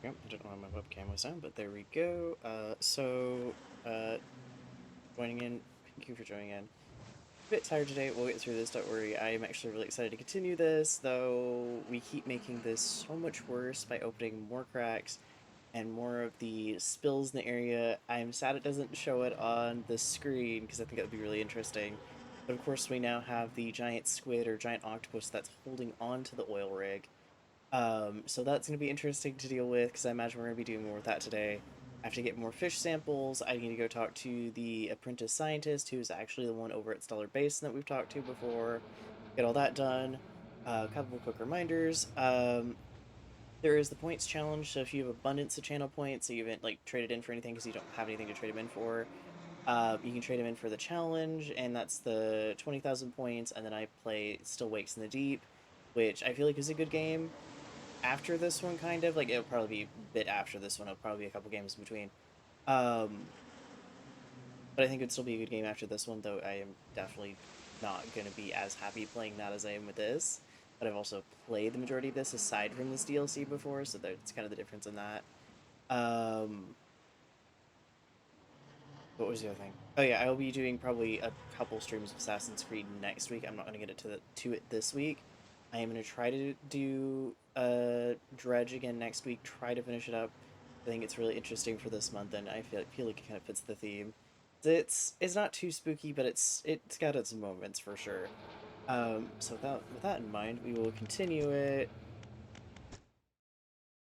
we go. I don't know why my webcam was on, but there we go. Uh, joining in. Thank you for joining in. A bit tired today. We'll get through this. Don't worry. I am actually really excited to continue this, though we keep making this so much worse by opening more cracks and more of the spills in the area. I'm sad it doesn't show it on the screen because I think that would be really interesting. But of course, we now have the giant squid or giant octopus that's holding on to the oil rig. So that's going to be interesting to deal with because I imagine we're going to be doing more with that today. I have to get more fish samples. I need to go talk to the apprentice scientist who's actually the one over at Stellar Basin that we've talked to before. Get all that done. A couple quick reminders. There is the points challenge, so if you have abundance of channel points, so you haven't like traded in for anything because you don't have anything to trade them in for, you can trade them in for the challenge, and that's the 20,000 points. And then I play Still Wakes in the Deep, which I feel like is a good game after this one, kind of. Like, it'll probably be a bit after this one. It'll probably be a couple games in between. Um, but I think it'd still be a good game after this one, though I am definitely not going to be as happy playing that as I am with this. But I've also played the majority of this aside from this DLC before, so that's kind of the difference in that. What was the other thing? Oh yeah, I'll be doing probably a couple streams of Assassin's Creed next week. I'm not going to get to it this week. I am going to try to do Dredge again next week. Try to finish it up. I think it's really interesting for this month, and I feel like it kind of fits the theme. It's not too spooky, but it's got its moments for sure. So with that in mind, we will continue it.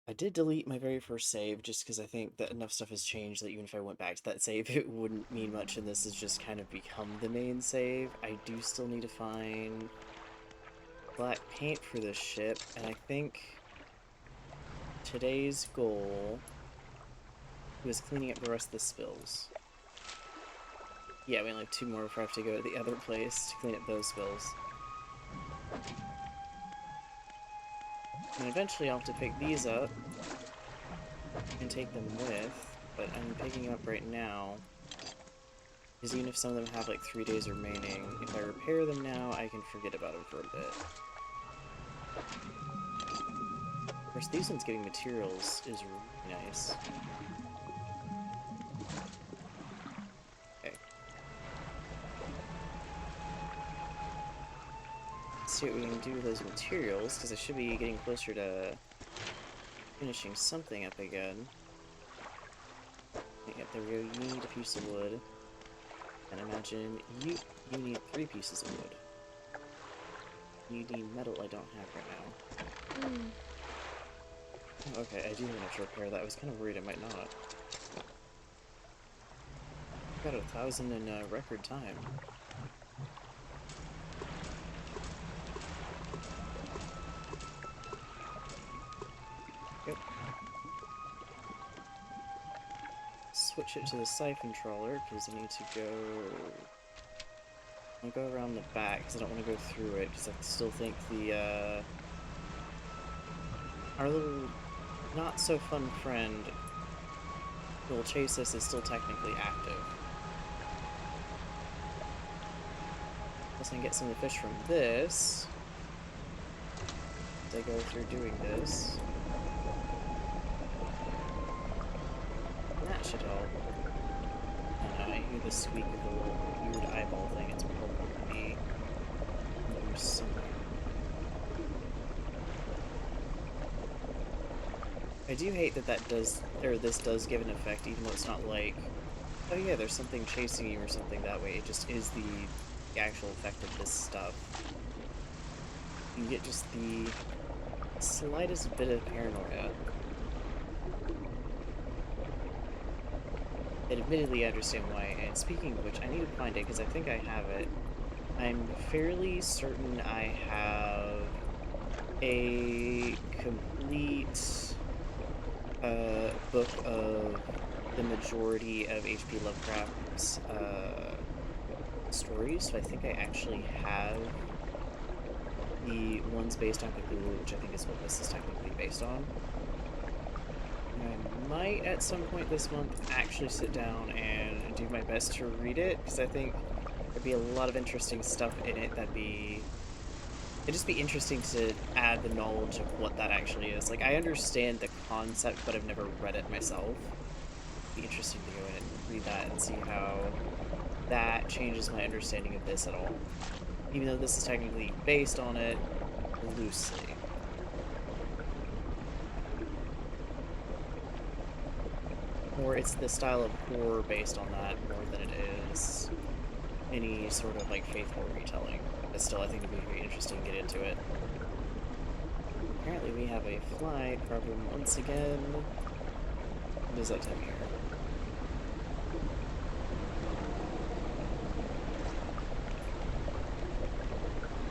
I did delete my very first save just because I think that enough stuff has changed that even if I went back to that save, it wouldn't mean much, and this has just kind of become the main save. I do still need to find black paint for this ship, and I think today's goal was cleaning up the rest of the spills. Yeah, we only have 2 more before I have to go to the other place to clean up those spills. And eventually I'll have to pick these up and take them with, but I'm picking them up right now because even if some of them have like 3 days remaining, if I repair them now, I can forget about them for a bit. Of course, these ones getting materials is really nice. Okay. Let's see what we can do with those materials, because I should be getting closer to finishing something up again. Yep, there we go. You need a piece of wood. And imagine you need 3 pieces of wood. You need metal I don't have right now. Okay, I do have enough to repair that. I was kind of worried I might not. Got 1,000 in record time. Yep. Switch it to the siphon trawler because I need to go. I'll go around the back because I don't want to go through it because I still think the our little not so fun friend who will chase us is still technically active. Plus I can get some of the fish from this as I go through doing this. And that should help. And I hear the squeak of the little weird eyeball thing. It's probably over somewhere. I do hate that this does give an effect, even though it's not like, oh yeah, there's something chasing you or something that way. It just is the actual effect of this stuff. You get just the slightest bit of paranoia. And admittedly, I understand why, and speaking of which, I need to find it, because I think I have it. I'm fairly certain I have a complete book of the majority of H.P. Lovecraft's stories, so I think I actually have the ones based on Cthulhu, which I think is what this is technically based on. And I might, at some point this month, actually sit down and do my best to read it, because I think there'd be a lot of interesting stuff in it that'd be It'd just be interesting to add the knowledge of what that actually is. Like, I understand the concept, but I've never read it myself. It'd be interesting to go in and read that and see how that changes my understanding of this at all. Even though this is technically based on it loosely. Or it's the style of horror based on that more than it is any sort of like faithful retelling. But still, I think it'd be very interesting to get into it. Apparently we have a flight problem once again. What is that time here?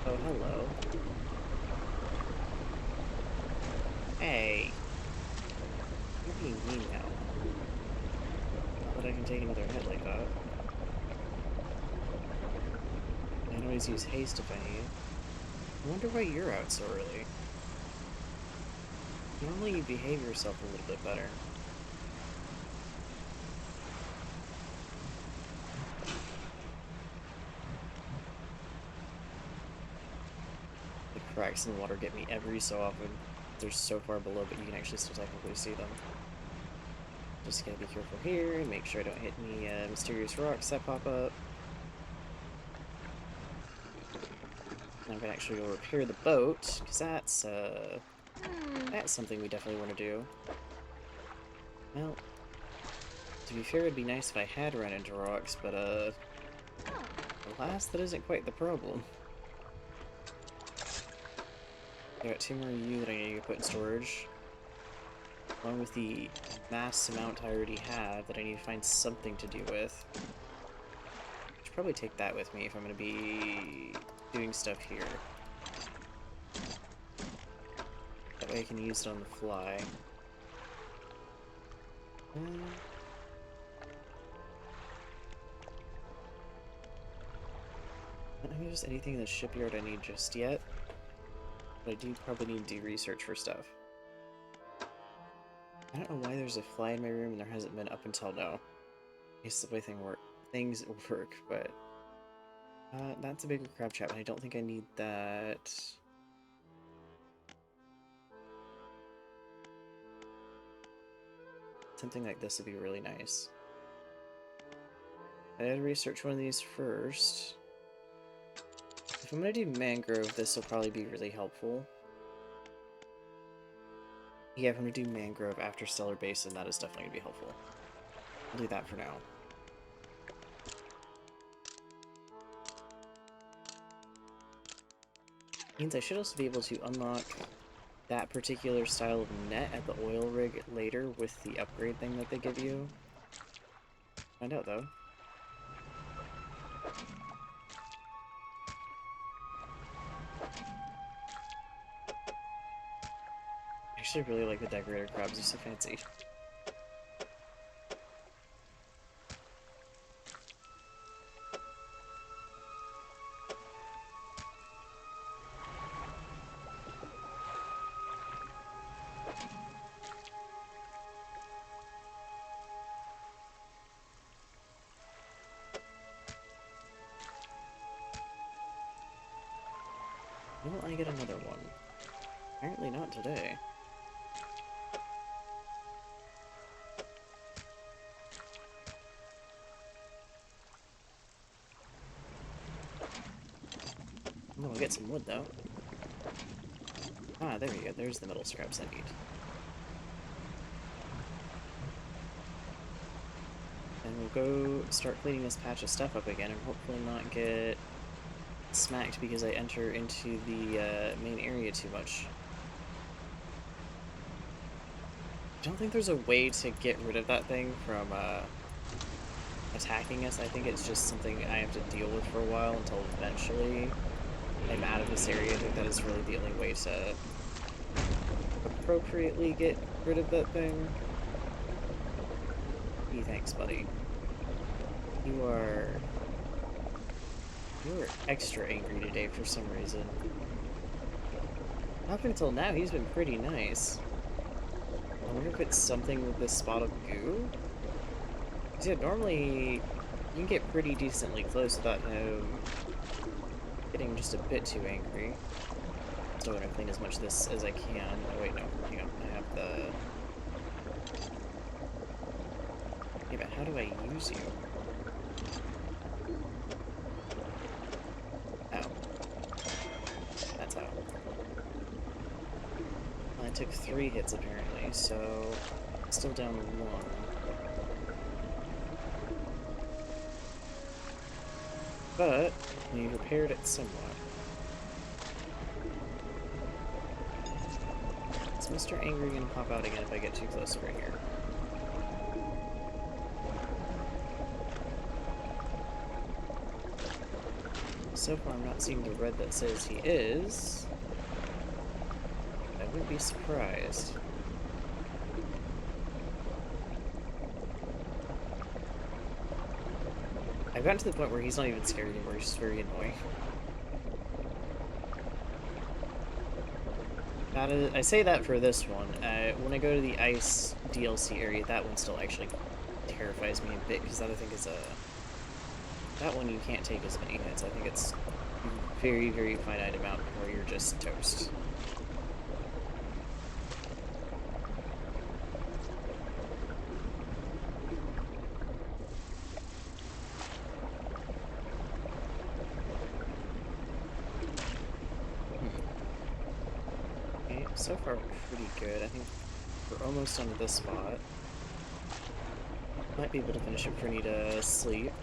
Oh, hello. Hey! You're being mean now. Not that I can take another hit like that. I can always use haste if I need. I wonder why you're out so early. Normally you behave yourself a little bit better. The cracks in the water get me every so often. They're so far below, but you can actually still technically see them. Just gotta be careful here and make sure I don't hit any mysterious rocks that pop up. I'm gonna actually go repair the boat, because that's something we definitely want to do. Well, to be fair, it'd be nice if I had run into rocks, but alas, that isn't quite the problem. I got 2 more U that I need to put in storage. Along with the mass amount I already have that I need to find something to do with. I should probably take that with me if I'm going to be doing stuff here. That way I can use it on the fly. I don't think there's anything in the shipyard I need just yet. But I do probably need to do research for stuff. I don't know why there's a fly in my room and there hasn't been up until now. I guess the way things work, but... that's a bigger crab trap, and I don't think I need that... Something like this would be really nice. I gotta research one of these first. If I'm gonna do mangrove, this will probably be really helpful. Yeah, if I'm gonna do mangrove after stellar basin, that is definitely gonna be helpful. I'll do that for now. Means I should also be able to unlock that particular style of net at the oil rig later with the upgrade thing that they give you. Find out though. I actually really like the decorator crabs, they're so fancy. Will I get another one? Apparently not today. I'm gonna get some wood though. Ah, there we go. There's the metal scraps I need. And we'll go start cleaning this patch of stuff up again and hopefully not get smacked because I enter into the main area too much. I don't think there's a way to get rid of that thing from attacking us. I think it's just something I have to deal with for a while until eventually I'm out of this area. I think that is really the only way to appropriately get rid of that thing. Gee, thanks, buddy. You are extra angry today for some reason. Up until now, he's been pretty nice. I wonder if it's something with this spot of goo? Because yeah, normally you can get pretty decently close without him getting just a bit too angry. Still gonna clean as much of this as I can. Oh wait, no, hang on. I have the... Yeah, but how do I use you? Oh. That's how. Well, I took 3 hits apparently, so... Still down 1. But, we repaired it somewhat. Is Mr. Angry gonna pop out again if I get too close over here? So far I'm not seeing the red that says he is. I wouldn't be surprised. I've gotten to the point where he's not even scary anymore, he's just very annoying. I say that for this one. When I go to the ice DLC area, that one still actually terrifies me a bit, because that I think is a... That one you can't take as many hits. I think it's a very, very finite amount before you're just toast. So far, pretty good. I think we're almost done with this spot. Might be able to finish it before I need to sleep.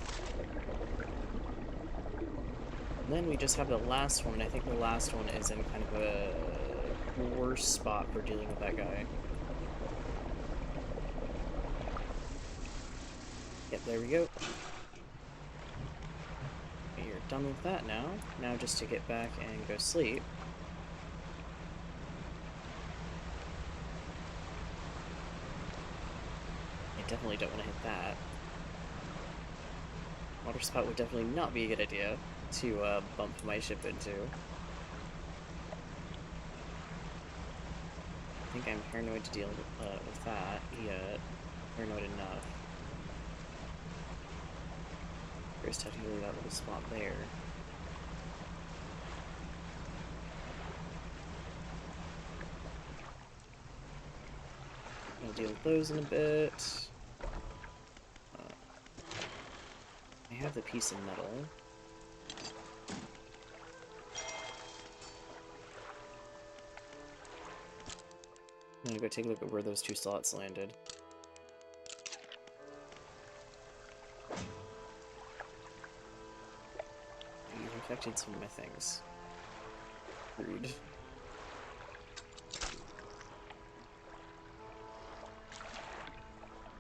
And then we just have the last one, and I think the last one is in kind of a worse spot for dealing with that guy. Yep, there we go. Okay, you're done with that now. Now just to get back and go sleep. Definitely don't want to hit that. Water spout would definitely not be a good idea to bump my ship into. I think I'm paranoid to deal with that yet. Paranoid enough. There's technically that little spot there. I'll deal with those in a bit. I have the piece of metal. I'm gonna go take a look at where those 2 slots landed. You've infected some of my things. Rude.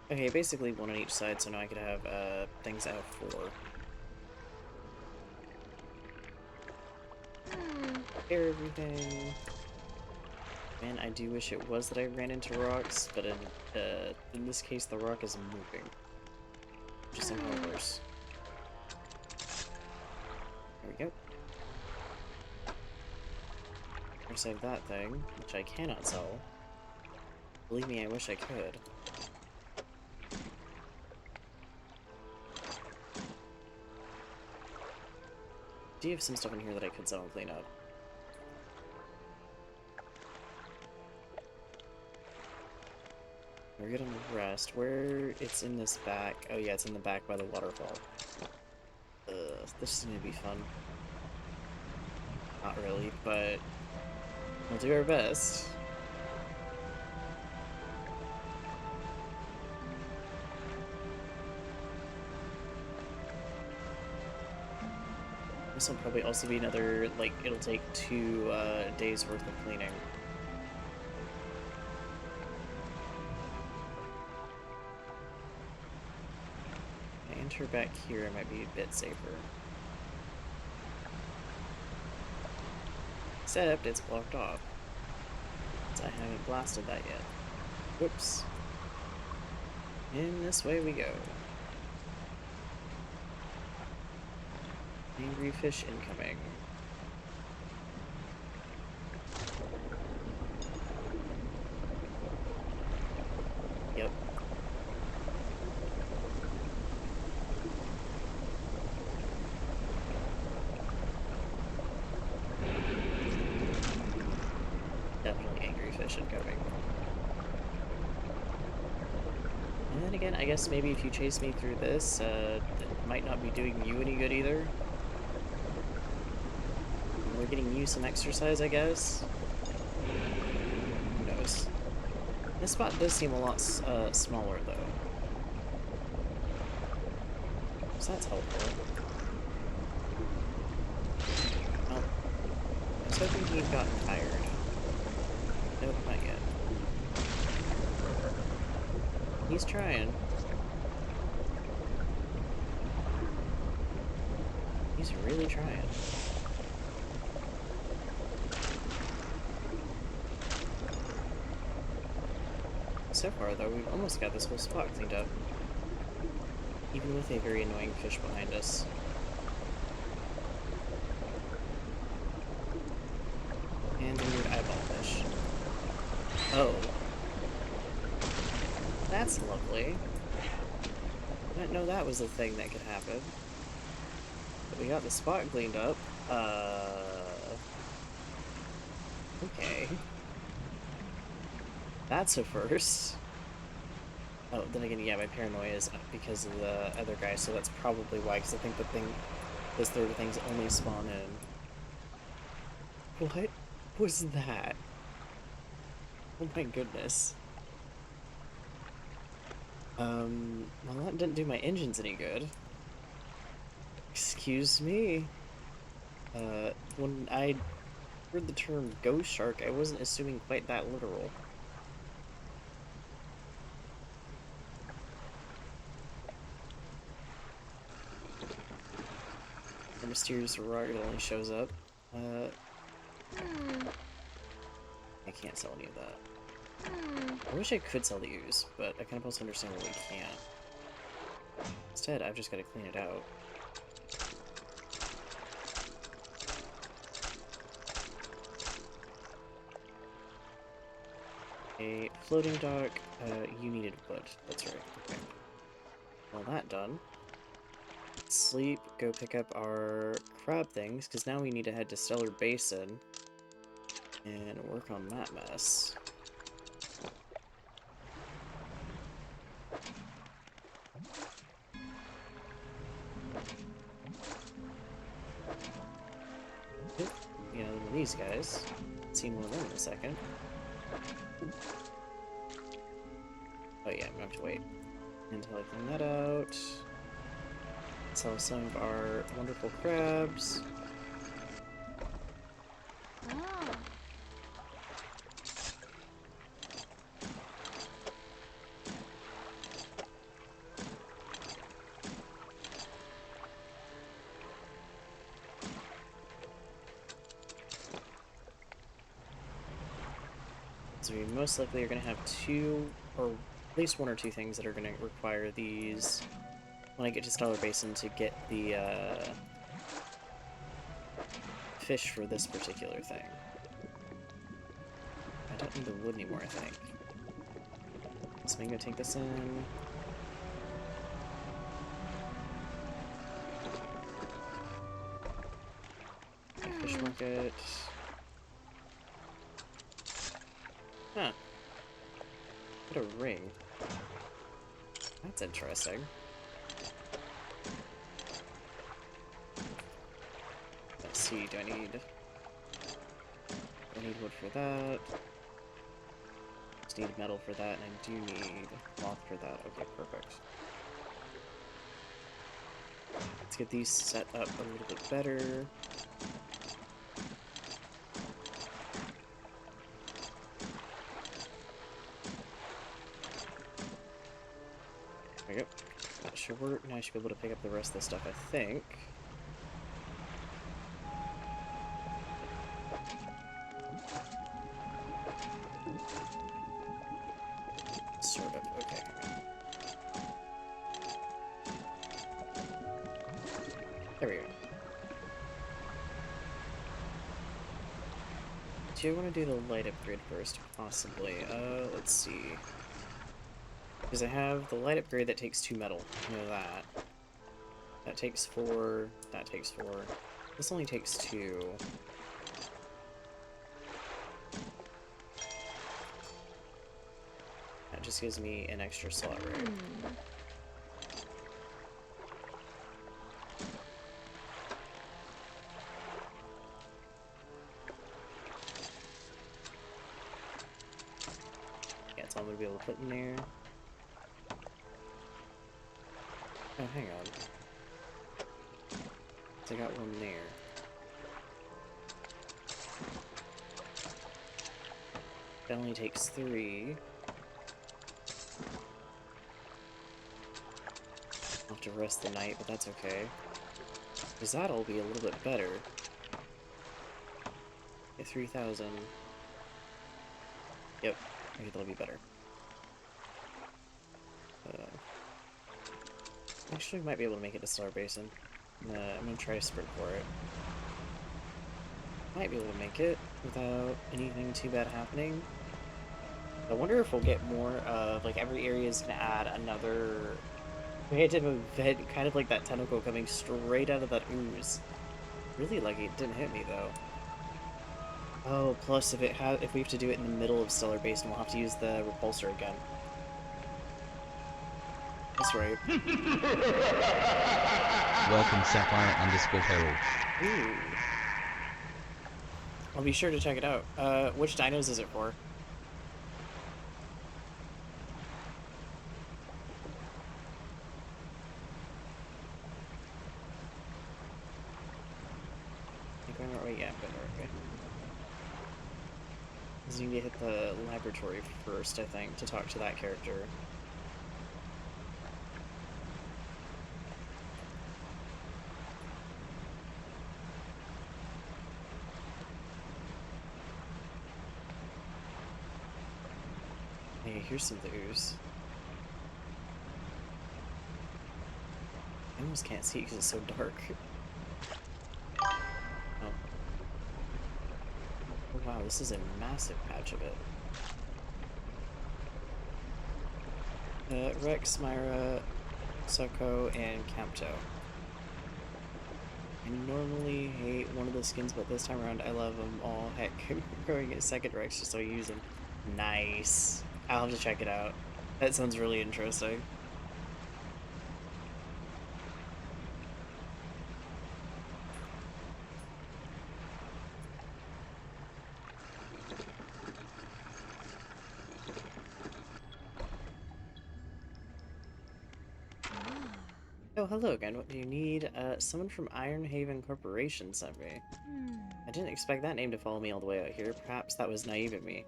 Okay, basically 1 on each side, so now I could have things out of 4. Repair everything. Man, I do wish it was that I ran into rocks, but in this case the rock is moving. Which is somehow worse. There we go. I save that thing, which I cannot sell. Believe me, I wish I could. Do you have some stuff in here that I could sell and clean up? We're good on the rest. Where it's in this back. Oh yeah, it's in the back by the waterfall. This is gonna be fun. Not really, but we'll do our best. This will probably also be another, like, it'll take 2 days worth of cleaning. If I enter back here, it might be a bit safer. Except it's blocked off. So I haven't blasted that yet. Whoops. In this way we go. Angry fish incoming. Yep. fish incoming. And then again, I guess maybe if you chase me through this, it might not be doing you any good either. We're getting you some exercise, I guess. Who knows? This spot does seem a lot smaller, though. So that's helpful. Oh. I was hoping he'd gotten tired. Nope, not yet. He's trying. He's really trying. So far, though, we've almost got this whole spot cleaned up. Even with a very annoying fish behind us. And a weird eyeball fish. Oh. That's lovely. I didn't know that was a thing that could happen. But we got the spot cleaned up. Okay. That's a first. Oh, then again, yeah, my paranoia is because of the other guy, so that's probably why, because I think those third things only spawn in. What was that? Oh my goodness. Well, that didn't do my engines any good. Excuse me. When I heard the term ghost shark, I wasn't assuming quite that literal. The mysterious rock that only shows up. I can't sell any of that. I wish I could sell the ooze, but I kind of also understand why we can't. Instead, I've just got to clean it out. A floating dock. You needed wood. That's right. Okay. Well, that done. Sleep, go pick up our crab things, because now we need to head to Stellar Basin and work on that mess. You know, these guys. See more of them in a second. Oh yeah, I'm gonna have to wait until I clean that out. Sell some of our wonderful crabs. So we most likely are going to have two, or at least one or two things that are going to require these when I get to Stellar Basin to get the fish for this particular thing. I don't need the wood anymore, I think. So I'm going to take this in. Fish market. Huh. What a ring. That's interesting. Let's see, do I need wood for that? Just need metal for that, and I do need cloth for that. Okay, perfect. Let's get these set up a little bit better. There we go. That should work. Now I should be able to pick up the rest of this stuff, I think. Sort of. Okay. There we go. Do you want to do the light upgrade first? Possibly. Let's see. Because I have the light upgrade that takes 2 metal. You know that. That takes 4. That takes 4. This only takes 2. just gives me an extra slot, right? Yeah, that's all I'm gonna be able to put in there. Oh, hang on. So I got one there. It only takes 3. I'll have to rest the night, but that's okay. Because that'll be a little bit better. Get 3,000. Yep, I think that'll be better. Actually, might be able to make it to Star Basin. I'm gonna try to sprint for it. Might be able to make it without anything too bad happening. I wonder if we'll get more of, like, every area is gonna add another creative event, kind of like that tentacle coming straight out of that ooze. Really lucky it didn't hit me, though. Oh, plus if we have to do it in the middle of Stellar Basin, we'll have to use the repulsor again. That's right. Welcome Sapphire_Herald. Ooh. I'll be sure to check it out. Which dinos is it for? I think I'm right way. Yeah, I'm going the right way. Because you need to hit the laboratory first, I think, to talk to that character. Hey, here's some of the ooze. I almost can't see because it's so dark. Oh. Oh wow, this is a massive patch of it. Rex, Myra, Soko, and Campto. I normally hate one of the skins, but this time around I love them all. Heck, I'm going a second Rex just so I use them. Nice. I'll have to check it out. That sounds really interesting. Oh, hello again. What do you need? Someone from Ironhaven Corporation sent me. I didn't expect that name to follow me all the way out here. Perhaps that was naive of me.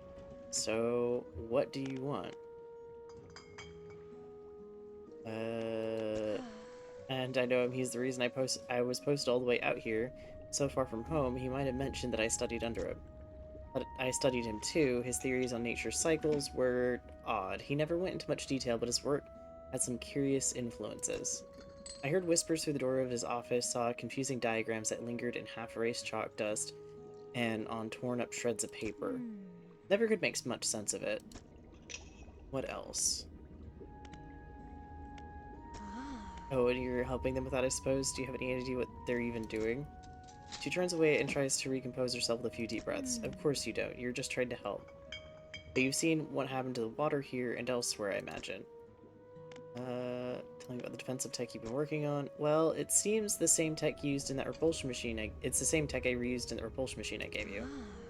So, what do you want? And I know him. He's the reason I was posted all the way out here. So far from home, he might have mentioned that I studied under him. But I studied him too. His theories on nature's cycles were odd. He never went into much detail, but his work had some curious influences. I heard whispers through the door of his office, saw confusing diagrams that lingered in half-erased chalk dust and on torn-up shreds of paper. Never could make much sense of it. What else? Oh, and you're helping them with that, I suppose? Do you have any idea what they're even doing? She turns away and tries to recompose herself with a few deep breaths. Of course you don't. You're just trying to help. But you've seen what happened to the water here and elsewhere, I imagine. Tell me about the defensive tech you've been working on. Well, it seems the same tech used in that repulsion machine. It's the same tech I reused in the repulsion machine I gave you.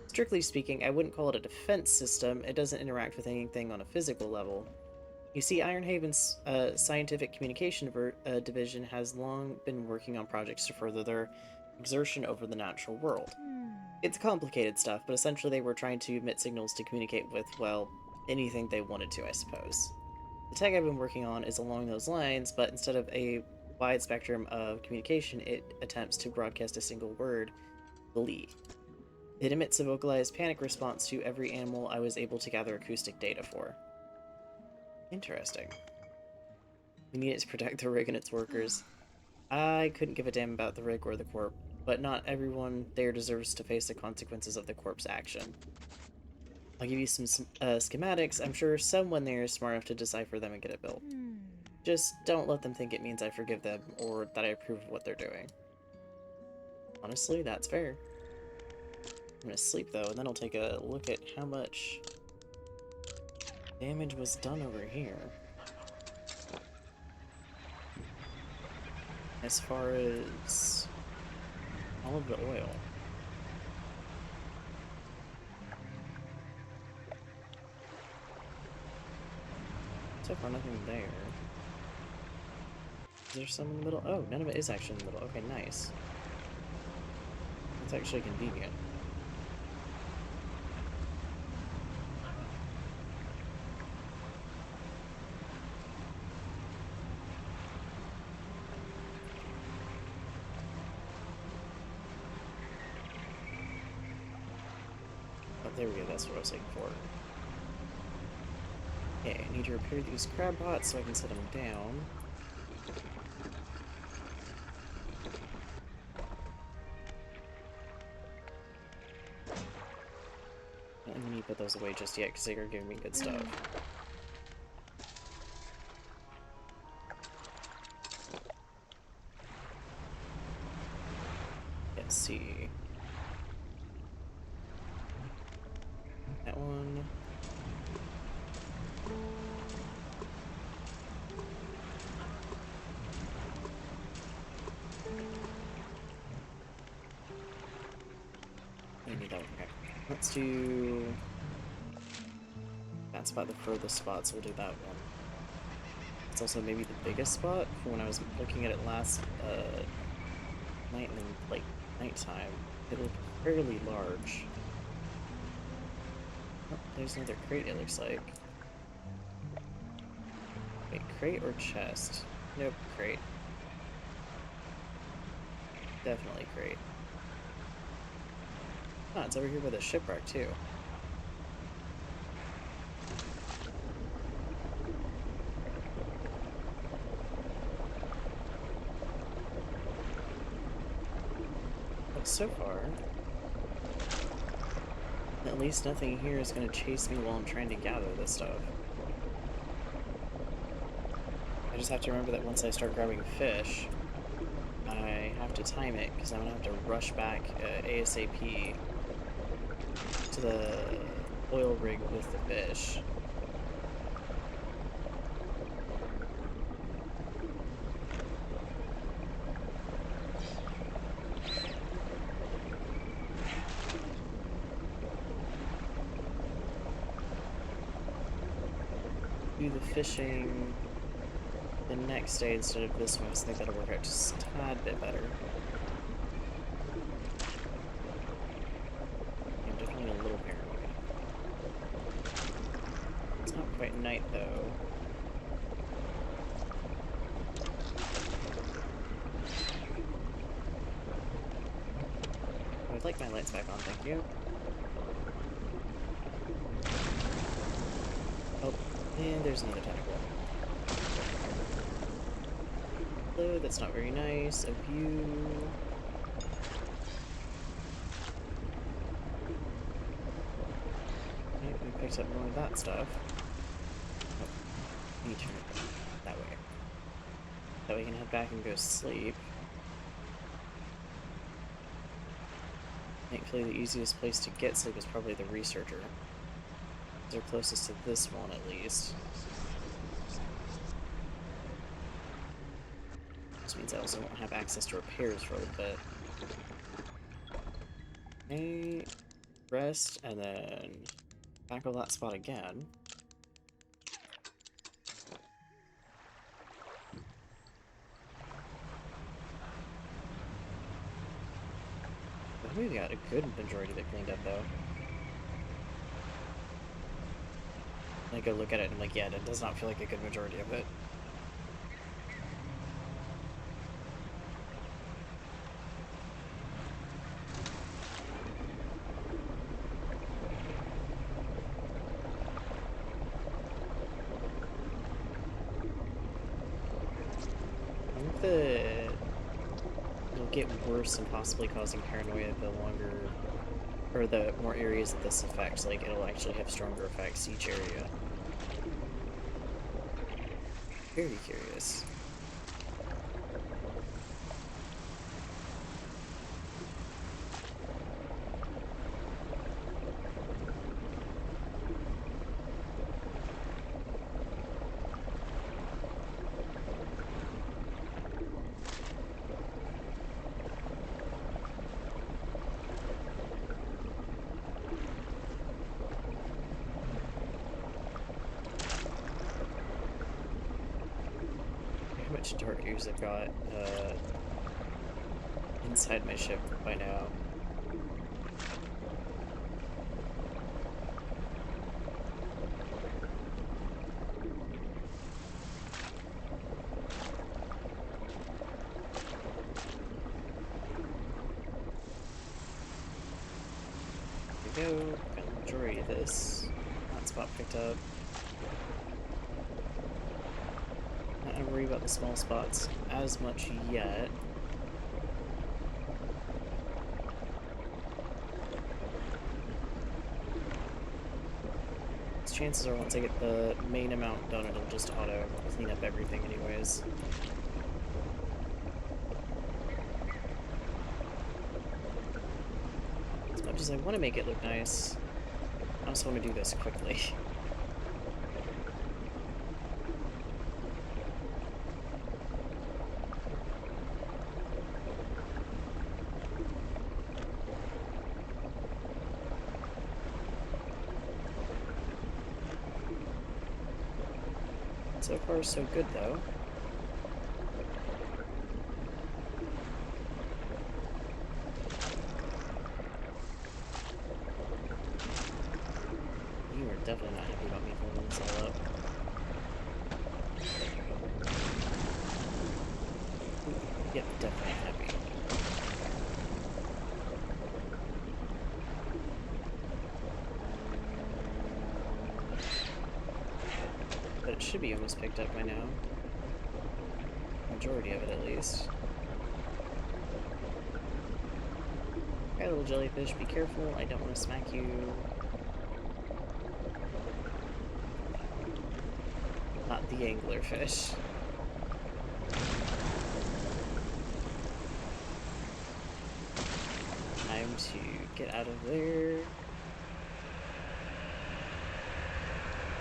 Strictly speaking, I wouldn't call it a defense system. It doesn't interact with anything on a physical level. You see, Ironhaven's scientific communication division has long been working on projects to further their exertion over the natural world. It's complicated stuff, but essentially they were trying to emit signals to communicate with, well, anything they wanted to, I suppose. The tech I've been working on is along those lines, but instead of a wide spectrum of communication, it attempts to broadcast a single word, bleed. It emits a vocalized panic response to every animal I was able to gather acoustic data for. Interesting. We need it to protect the rig and its workers. I couldn't give a damn about the rig or the corp, but not everyone there deserves to face the consequences of the corp's action. I'll give you some schematics. I'm sure someone there is smart enough to decipher them and get it built. Just don't let them think it means I forgive them or that I approve of what they're doing. Honestly, that's fair. I'm gonna sleep though, and then I'll take a look at how much damage was done over here. As far as all of the oil. So far, nothing there. Is there some in the middle? Oh, none of it is actually in the middle. Okay, nice. That's actually convenient. Oh, there we go. That's what I was looking for. Okay, I need to repair these crab pots so I can set them down. I don't need to put those away just yet because they are giving me good stuff. Let's see. That one. I need that one. Okay. Let's do that spot, the furthest spot, so we'll do that one. It's also maybe the biggest spot from when I was looking at it last night and like nighttime. It looked fairly large. Oh, there's another crate, it looks like. Wait, crate or chest? Nope, crate. Definitely crate. Ah, it's over here by the shipwreck, too. But so far, at least nothing here is going to chase me while I'm trying to gather this stuff. I just have to remember that once I start grabbing fish, I have to time it, because I'm going to have to rush back ASAP to the oil rig with the fish. Do the fishing the next day instead of this one, so I think that'll work out just a tad bit better. I'm definitely a little paranoid. It's not quite night, though. I'd like my lights back on, thank you. Oh, and there's another tentacle. Hello, that's not very nice of you. Okay, we picked up more of that stuff. Oh, I need to turn it that way. That way we can head back and go sleep. Thankfully, the easiest place to get sleep is probably the researcher. They're closest to this one, at least. This means I also won't have access to repairs for a little bit. Okay, rest, and then tackle that spot again. I think we got a good majority of it cleaned up, though. I go look at it and I'm like, yeah, it does not feel like a good majority of it. I think that it'll get worse and possibly causing paranoia the longer, or the more areas that this affects. Like, it'll actually have stronger effects each area. Very curious. much dark ooze I've got inside my ship by now. There we go. Got the majority of this. That spot picked up. Not gonna worry about the small spots as much yet. Chances are once I get the main amount done, it'll just auto clean up everything anyways. As much as I want to make it look nice, I also want to do this quickly. So far, so good, though. You are definitely not happy about me filling this all up. Ooh, yep, definitely happy. But it should be almost picked up by now. Majority of it, at least. Okay, little jellyfish, be careful. I don't want to smack you. Not the anglerfish. Time to get out of there.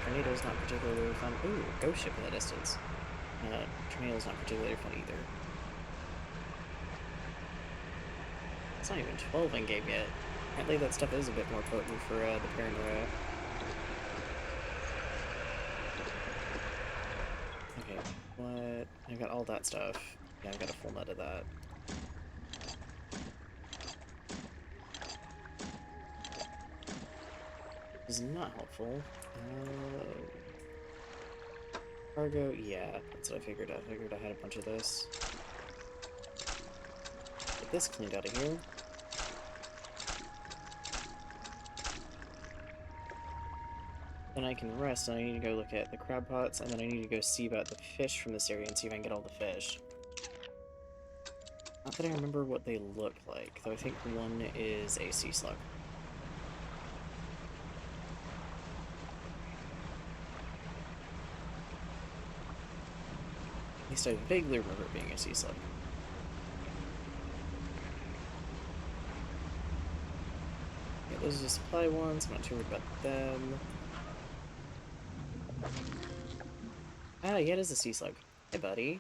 Tornado's not particularly fun. Ooh, ghost ship in the distance. Tornado's not particularly fun either. It's not even 12 in game yet. Apparently that stuff is a bit more potent for the paranoia. Okay, what? I got all that stuff. Yeah, I got a full nut of that. Is not helpful. Cargo, yeah, that's what I figured. I figured I had a bunch of this. Get this cleaned out of here. Then I can rest, and I need to go look at the crab pots, and then I need to go see about the fish from this area and see if I can get all the fish. Not that I remember what they look like, though I think one is a sea slug. At least I vaguely remember it being a sea slug. Yeah, those are the supply ones, I'm not too worried about them. Ah, yeah, it is a sea slug. Hey, buddy.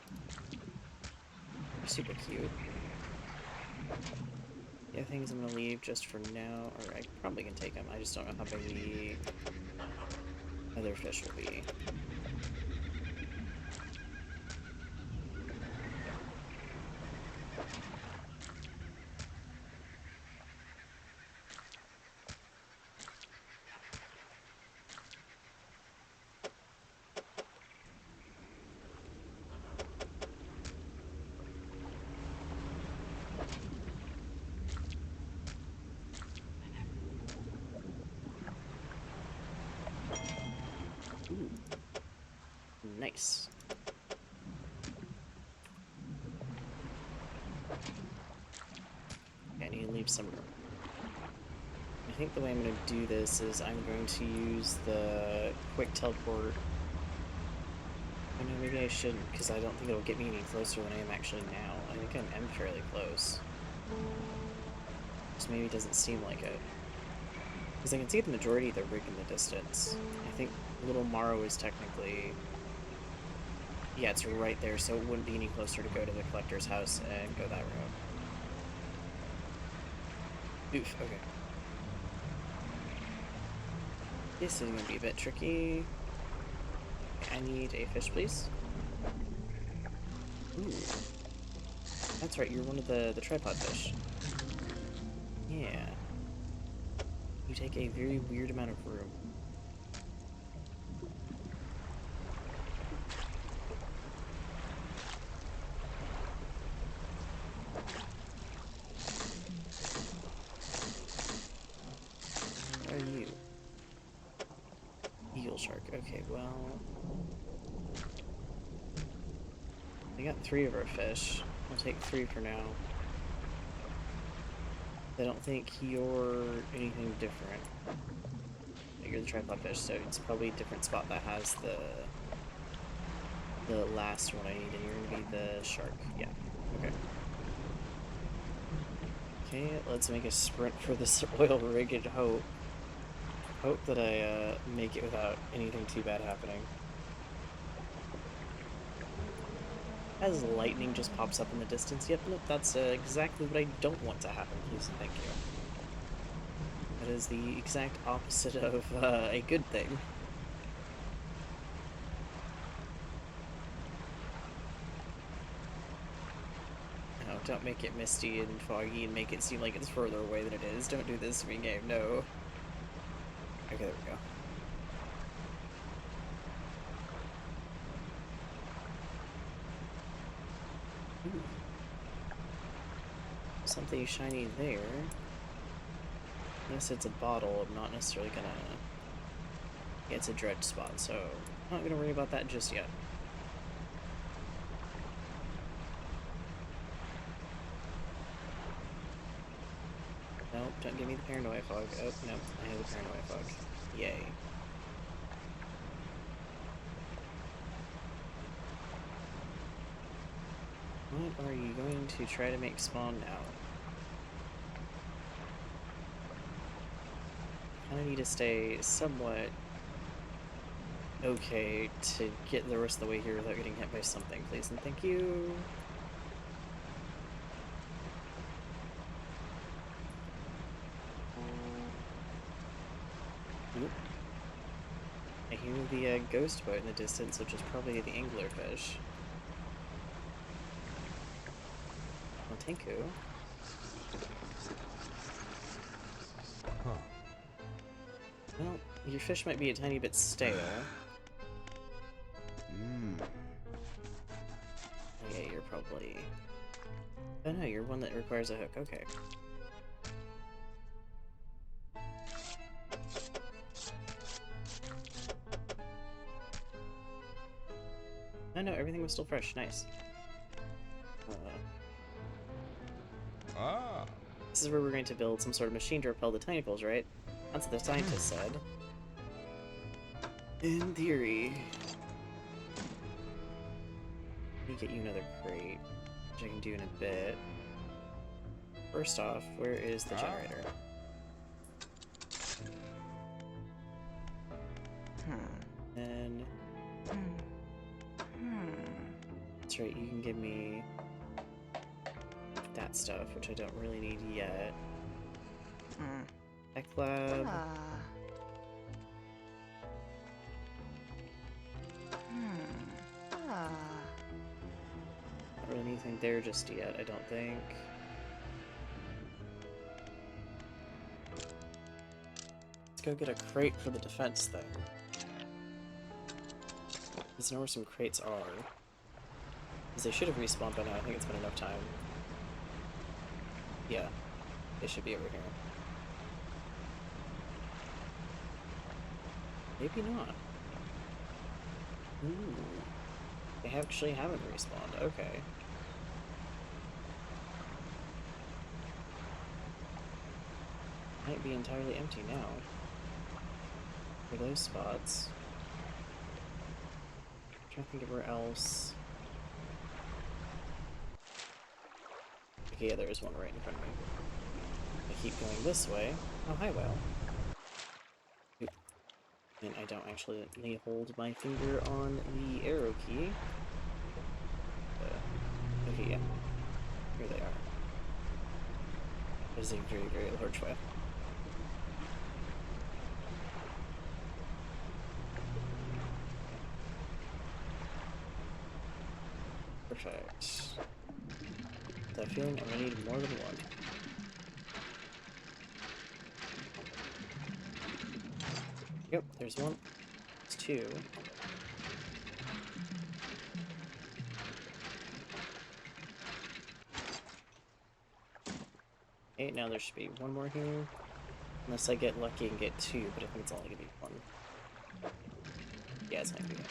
You're super cute. The other things I'm gonna leave just for now, or I probably can take them, I just don't know how big the other fish will be. Ooh. Nice. Okay, I need to leave some room. I think the way I'm going to do this is I'm going to use the quick teleport. Oh no, maybe I shouldn't, because I don't think it'll get me any closer than I am actually now. I think I am fairly close. Just maybe it doesn't seem like it. Because I can see the majority of the rig in the distance. I think Little Morrow is technically... Yeah, it's right there, so it wouldn't be any closer to go to the collector's house and go that route. Oof, okay. This is going to be a bit tricky. I need a fish, please. Ooh, that's right, you're one of the tripod fish. Yeah. You take a very weird amount of room. What are you? Eagle shark. Okay, well... I got 3 of our fish. I'll take 3 for now. I don't think you're anything different. You're the tripod fish, so it's probably a different spot that has the last one I need, and you're gonna be the shark. Yeah. Okay. Okay, let's make a sprint for this oil rig and hope that I make it without anything too bad happening. As lightning just pops up in the distance. Yep, nope, that's exactly what I don't want to happen, please and thank you. That is the exact opposite of a good thing. No, don't make it misty and foggy and make it seem like it's further away than it is. Don't do this to me, game, no. Okay, there we go. Ooh. Something shiny there. Unless it's a bottle, I'm not necessarily gonna... Yeah, it's a dredge spot, so I'm not gonna worry about that just yet. Nope, don't give me the paranoia fog. Oh, no, I have the paranoia fog. Yay. What are you going to try to make spawn now? I kinda need to stay somewhat okay to get the rest of the way here without getting hit by something, please and thank you. Oop. I hear the ghost boat in the distance, which is probably the anglerfish. Well, Tinku. Huh. Well, your fish might be a tiny bit stale. Oh, yeah, you're probably... Oh no, you're one that requires a hook, okay. Oh no, everything was still fresh, nice. This is where we're going to build some sort of machine to repel the tentacles, right? That's what the scientist said. In theory. Let me get you another crate, which I can do in a bit. First off, where is the generator? And... That's right, you can give me that stuff, which I don't really need yet. Tech lab. Not really anything there just yet, I don't think. Let's go get a crate for the defense thing. Let's know where some crates are. Because they should have respawned by now, I think it's been enough time. Yeah, they should be over here. Maybe not. Ooh. They actually haven't respawned, okay. Might be entirely empty now. For those spots. I'm trying to think of where else. Okay, yeah, there is one right in front of me. I keep going this way. Oh, hi, whale. Oop. And I don't actually hold my finger on the arrow key. Okay, yeah. Here they are. That is a very, very large whale. Perfect. That feeling I'm gonna need more than one. Yep, there's one. There's two. Okay, now there should be one more here. Unless I get lucky and get two, but I think it's only gonna be one. Yeah, it's not gonna be one.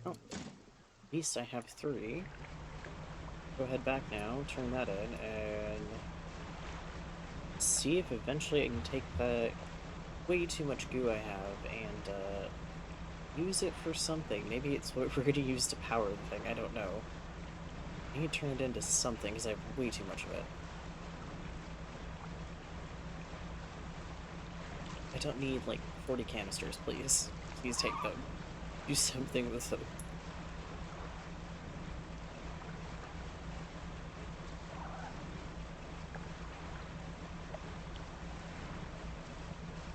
Oh, at least I have three. Go ahead back now, turn that in, and see if eventually I can take the way too much goo I have and use it for something. Maybe it's what we're gonna use to power the thing, I don't know. I need to turn it into something because I have way too much of it. I don't need like 40 canisters, please. Please take them. Do something with them.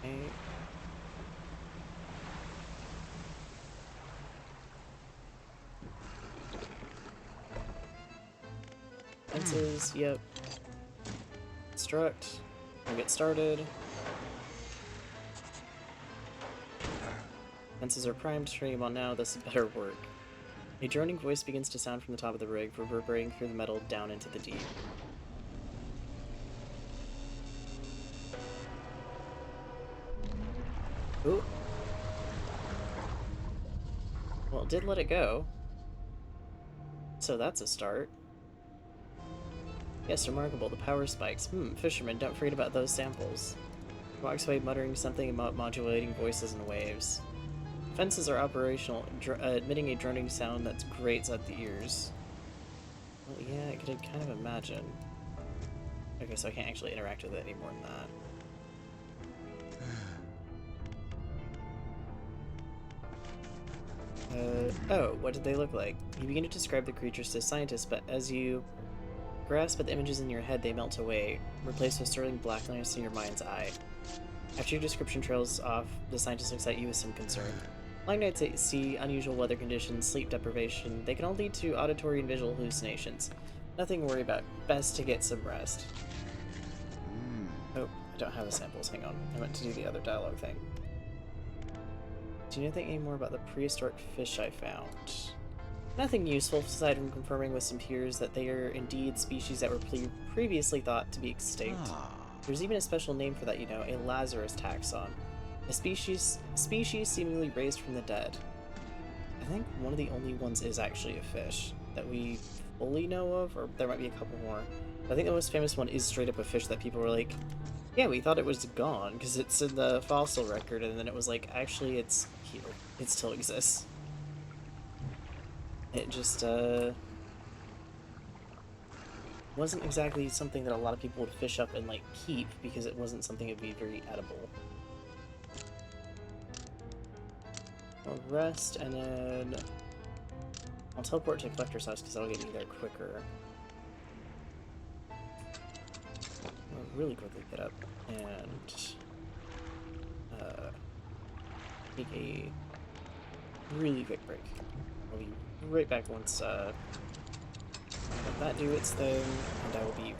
Okay. Fences, yep. Construct. We'll get started. Fences are primed, turning them on now, this better work. A droning voice begins to sound from the top of the rig, reverberating through the metal down into the deep. Ooh. Well, it did let it go. So that's a start. Yes, remarkable, the power spikes. Fisherman, don't forget about those samples. Walks away muttering something about modulating voices and waves. Fences are operational, emitting a droning sound that grates at the ears. Well, yeah, I could kind of imagine. Okay, so I can't actually interact with it any more than that. Oh, what did they look like? You begin to describe the creatures to scientists, but as you grasp at the images in your head, they melt away, replaced with sterling blackness in your mind's eye. After your description trails off, the scientist looks at you with some concern. Long nights at sea, unusual weather conditions, sleep deprivation, they can all lead to auditory and visual hallucinations. Nothing to worry about. Best to get some rest. Oh, I don't have the samples. Hang on. I meant to do the other dialogue thing. Do you know anything more about the prehistoric fish I found? Nothing useful, aside from confirming with some peers that they are indeed species that were previously thought to be extinct. There's even a special name for that, you know, a Lazarus taxon. A species seemingly raised from the dead. I think one of the only ones is actually a fish that we fully know of, or there might be a couple more. I think the most famous one is straight up a fish that people were like, yeah, we thought it was gone because it's in the fossil record, and then it was like, actually, it's here. It still exists. It just, wasn't exactly something that a lot of people would fish up and, like, keep because it wasn't something that would be very edible. I'll rest, and then I'll teleport to Collector's House because that'll get me there quicker. I'll really quickly get up and take a really quick break. I'll be right back once let that do its thing, and I will be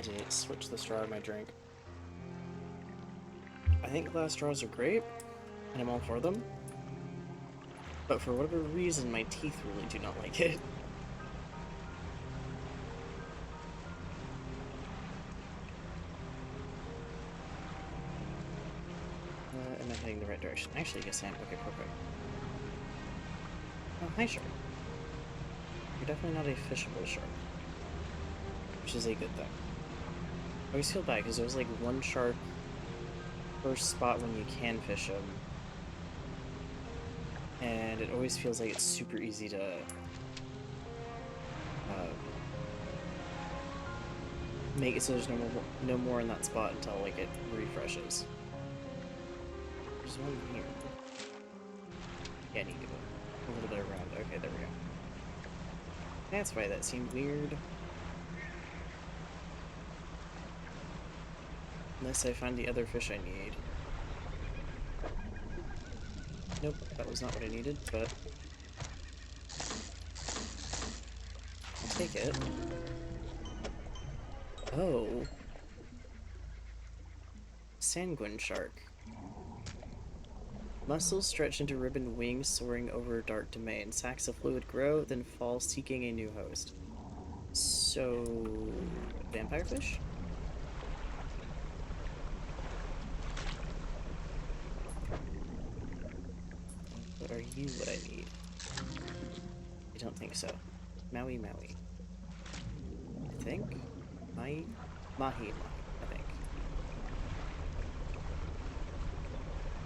I didn't switch the straw in my drink. I think glass straws are great, and I'm all for them. But for whatever reason, my teeth really do not like it. Am I heading the right direction? Actually, yes I am. Okay, perfect. Oh, hi, shark. You're definitely not a fishable shark, which is a good thing. I always feel bad because there's like one shark per spot when you can fish them, and it always feels like it's super easy to make it so there's no more in that spot until like it refreshes. There's one here. Yeah, I need to go a little bit around. Okay, there we go. That's why that seemed weird. Unless I find the other fish I need. Nope, that was not what I needed, but I'll take it. Oh. Sanguine shark. Muscles stretch into ribboned wings soaring over a dark domain. Sacs of fluid grow, then fall, seeking a new host. So... vampire fish? But are you what I need? I don't think so. Maui Maui. I think? Mahi, I think.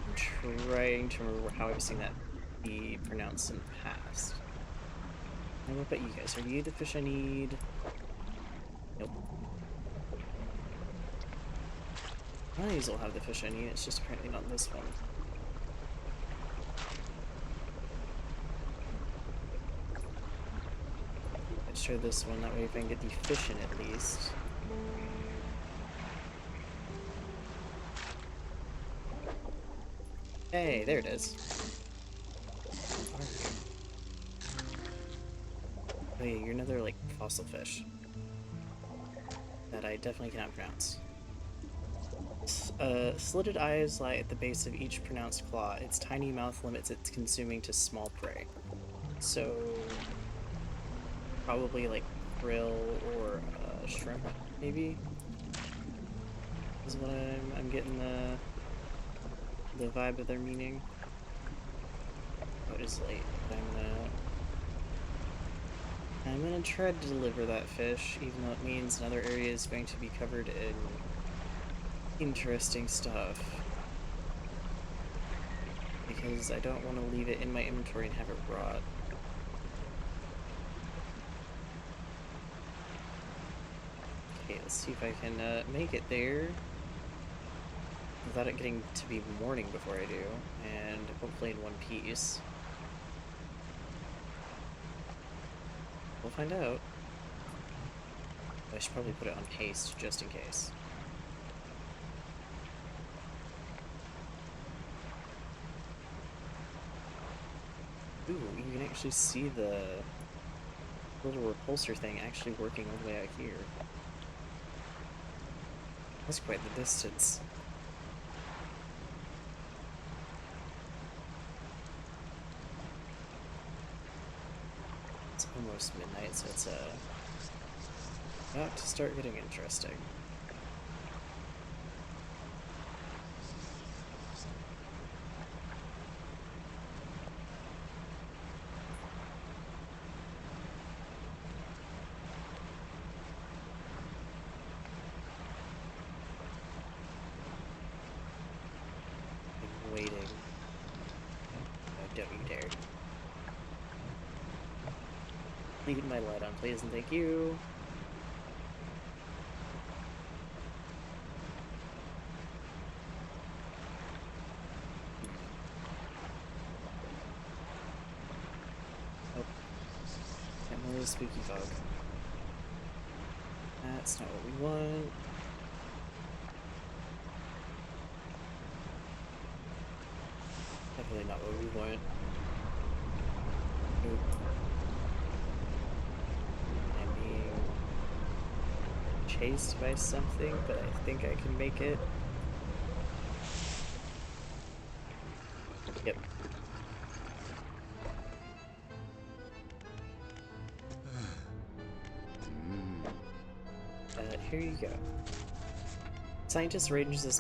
I'm trying to remember how I've seen that be pronounced in the past. And what about you guys? Are you the fish I need? Nope. None of these will have the fish I need, it's just apparently not this one. Let's try this one, that way if I can get the fish in at least. Hey, there it is. Where are you? Oh yeah, you're another, like, fossil fish. That I definitely cannot pronounce. Slitted eyes lie at the base of each pronounced claw. Its tiny mouth limits its consuming to small prey. So... probably, like, krill or shrimp, maybe? Is what I'm getting the vibe of their meaning. Oh, it is late, but I'm gonna try to deliver that fish, even though it means another area is going to be covered in interesting stuff. Because I don't want to leave it in my inventory and have it rot. Okay, let's see if I can make it there without it getting to be morning before I do, and hopefully in one piece. We'll find out. I should probably put it on haste, just in case. Ooh, you can actually see the little repulsor thing actually working all the way out here. That's quite the distance. It's almost midnight, so it's about to start getting interesting. I'm waiting. Oh, don't you dare. Leave my light on, please, and thank you. Oh. Got more spooky fog. That's not what we want. Definitely not what we want. Nope. I'm being chased by something, but I think I can make it. Yep. Here you go. Scientists arrange the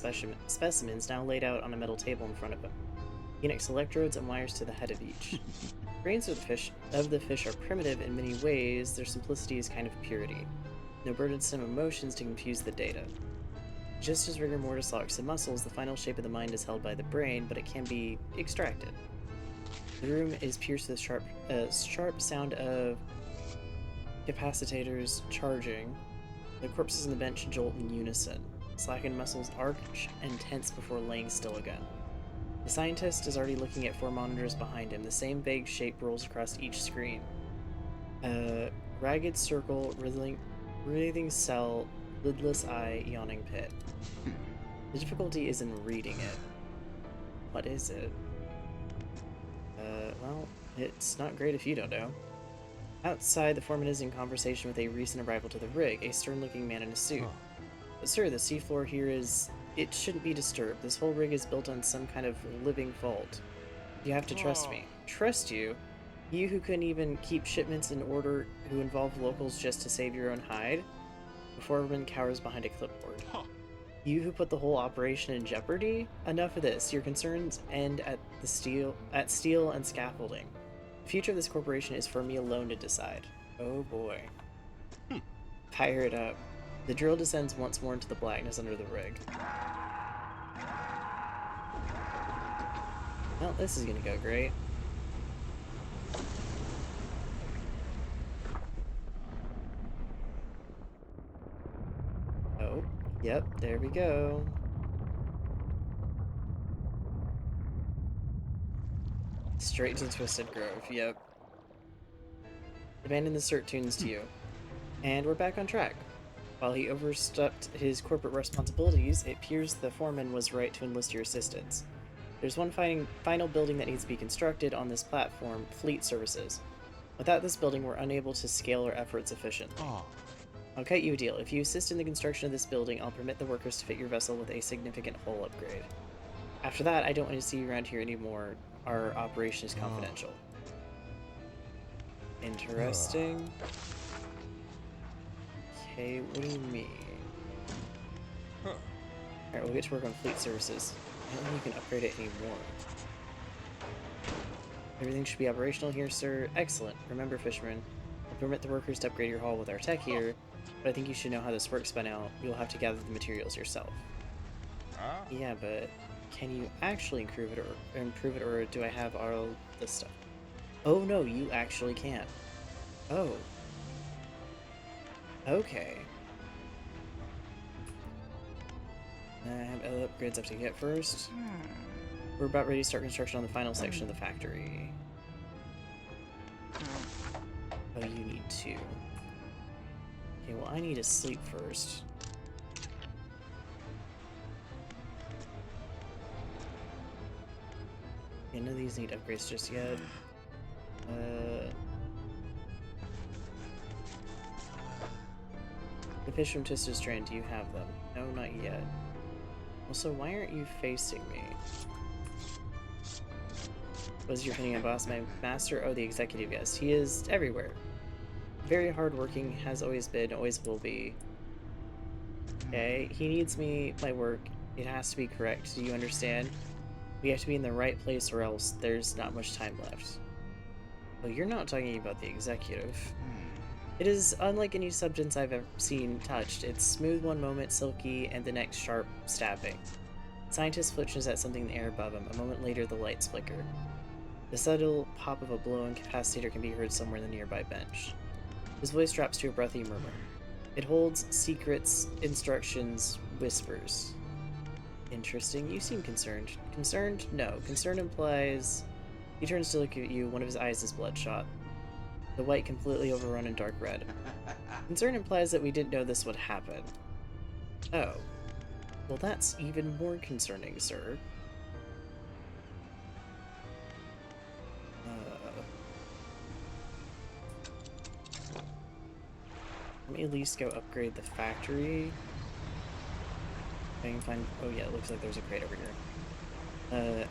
specimens now laid out on a metal table in front of him. He connects electrodes and wires to the head of each. Brains of the fish are primitive in many ways. Their simplicity is kind of purity. No burdensome emotions to confuse the data. Just as rigor mortis locks the muscles, the final shape of the mind is held by the brain, but it can be extracted. The room is pierced with sharp sound of capacitors charging. The corpses on the bench jolt in unison. Slackened muscles arch and tense before laying still again. The scientist is already looking at 4 monitors behind him. The same vague shape rolls across each screen. A ragged circle, writhing cell, lidless eye, yawning pit. The difficulty is in reading it. What is it? Well, it's not great if you don't know. Outside, the foreman is in conversation with a recent arrival to the rig, a stern-looking man in a suit. But sir, the seafloor here it shouldn't be disturbed. This whole rig is built on some kind of living fault. You have to trust me. Trust you? You who couldn't even keep shipments in order, who involve locals just to save your own hide? The foreman cowers behind a clipboard. You who put the whole operation in jeopardy? Enough of this. Your concerns end at steel and scaffolding. The future of this corporation is for me alone to decide. Oh boy. Fire it up. The drill descends once more into the blackness under the rig. Well, this is gonna go great. Oh, yep, there we go. Straight to Twisted Grove, yep. Abandon the cert tunes to you. And we're back on track. While he overstepped his corporate responsibilities, it appears the foreman was right to enlist your assistance. There's one final building that needs to be constructed on this platform, Fleet Services. Without this building, we're unable to scale our efforts efficiently. I'll cut you a deal. If you assist in the construction of this building, I'll permit the workers to fit your vessel with a significant hull upgrade. After that, I don't want to see you around here anymore. Our operation is confidential. Interesting. Okay, what do you mean? Alright, we'll get to work on Fleet Services. I don't think you can upgrade it anymore. Everything should be operational here, sir. Excellent. Remember, fisherman, I'll permit the workers to upgrade your hull with our tech here, but I think you should know how this works by now. You'll have to gather the materials yourself. Yeah, but can you actually improve it, or do I have all this stuff? Oh no, you actually can. Oh. Okay. I have other upgrades I have to get first. We're about ready to start construction on the final section of the factory. Oh, you need 2. Okay, well, I need to sleep first. Okay, none of these need upgrades just yet. The fish from Twisted Strand, do you have them? No, not yet. Also, why aren't you facing me? Was your opinion on boss, my master? Oh, the executive, yes. He is everywhere. Very hardworking, has always been, always will be. Okay, he needs my work. It has to be correct. Do you understand? We have to be in the right place or else there's not much time left. Oh, you're not talking about the executive. It is unlike any substance I've ever seen touched. It's smooth one moment, silky, and the next sharp stabbing. Scientist flinches at something in the air above him. A moment later, the lights flicker. The subtle pop of a blown capacitor can be heard somewhere in the nearby bench. His voice drops to a breathy murmur. It holds secrets, instructions, whispers. Interesting. You seem concerned. Concerned? No. Concern implies... He turns to look at you. One of his eyes is bloodshot. The white completely overrun in dark red. Concern implies that we didn't know this would happen. Oh. Well, that's even more concerning, sir. Let me at least go upgrade the factory. I can find... Oh yeah, it looks like there's a crate over here.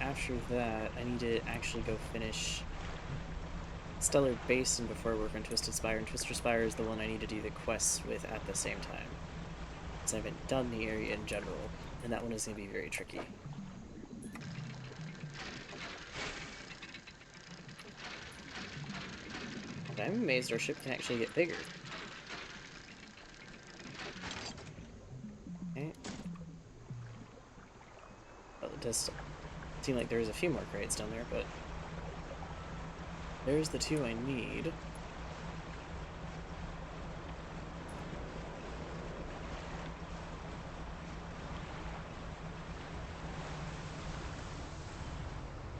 After that, I need to actually go finish Stellar Basin before I work on Twisted Spire, and Twisted Spire is the one I need to do the quests with at the same time. Because I haven't done the area in general, and that one is going to be very tricky. But I'm amazed our ship can actually get bigger. Okay. Well, it does seem like there's a few more crates down there, but there's the two I need.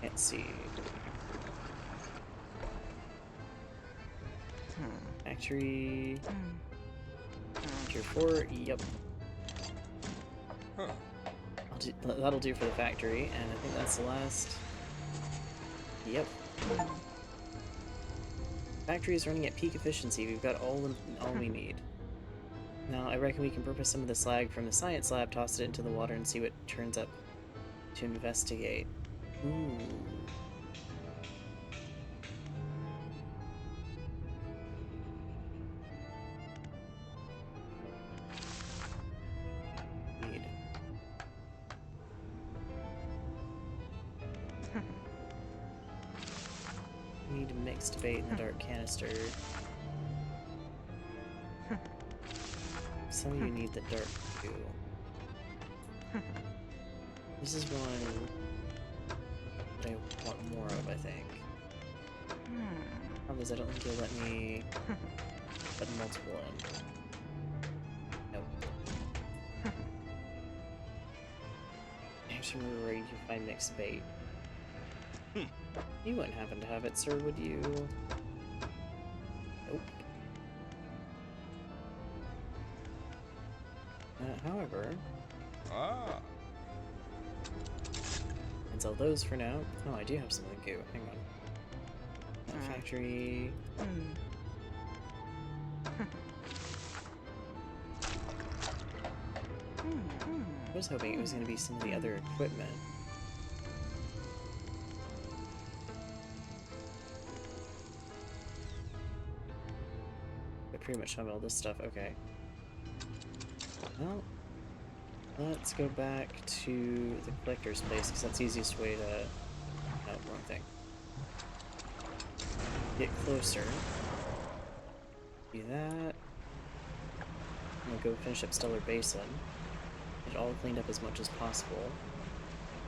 Can't see. Factory. Tier 4, yep. Huh. That'll do for the factory, and I think that's the last. Yep. Factory is running at peak efficiency. We've got all we need. Now, I reckon we can purpose some of the slag from the science lab, toss it into the water, and see what turns up to investigate. Ooh. Need mixed bait in the dark canister. Some of you need the dark too. This is one that I want more of, I think. Problem is, I don't think you'll let me put multiple in. Nope. I actually remember where you can find mixed bait. You wouldn't happen to have it, sir, would you? Nope. However... Ah. And sell those for now. Oh, I do have some goo. Hang on. That factory... I was hoping it was going to be some of the other equipment. I pretty much have all this stuff. Okay. Well, let's go back to the collector's place, because that's the easiest way to... No, wrong thing. Get closer. Do that. I'm gonna go finish up Stellar Basin. Get it all cleaned up as much as possible.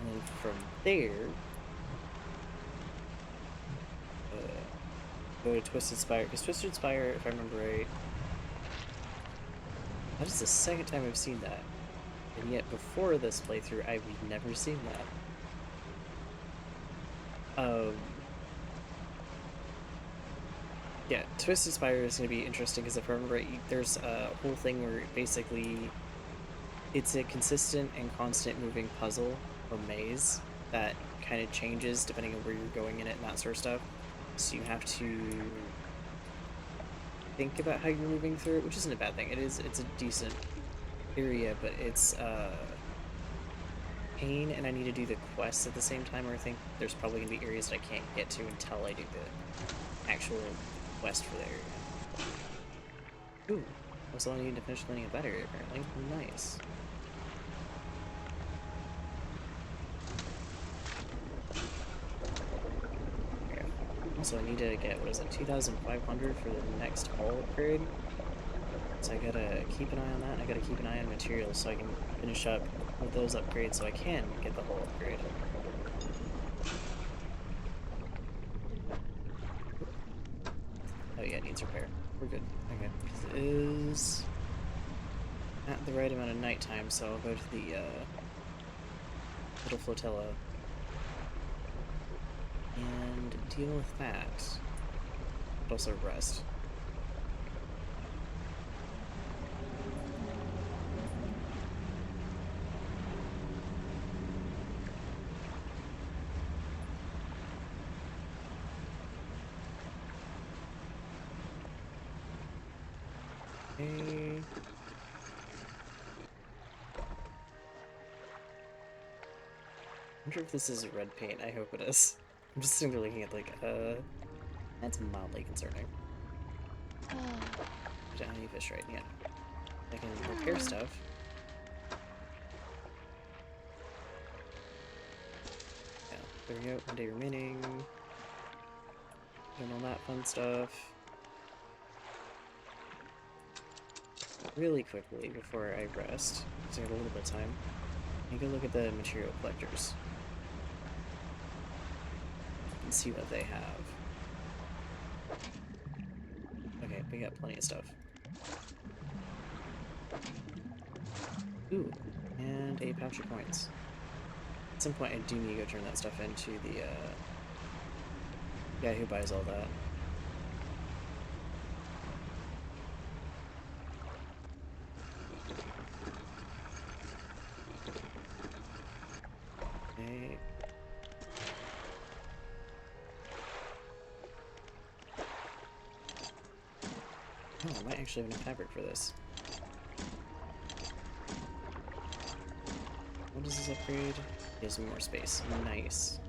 And then from there... go to Twisted Spire, because Twisted Spire, if I remember right... That is the second time I've seen that. And yet before this playthrough, I've never seen that. Yeah, Twisted Spire is going to be interesting, because if I remember right, there's a whole thing where basically it's a consistent and constant moving puzzle or maze that kind of changes depending on where you're going in it and that sort of stuff. So you have to think about how you're moving through it, which isn't a bad thing. It's a decent area, but it's pain, and I need to do the quests at the same time, or I think there's probably going to be areas that I can't get to until I do the actual quest for the area. Ooh, that's all I need to finish cleaning up that area, apparently. Nice. Also, I need to get, what is it, 2,500 for the next hull upgrade. So I gotta keep an eye on that, and I gotta keep an eye on materials so I can finish up with those upgrades so I can get the hull upgrade. Oh yeah, it needs repair. We're good. Okay. It is at the right amount of nighttime, so I'll go to the little flotilla and deal with that. But also rest. Okay. I wonder if this is red paint. I hope it is. I'm just sitting there looking at like, that's mildly concerning. I don't have any fish right yet. I can repair stuff. Yeah, there we go. 1 day remaining. Doing all that fun stuff. Really quickly before I rest, because I have a little bit of time, I can look at the material collectors and see what they have. Okay, we got plenty of stuff. Ooh, and a pouch of coins. At some point I do need to go turn that stuff into the guy who buys all that. Okay. Oh, I might actually have enough fabric for this. What does this upgrade? Gives me more space. Nice.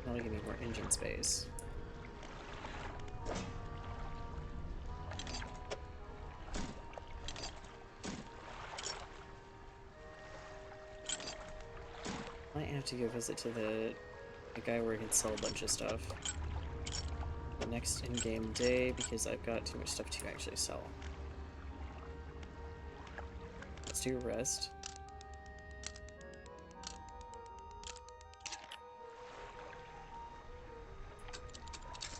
That'll give me more engine space. Might have to go visit to the guy where I can sell a bunch of stuff the next in-game day because I've got too much stuff to actually sell. Let's do a rest.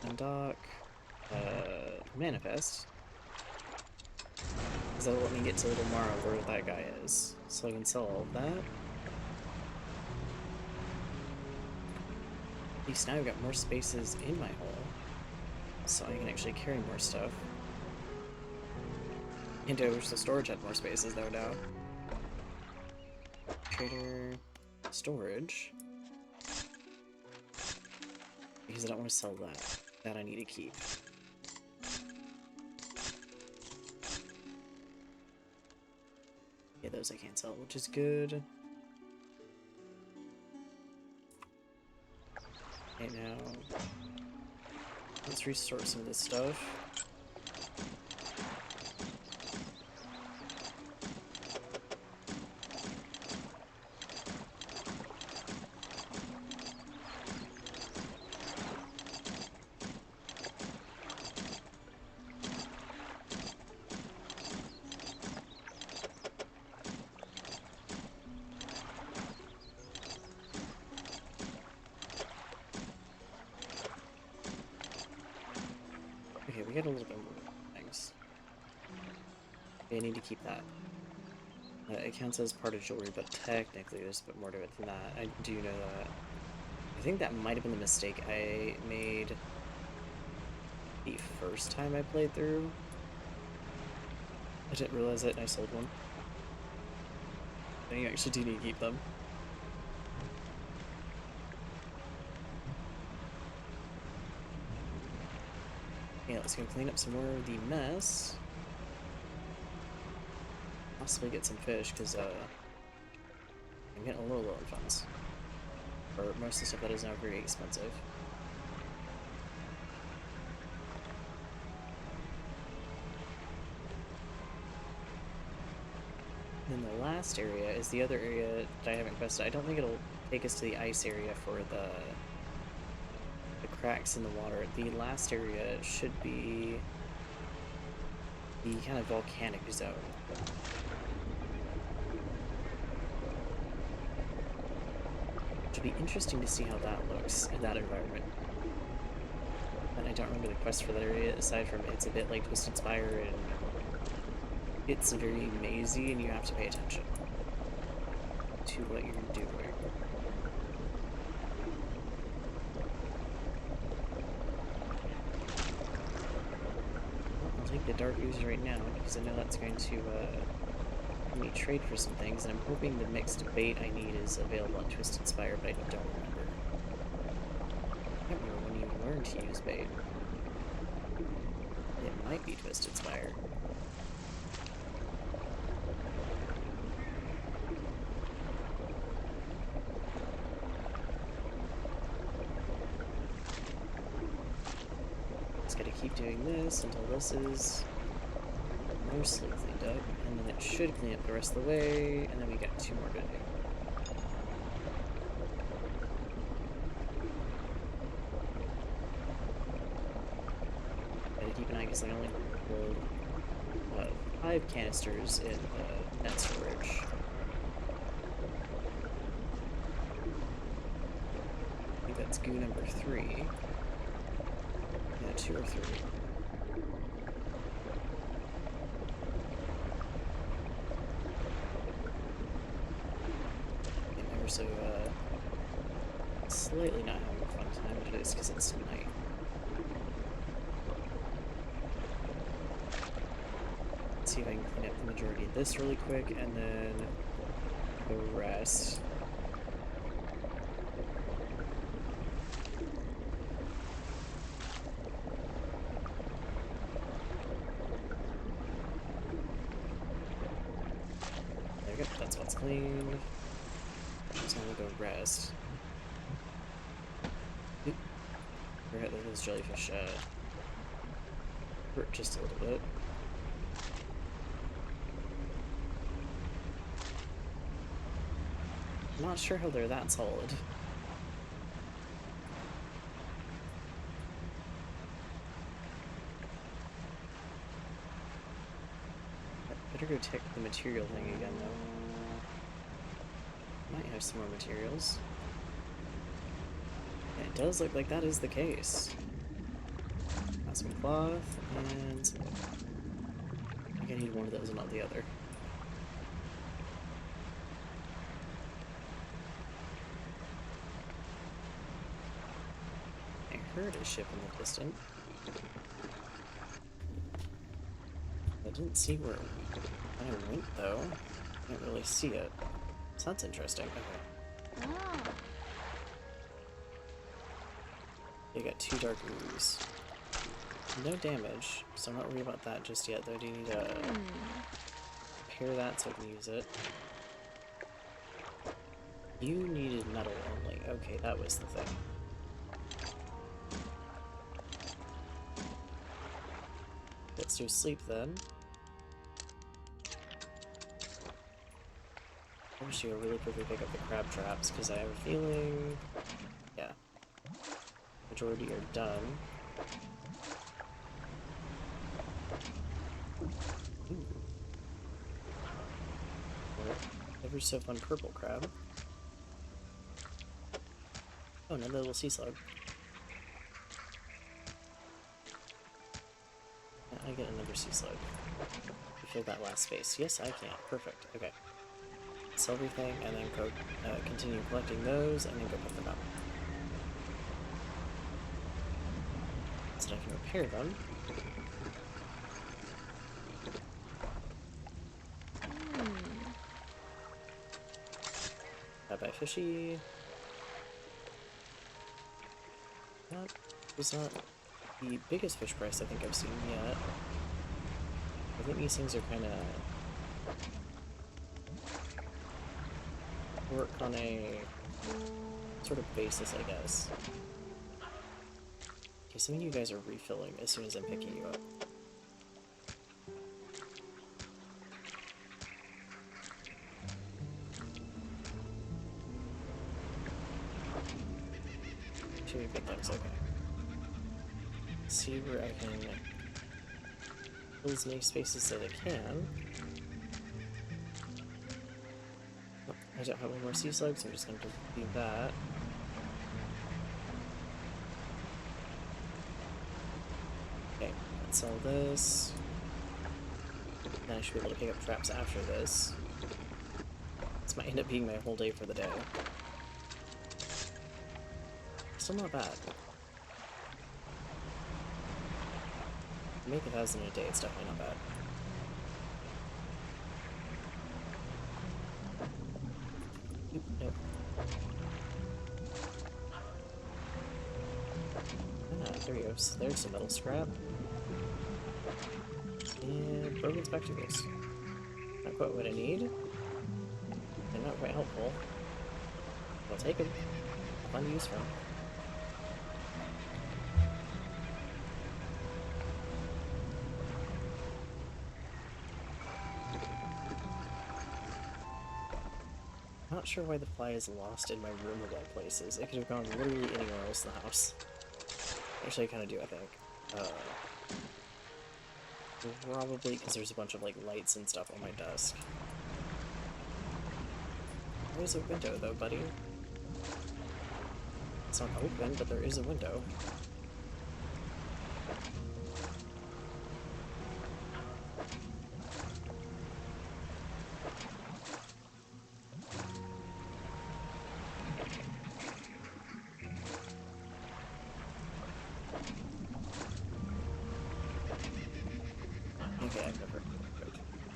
Undock. Manifest. Because that'll let me get to tomorrow where that guy is. So I can sell all of that. At least now I've got more spaces in my hole. So I can actually carry more stuff. And I wish the storage had more spaces though now. Trader. Storage. Because I don't want to sell that. That I need to keep. Yeah, those I can't sell, which is good. Okay, now let's restore some of this stuff. Okay, we got a little bit more things. Okay, I need to keep that. It counts as part of jewelry, but technically there's a bit more to it than that. I do know that. I think that might have been the mistake I made the first time I played through. I didn't realize it and I sold one. I think you actually do need to keep them. Yeah, let's go clean up some more of the mess. Possibly get some fish, because I'm getting a little low on funds. For most of the stuff that is now very expensive. And then the last area is the other area that I haven't quested. I don't think it'll take us to the ice area for the cracks in the water. The last area should be the kind of volcanic zone. It'll be interesting to see how that looks in that environment. And I don't remember the quest for that area, aside from it's a bit like Twisted Spire, and it's very mazy, and you have to pay attention to what you're doing. I'll take the Dark Ooze right now, because I know that's going to let me trade for some things, and I'm hoping the mixed bait I need is available on Twisted Spire, but I don't remember. I can't remember when you learn to use bait. It might be Twisted Spire. this until this is mostly cleaned up, and then it should clean up the rest of the way, and then we got 2 more to do. Gotta keep an eye because I only hold 5 canisters in net storage. I think that's goo number 3. Yeah, 2 or 3. So, slightly not having a fun time, but it is because it's night. Let's see if I can clean up the majority of this really quick, and then the rest. There we go, that's what's cleaned. So I'm gonna go rest. Oop. Forgot that those jellyfish hurt just a little bit. I'm not sure how they're that solid. Better go check the material thing again though. Might have some more materials. Yeah, it does look like that is the case. Got some cloth and some wood. I think I need one of those and not the other. I heard a ship in the distance. I didn't see where I went though. I didn't really see it. So that's interesting. Okay. Ah. You got 2 dark ooze. No damage, so I'm not worried about that just yet, though I do need to repair that so I can use it. You needed metal only. Okay, that was the thing. Let's do sleep then. I'm just gonna really quickly pick up the crab traps, because I have a feeling... yeah. Majority are done. Ooh. Ever so fun purple crab. Oh, another little sea slug. I get another sea slug. You fill that last space. Yes, I can. Perfect. Okay. Sell everything, and then go continue collecting those, and then go put them up. So that I can repair them. Bye-bye, fishy. That was not the biggest fish price I think I've seen yet. I think these things are kind of work on a sort of basis, I guess. Okay, some of you guys are refilling as soon as I'm picking you up. Should we pick those? Okay. See where I can fill as many spaces as I can. Oh, I don't have one more sea slug, so I'm just going to leave that. Okay, let's sell this. Then I should be able to pick up traps after this. This might end up being my whole day for the day. Still not bad. Make 1,000 a day, it's definitely not bad. Oop, nope. Ah, there we go. So there's some metal scrap. And broken spectacles. Not quite what I need. They're not quite helpful. I'll take them. Fun to use for them. Not sure why the fly is lost in my room of all places. It could have gone literally anywhere else in the house. Actually, I kind of do, I think. Probably because there's a bunch of, like, lights and stuff on my desk. There's a window, though, buddy. It's not open, but there is a window. Okay, I've never.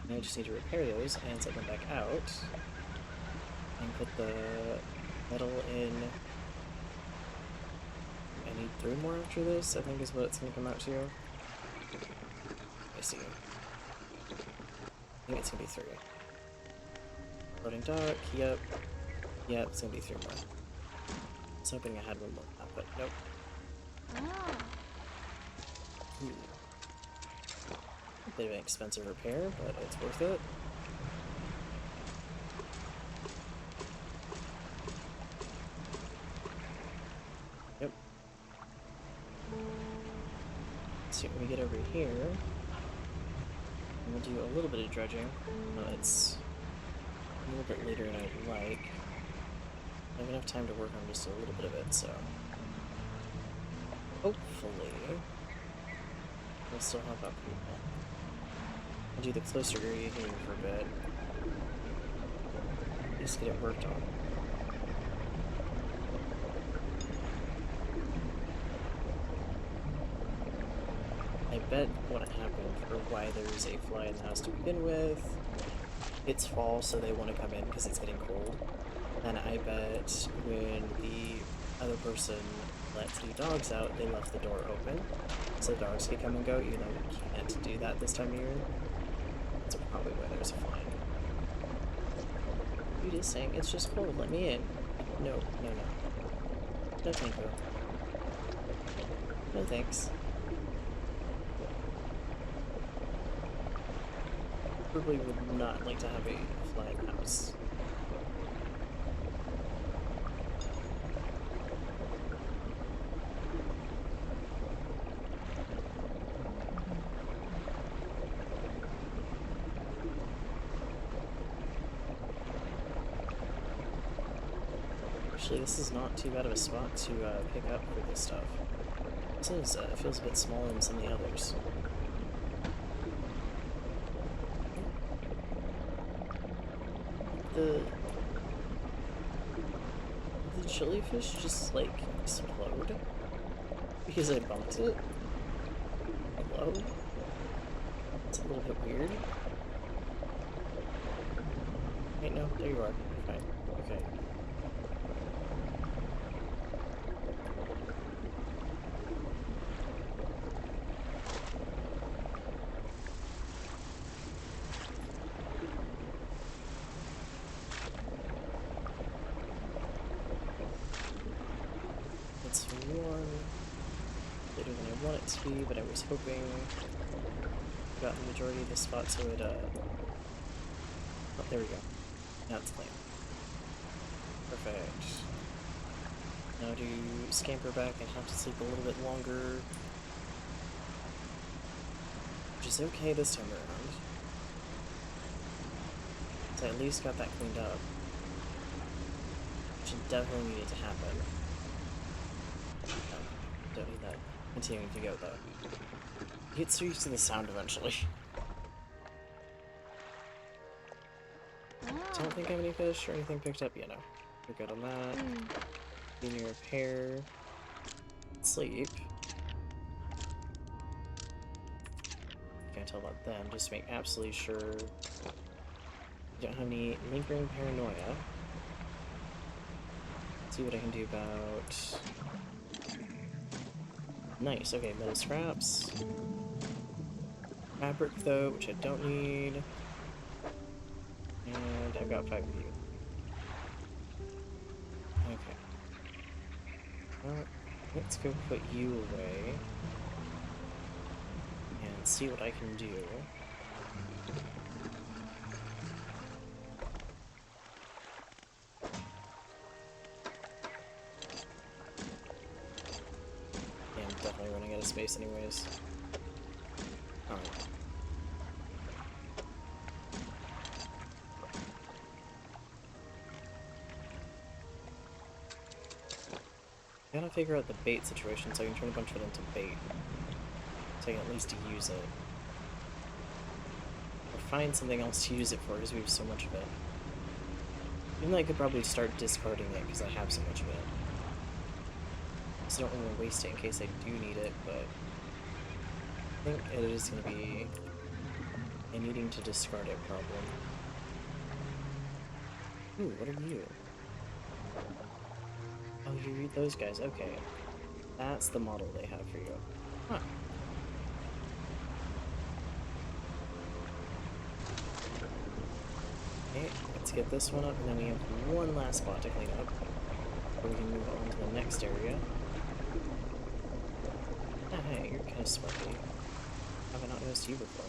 I just need to repair those and set them back out. And put the metal in. I need 3 more after this, I think is what it's going to come out to. I see. I think it's going to be 3. Loading dock, yep. Yep, it's going to be 3 more. I was hoping I had 1 more, but nope. Ooh. A bit of an expensive repair, but it's worth it. Yep. So when we get over here, we'll do a little bit of dredging. It's a little bit later than I'd like. I have enough time to work on just a little bit of it, so hopefully we'll still help out people. I'll do the closer area here for a bit. Just get it worked on. I bet what happened, or why there's a fly in the house to begin with, it's fall, so they want to come in because it's getting cold. And I bet when the other person let the dogs out, they left the door open, so the dogs could come and go, even though we can't do that this time of year. That's probably why there's a fly. You just saying, it's just cold, let me in. No, no, no. No thank you. No thanks. Probably would not like to have a fly in the house. Actually, this is not too bad of a spot to pick up for this stuff. This is, feels a bit smaller than some of the others. The jellyfish just, like, explode? Because I bumped it? Hello? It's a little bit weird. Wait, no, there you are. You're fine. Okay. It's warm, later than I want it to be, but I was hoping I got the majority of the spot so it, oh, there we go. Now it's clean. Perfect. Now to scamper back and have to sleep a little bit longer, which is okay this time around. So I at least got that cleaned up, which definitely needed to happen. Don't need that continuing to go though. You get so used to the sound eventually. Don't think I have any fish or anything picked up yet, no. We're good on that. Need to repair. Sleep. Can't tell about them, just to make absolutely sure you don't have any lingering paranoia. See what I can do about... Nice, okay, metal scraps. Fabric though, which I don't need. And I've got 5 of you. Okay. Well, let's go put you away. And see what I can do. space anyways. Alright. Gotta figure out the bait situation so I can turn a bunch of it into bait. So I can at least use it. Or find something else to use it for because we have so much of it. Even though I could probably start discarding it because I have so much of it. So I don't want to waste it in case I do need it, but I think it is going to be a needing to discard it problem. Ooh, what are you? Oh, you read those guys, okay. That's the model they have for you. Huh. Okay, let's get this one up, and then we have one last spot to clean up. Or we can move on to the next area. Ah, hey, you're kind of sparkly. Have I not noticed you before?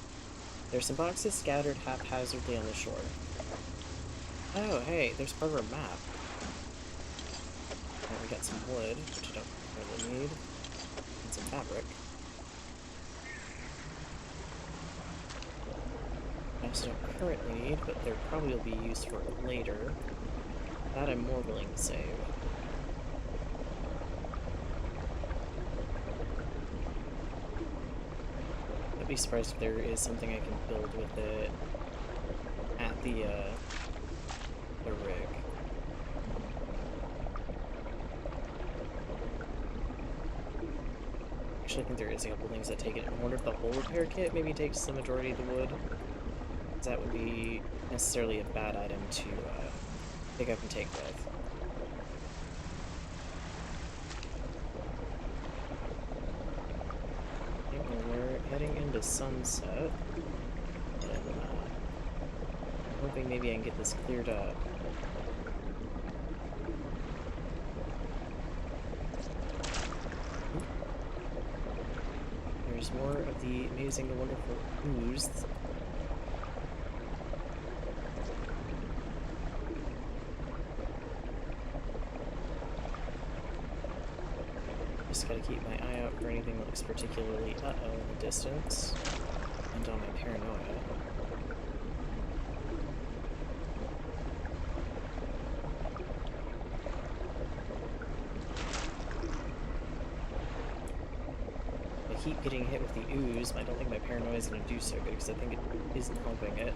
There's some boxes scattered haphazardly on the shore. Oh, hey, there's part of our map. Alright, we got some wood, which I don't really need. And some fabric. I also don't currently need, but there probably will be use for it later. That I'm more willing to save. I'd be surprised if there is something I can build with it at the rig. Actually, I think there is a couple things that take it. I wonder if the whole repair kit maybe takes the majority of the wood. Because that would be necessarily a bad item to pick up and take with. Okay, well, we're heading into sunset. And I'm hoping maybe I can get this cleared up. There's more of the amazing and wonderful ooze. Just gotta keep my eye out for anything that looks particularly uh-oh in the distance. And on my paranoia. I keep getting hit with the ooze, but I don't think my paranoia is going to do so good because I think it isn't helping it.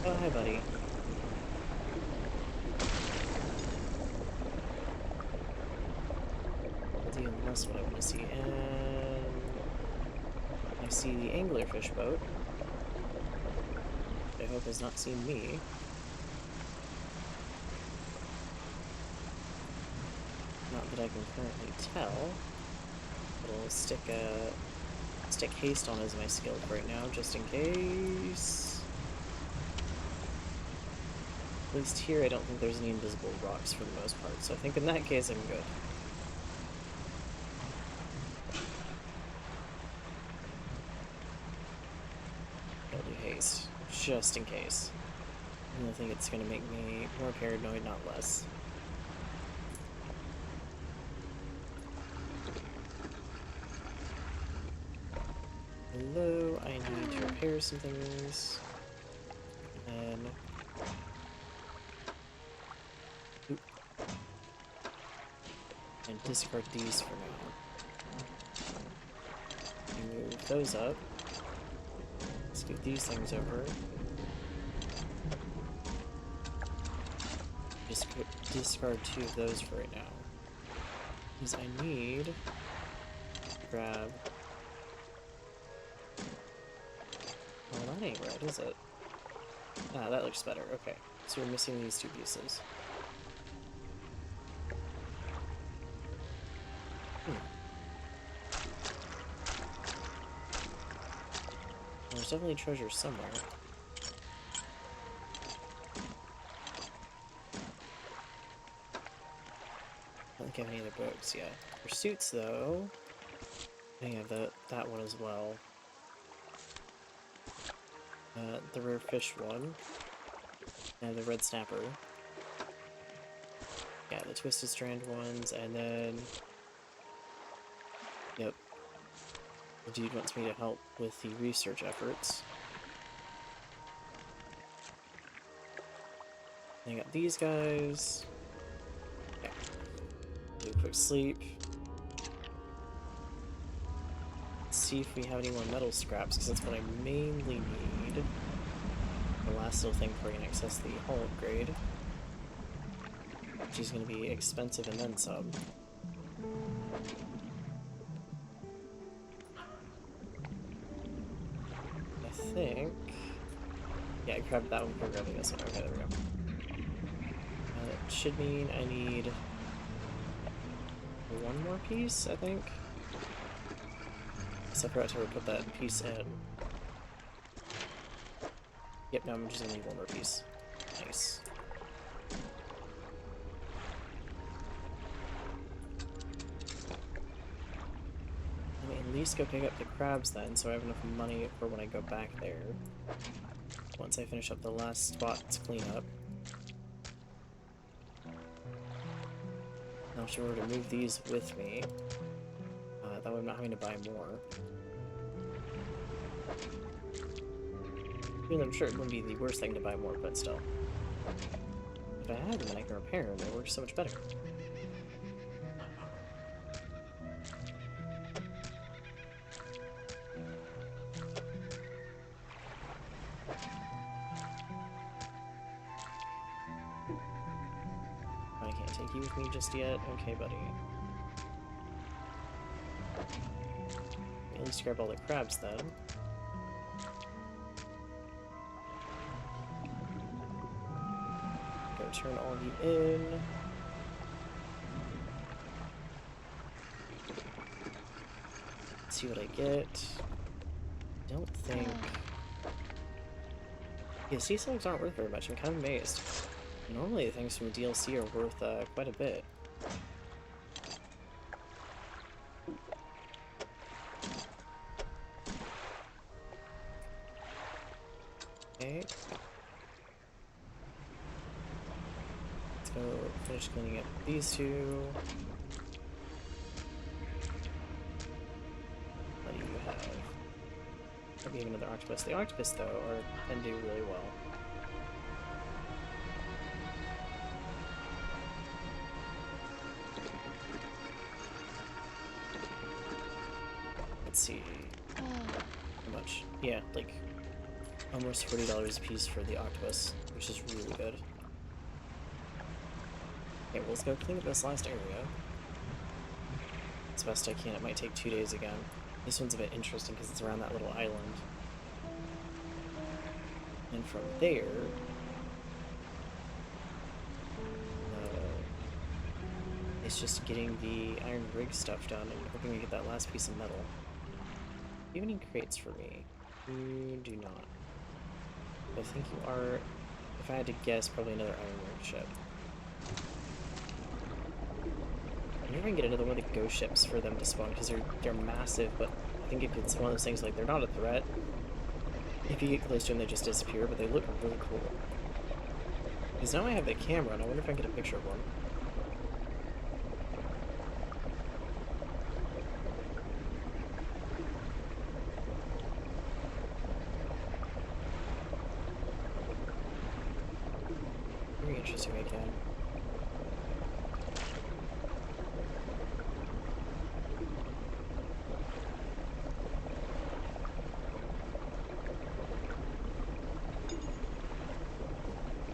Oh, hi, buddy. I'll deal unless what I want to see. And I see the anglerfish boat. I hope has not seen me. Not that I can currently tell. But I'll stick haste on as my skill for right now, just in case. At least here I don't think there's any invisible rocks for the most part, so I think in that case I'm good. I'll do haste, just in case. And I think it's gonna make me more paranoid, not less. Hello, I need to repair some things. And oop. And discard these for now. Move those up. Scoot these things over. Discard 2 of those for right now. Because I need to grab. Well, that ain't right, is it? Ah, that looks better. Okay. So we're missing these 2 pieces. There's definitely treasure somewhere. I don't think I have any other books yet. Pursuits, though. I have that one as well. The rare fish one. And the red snapper. Yeah, the twisted strand ones, and then The dude wants me to help with the research efforts. I got these guys. Okay. Do a quick sleep. Let's see if we have any more metal scraps, because that's what I mainly need. The last little thing before I can access the hull upgrade. Which is going to be expensive and then some. I think... Yeah, I grabbed that one before grabbing this one. Okay, there we go. That should mean I need one more piece, I think. So I forgot to put that piece in. Yep, no, I'm just gonna need one more piece. Nice. Let me at least go pick up the crabs then, so I have enough money for when I go back there. Once I finish up the last spot to clean up. Now, if I were to move these with me, that way I'm not having to buy more. Even though I'm sure it wouldn't be the worst thing to buy more, but still. If I had them, then I can repair them. They work so much better. I can't take you with me just yet. Okay, buddy. At least grab all the crabs then. Go turn all of you in. See what I get. Don't think... Yeah, sea slugs aren't worth very much. I'm kind of amazed. Normally the things from the DLC are worth quite a bit. Okay. Let's go finish cleaning up these two. What do you have? Maybe even another octopus. The octopus, though, can do really well. Let's see. How much? Yeah, like almost $40 a piece for the octopus, which is really good. Okay, well, let's go clean up this last area. As best I can. It might take 2 days again. This one's a bit interesting because it's around that little island. And from there... it's just getting the iron rig stuff done and hoping to get that last piece of metal. Do you have any crates for me? You do not. I think you are, if I had to guess, probably another iron rig ship. I wonder if I can get another one of the ghost ships for them to spawn, because they're massive, but I think it's one of those things like they're not a threat. If you get close to them, they just disappear, but they look really cool. Because now I have the camera, and I wonder if I can get a picture of one. Very interesting, I can.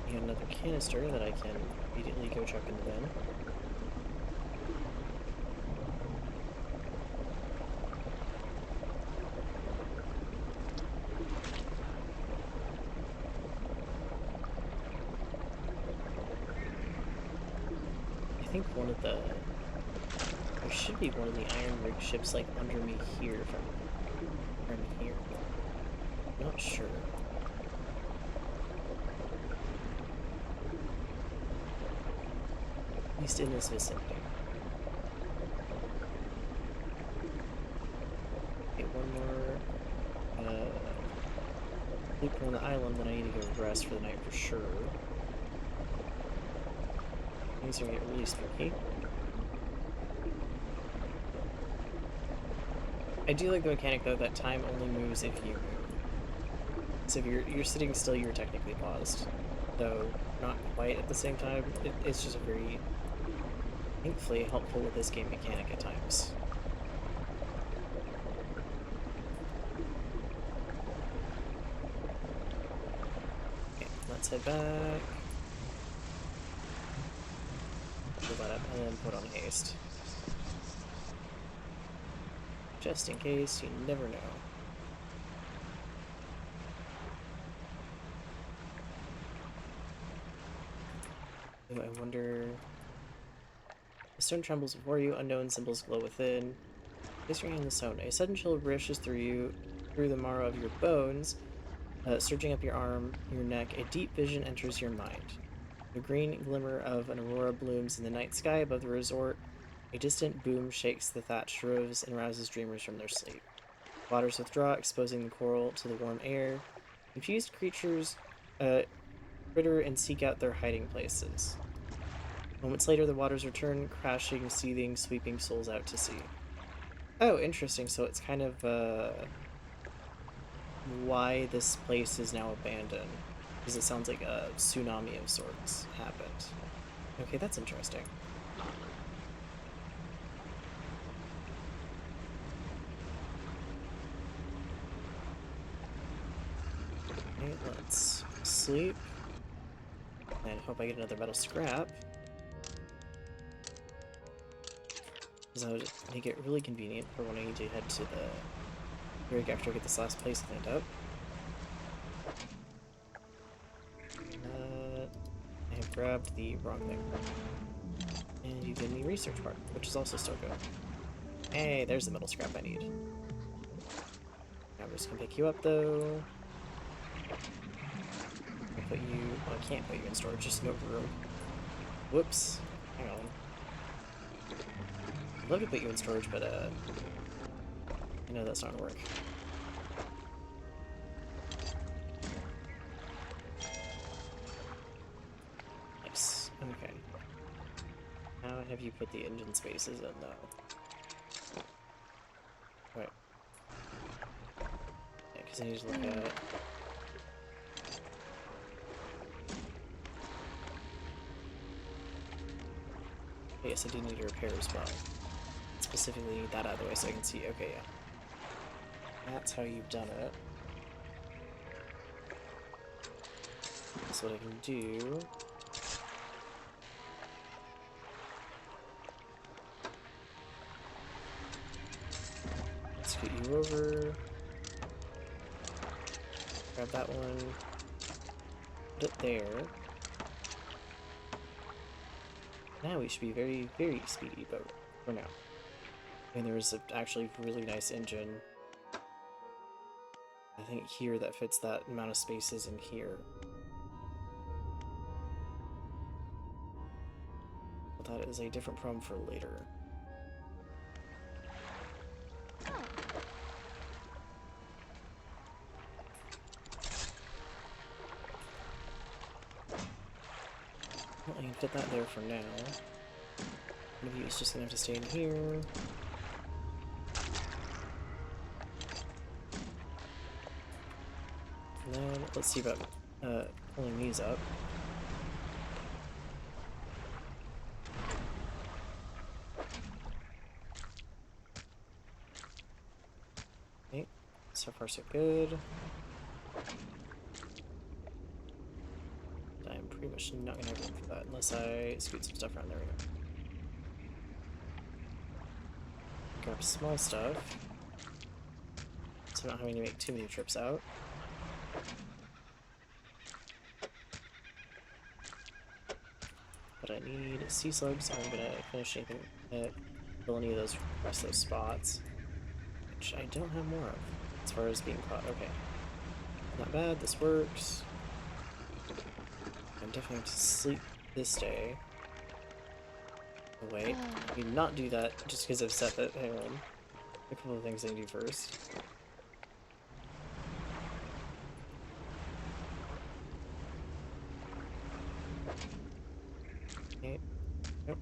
And another canister that I can immediately go chuck in the bin. I think one of the... there should be one of the iron rig ships like under me here from here. Not sure. At least in this vicinity. Okay, one more loop around the island, then I need to go rest for the night for sure. Things are gonna get really spooky. I do like the mechanic though that time only moves if you move. So if you're sitting still, you're technically paused, though not quite at the same time. It's just a very thankfully helpful with this game mechanic at times. Okay, let's head back. Fill that up and then put on haste. Just in case, you never know. Ooh, I wonder... The stone trembles before you, unknown symbols glow within. Place your hand in the stone. A sudden chill rushes through you, through the marrow of your bones, surging up your arm, your neck. A deep vision enters your mind. The green glimmer of an aurora blooms in the night sky above the resort. A distant boom shakes the thatched roofs and rouses dreamers from their sleep. Waters withdraw, exposing the coral to the warm air. Confused creatures fritter and seek out their hiding places. Moments later, the waters return, crashing, seething, sweeping souls out to sea. Oh, interesting. So it's kind of why this place is now abandoned. Because it sounds like a tsunami of sorts happened. Okay, that's interesting. Okay, let's sleep. And hope I get another metal scrap. Because that would make it really convenient for when I need to head to the rig after I get this last place cleaned up. I have grabbed the wrong thing. And you give me research part, which is also still good. Hey, there's the metal scrap I need. I'm just gonna pick you up though. I'll put you... Well, I can't put you in storage, just no room. Whoops. Hang on. I'd love to put you in storage, but I know that's not gonna work. Nice. Okay. How have you put the engine spaces in though? Right. Yeah, because I need to look at... Yes, I do need to repair as well. Specifically need that out of the way so I can see. Okay, yeah. That's how you've done it. That's what I can do. Scoot you over. Grab that one. Put it there. Now we should be very, very speedy, but for now. And there is a actually really nice engine, I think, here that fits that amount of spaces in here. But that is a different problem for later. Well, I can fit that there for now. One of you is just gonna have to stay in here. And then let's see about pulling these up. Okay, so far so good. I'm pretty much not gonna have room for that unless I scoot some stuff around. There we go. Grab small stuff, so I'm not having to make too many trips out. But I need sea slugs, so I'm gonna finish anything, fill any of those rest of those spots, which I don't have more of as far as being caught. Okay, not bad. This works. I'm definitely going to sleep this day. Oh, wait, I did not do that just because I've set that. Hang on. A couple of things I can do first. Okay. Yep.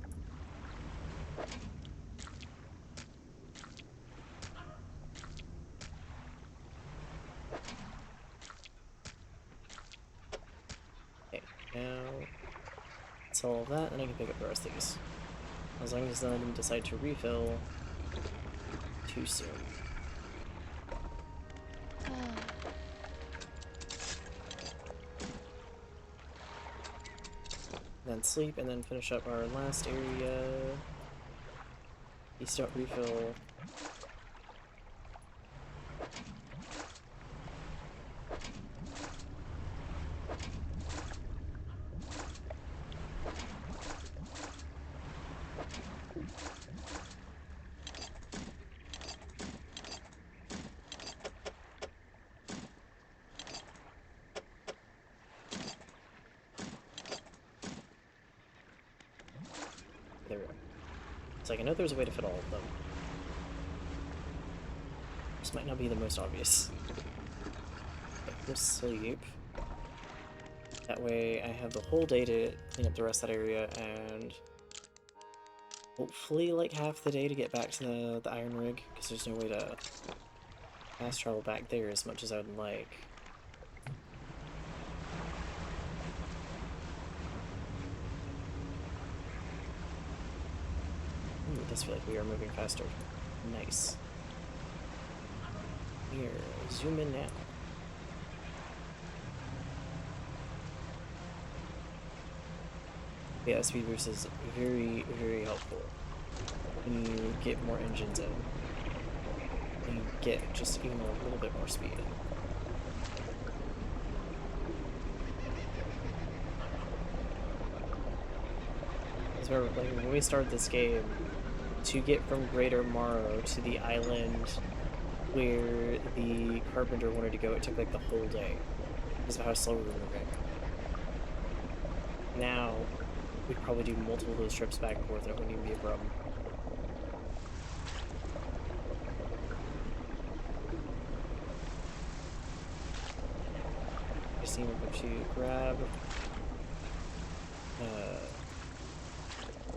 sell all that, and I can pick up the rest of these. As long as none of them decide to refill too soon. Then sleep, and then finish up our last area. East out refill. There we go. It's like, I know there's a way to fit all of them. This might not be the most obvious. Okay, let's sleep. That way I have the whole day to clean up the rest of that area, and hopefully like half the day to get back to the iron rig, because there's no way to fast travel back there as much as I would like. Ooh, it does feel like we are moving faster. Nice. Here, zoom in now. Yeah, speed boost is very, very helpful when you get more engines in. And you get just even a little bit more speed. Because remember, like, when we started this game, to get from Greater Morrow to the island where the carpenter wanted to go, it took like the whole day because of how slow we were moving. Now, we'd probably do multiple of those trips back and forth and it wouldn't even be a problem. I just need to grab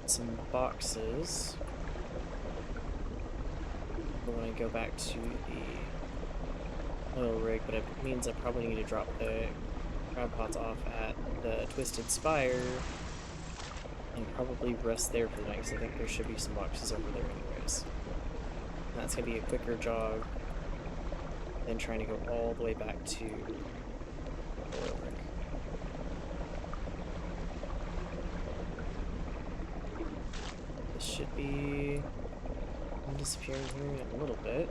some boxes when I go back to the oil rig, but it means I probably need to drop the crab pots off at the Twisted Spire and probably rest there for the night, because I think there should be some boxes over there anyways. And that's going to be a quicker jog than trying to go all the way back to the oil rig. This should be disappearing here in a little bit.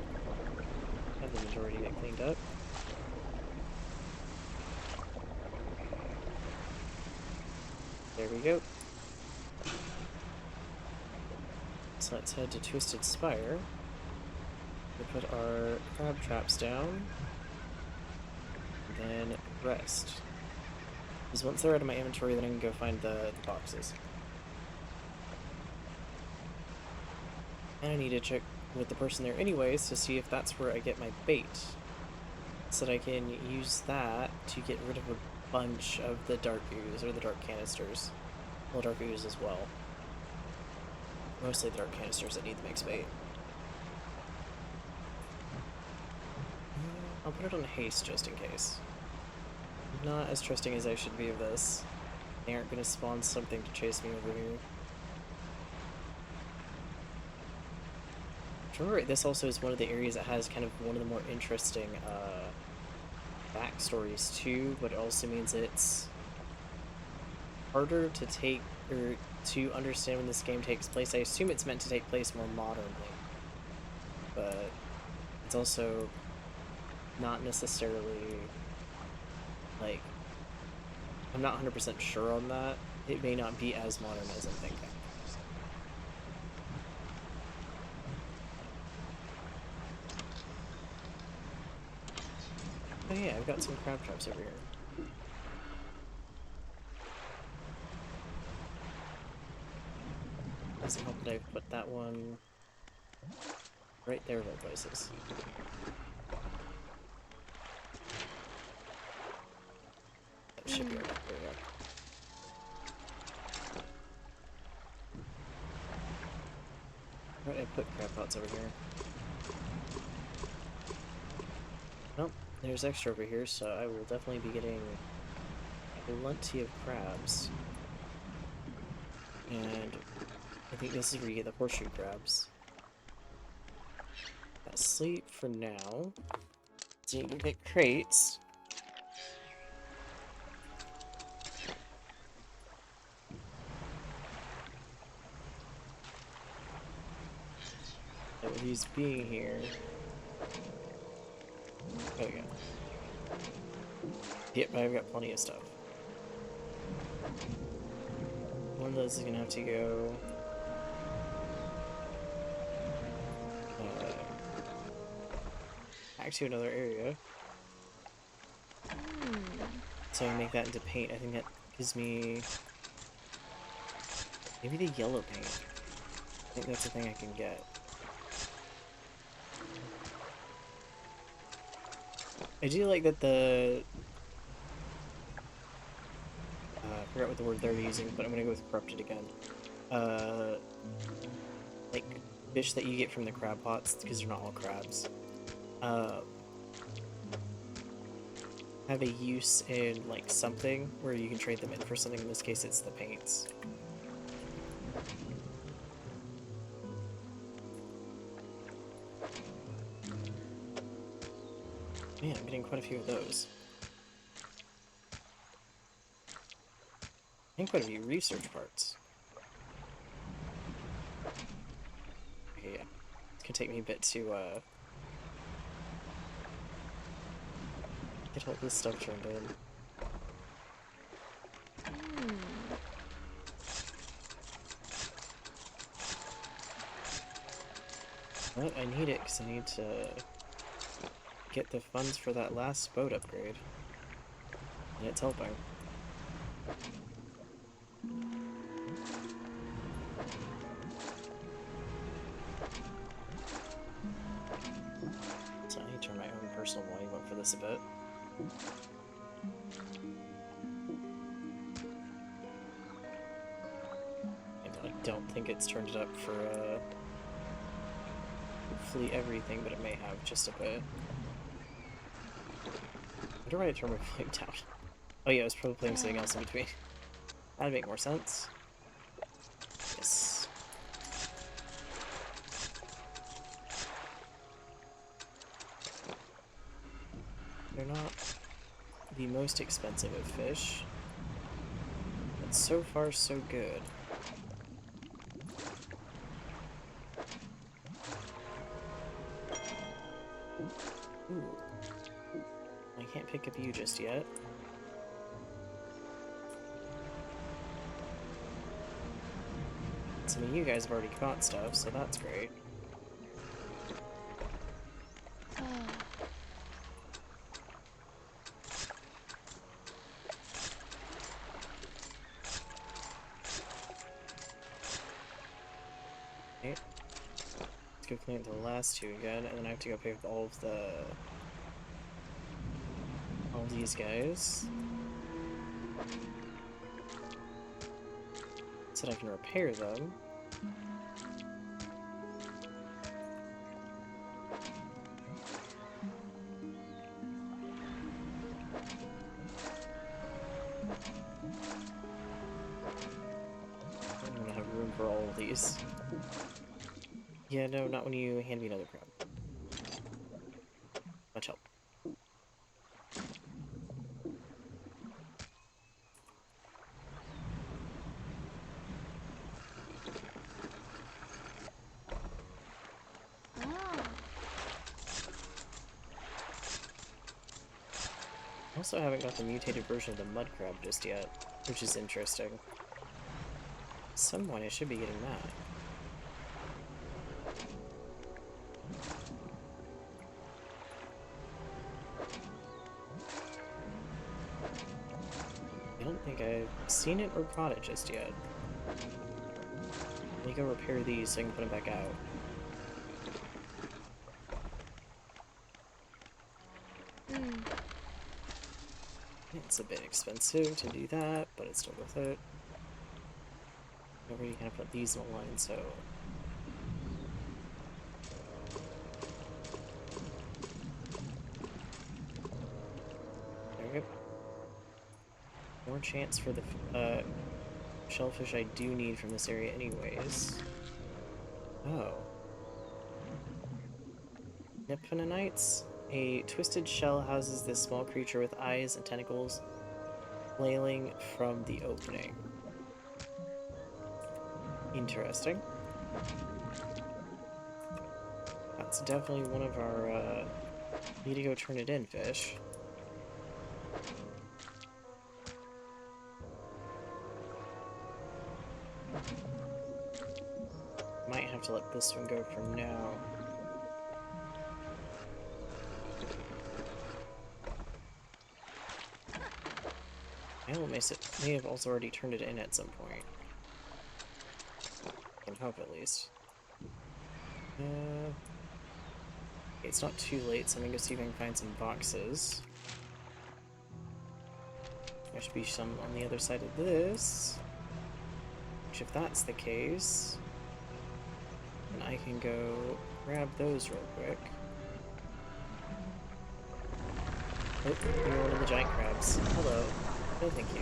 Have the majority of it cleaned up. There we go. So let's head to Twisted Spire. We put our crab traps down, and then rest. Because once they're out of my inventory, then I can go find the boxes. And I need to check with the person there anyways to see if that's where I get my bait, so that I can use that to get rid of a bunch of the dark ooze, or the dark canisters. Well, dark ooze as well. Mostly the dark canisters that need the mixed bait. I'll put it on haste just in case. I'm not as trusting as I should be of this. They aren't going to spawn something to chase me over here. Remember, this also is one of the areas that has kind of one of the more interesting backstories too, but it also means it's harder to take or to understand when this game takes place. I assume it's meant to take place more modernly, but it's also not necessarily, like, I'm not 100% sure on that. It may not be as modern as I'm thinking. Oh yeah, I've got some crab traps over here. Doesn't help that I've put that one right there of all places. That should be right. There we go. Where did I put crab pots over here? Nope. There's extra over here, so I will definitely be getting plenty of crabs. And I think this is where you get the horseshoe crabs. Sleep for now. So you can get crates. And with these being here. Oh yeah. Yep, I've got plenty of stuff. One of those is gonna have to go. Back to another area. So I can make that into paint. I think that gives me maybe the yellow paint. I think that's the thing I can get. I do like that the I forgot what the word they're using, but I'm gonna go with corrupted again. Like fish that you get from the crab pots, because they're not all crabs. Have a use in like something where you can trade them in for something. In this case, it's the paints. Man, I'm getting quite a few of those. And quite a few research parts. Okay, yeah. It's gonna take me a bit to get all this stuff turned in. But I need it because I need to get the funds for that last boat upgrade. And it's helping. So I need to turn my own personal volume up for this a bit. And I don't think it's turned it up for hopefully everything, but it may have just a bit. I wonder why I turned my volume down. Oh yeah, I was probably playing something else in between. That'd make more sense. Yes. They're not the most expensive of fish, but so far so good. Ooh. I can't pick up you just yet. Some of you guys have already caught stuff, so that's great. Okay. Let's go clean up the last two again, and then I have to go pick up all of these guys. So that I can repair them. I'm gonna have room for all of these. Yeah, no, not when you hand me another crab. Much help. Also haven't got the mutated version of the mud crab just yet, which is interesting. At some point I should be getting that. I don't think I've seen it or caught it just yet. Let me go repair these so I can put them back out. It's a bit expensive to do that, but it's still worth it. I've already kind of put these in a line, so... There we go. More chance for the shellfish I do need from this area anyways. Oh. Nippononites? A twisted shell houses this small creature with eyes and tentacles flailing from the opening. Interesting. That's definitely one of our, need to go turn it in fish. Might have to let this one go for now. Well, may have also already turned it in at some point. I can hope, at least. It's not too late, so I'm gonna go see if I can find some boxes. There should be some on the other side of this. Which, if that's the case, then I can go grab those real quick. Oh, you're one of the giant crabs. Hello. No, thank you.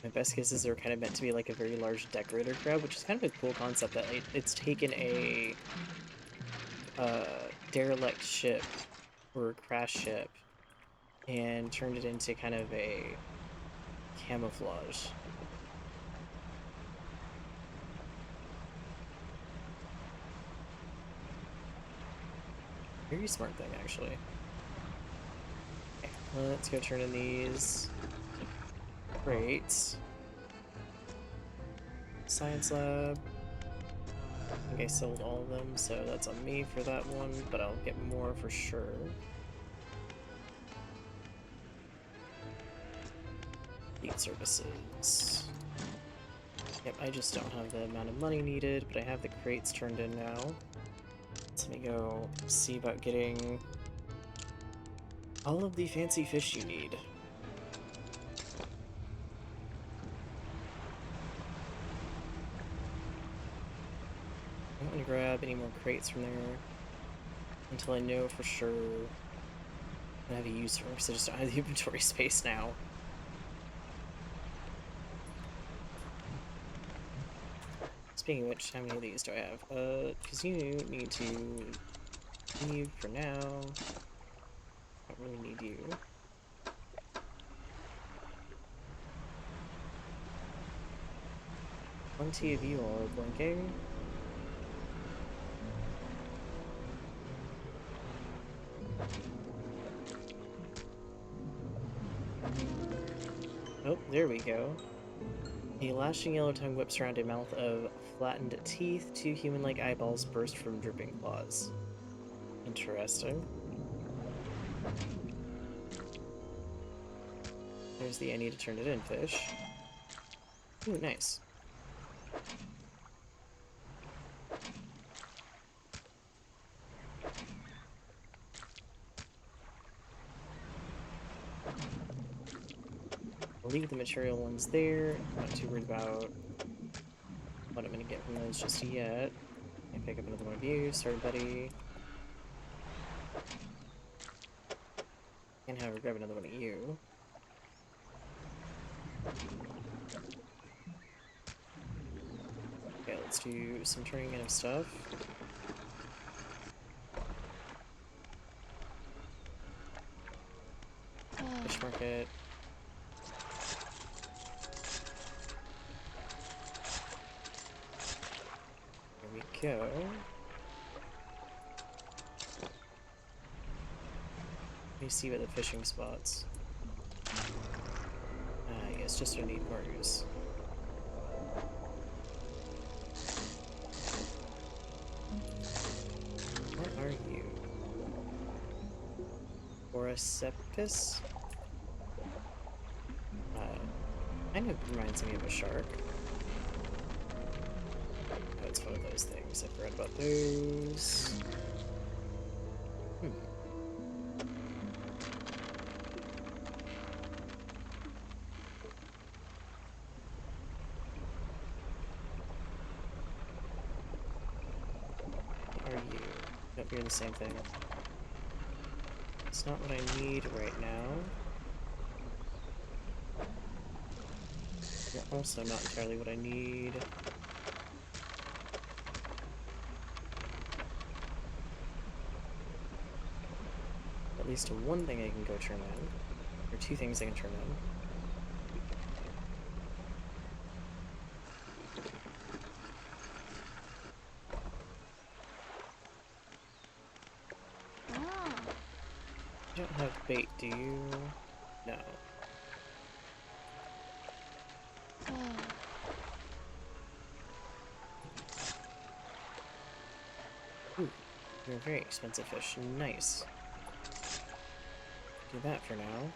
My best guesses are kind of meant to be like a very large decorator crab, which is kind of a cool concept that it's taken a derelict ship or crash ship and turned it into kind of a camouflage. Very smart thing, actually. Okay, let's go turn in these crates. Science lab. I think I sold all of them, so that's on me for that one, but I'll get more for sure. Fleet services. Yep, I just don't have the amount of money needed, but I have the crates turned in now. Let me go see about getting all of the fancy fish you need. I don't want to grab any more crates from there until I know for sure I have a use for them, because I just don't have the inventory space now. Speaking of which, how many of these do I have? Because you need to leave for now. Don't really need you. Plenty of you all are blinking. Oh, there we go. A lashing yellow tongue whips around a mouth of flattened teeth. Two human-like eyeballs burst from dripping claws. Interesting. There's the I need to turn it in fish. Ooh, nice. I'll leave the material ones there. I'm not too worried about what I'm gonna get from those just yet. I pick up another one of you. Sorry, buddy. And have her grab another one of you. Okay, let's do some turning in of stuff. Fish market. There we go. Let me see what the fishing spots. Yes, just underneath Margo's. What are you? Oraseptis? Kind of reminds me of a shark. Oh, it's one of those things. I forgot about those. What are you? Nope, you're the same thing. It's not what I need right now. You're also not entirely what I need. At least one thing I can go turn in. Or two things I can turn in. Ah. You don't have bait, do you? No. Ooh, you're a very expensive fish. Nice. Do that for now.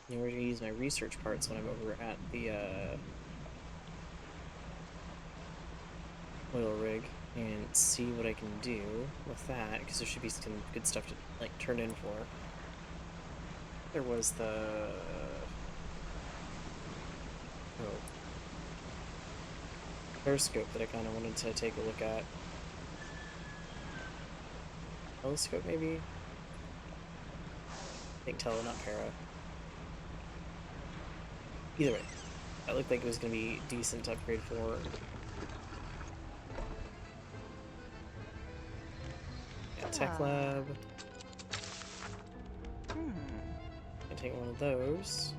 In order to use my research parts when I'm over at the oil rig and see what I can do with that, because there should be some good stuff to like turn in for. There was the periscope that I kind of wanted to take a look at. Telescope, maybe? I think tele, not para. Either way, that looked like it was going to be decent to upgrade for. Yeah, tech lab. I take one of those.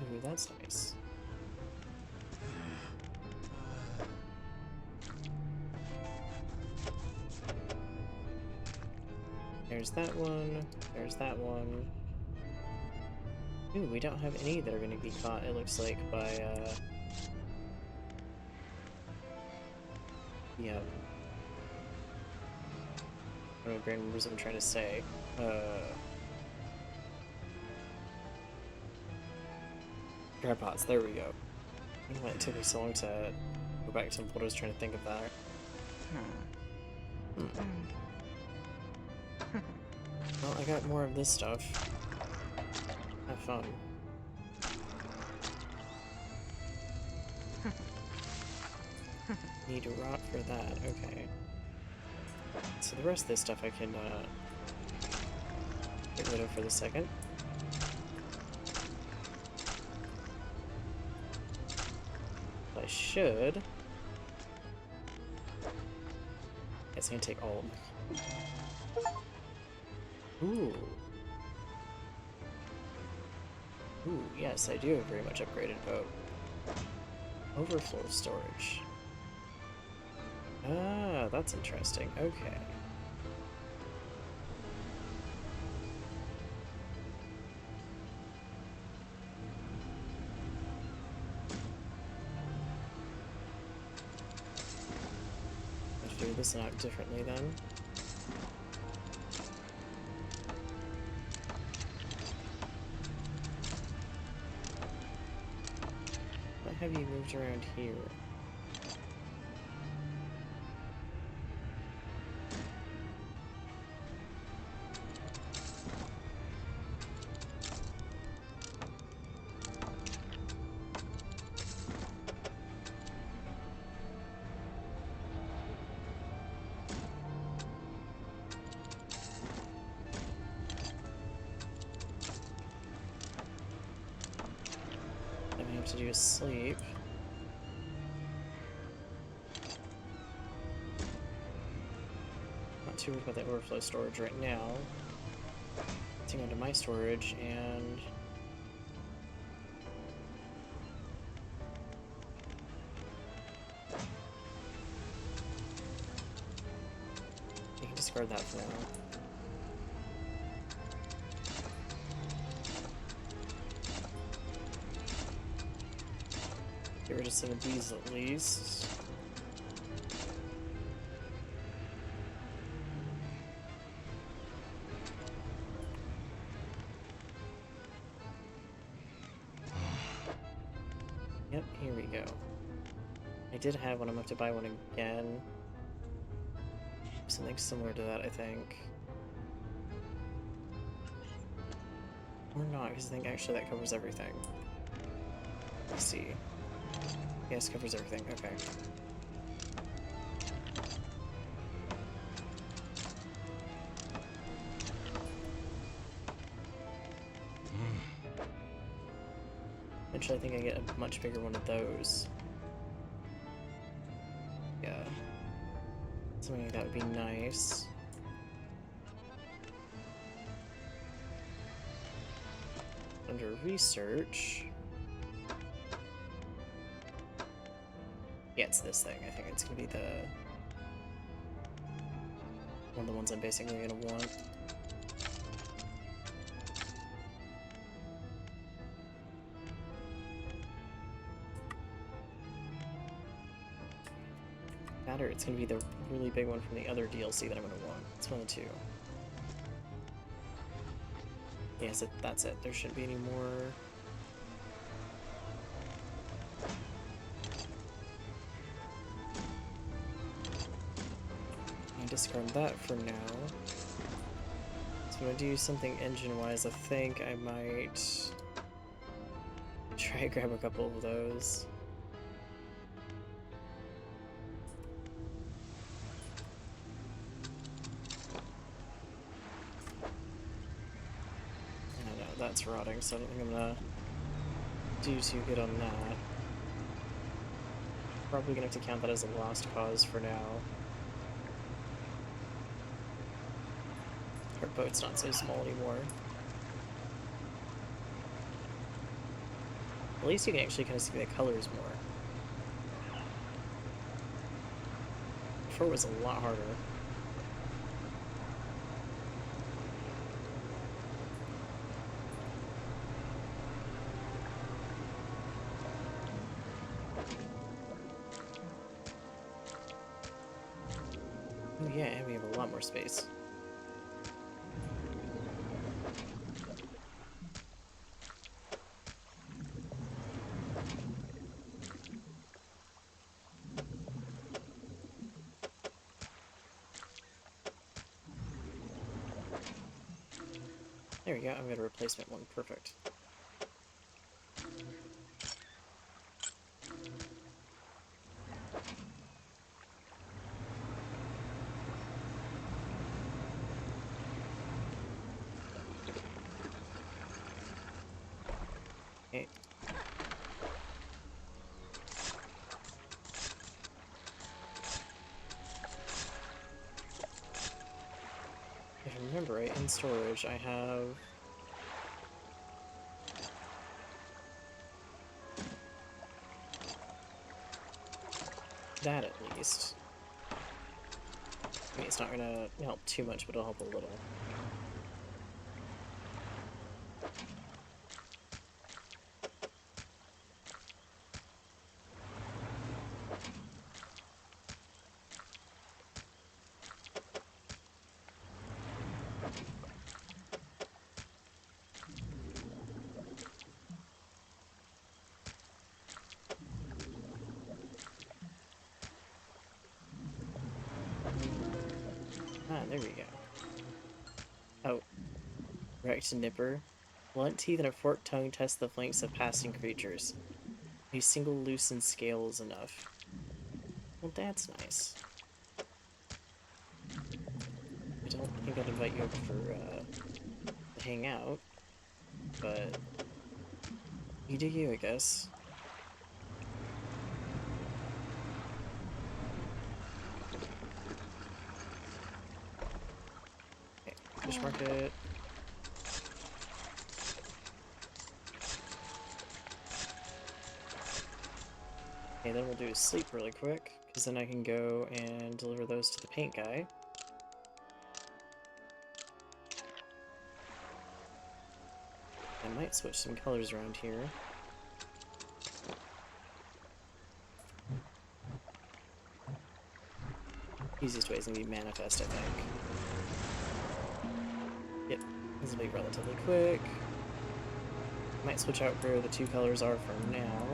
Ooh, that's nice. There's that one. There's that one. Ooh, we don't have any that are going to be caught, it looks like, by, yeah. I don't know, brain remembers what I'm trying to say. Grab pots, there we go. I don't know why it took me so long to go back to what I was trying to think of that. Well, I got more of this stuff. Have fun. Need a rock for that, okay. So the rest of this stuff I can, get rid of for the second. I should. It's gonna take all of them. Ooh. Ooh, yes, I do have a very much upgraded boat. Overflow storage. Ah, that's interesting. Okay. I'll figure this out differently then. What have you moved around here? What I have to do is sleep. Not too worried about the overflow storage right now. Getting onto my storage and you can discard that for now. Get rid of some of these at least. Yep, here we go. I did have one, I'm gonna have to buy one again. Something similar to that, I think. Or not, because I think actually that covers everything. Let's see. Yes, covers everything. Okay. Eventually, I think I get a much bigger one of those. Yeah. Something like that would be nice. Under research. Yeah, it's this thing. I think it's gonna be one of the ones I'm basically gonna want. That or it's gonna be the really big one from the other DLC that I'm gonna want. It's one of the two. Yes, that's it. There shouldn't be any more. I discard that for now. So I'm gonna do something engine-wise. I think I might try to grab a couple of those. I don't know, that's rotting, so I don't think I'm gonna do too good on that. Probably gonna have to count that as a lost cause for now. Our boat's not so small anymore. At least you can actually kind of see the colors more. Before it was a lot harder. Oh yeah, and we have a lot more space. There we go, I've got a replacement one. Perfect. Okay. If I remember right, in storage I have that at least. I mean, it's not gonna help too much, but it'll help a little. Ah, there we go. Oh, wrecked nipper. Blunt teeth and a forked tongue test the flanks of passing creatures. A single loosened scale is enough. Well, that's nice. I don't think I'd invite you over for, to hang out, but you do you, I guess. Okay, fish market. Okay, then we'll do sleep really quick, because then I can go and deliver those to the paint guy. I might switch some colors around here. Easiest way is going to be manifest, I think. Yep, this will be relatively quick. Might switch out where the two colors are for now.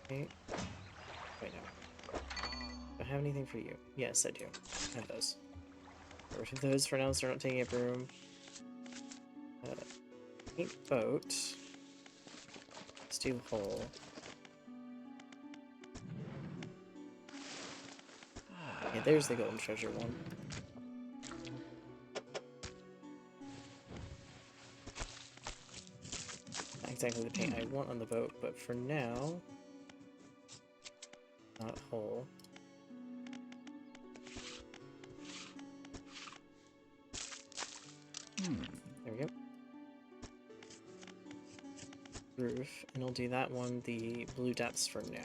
Okay. Wait, no. have anything for you? Yes, I do. I have those. Get rid of those for now, so we're not taking up room. Paint boat. Steel hull. Yeah, there's the golden treasure one. Not exactly the paint I want on the boat, but for now... Not hull. There we go. Roof, and I'll do that one the blue depths for now.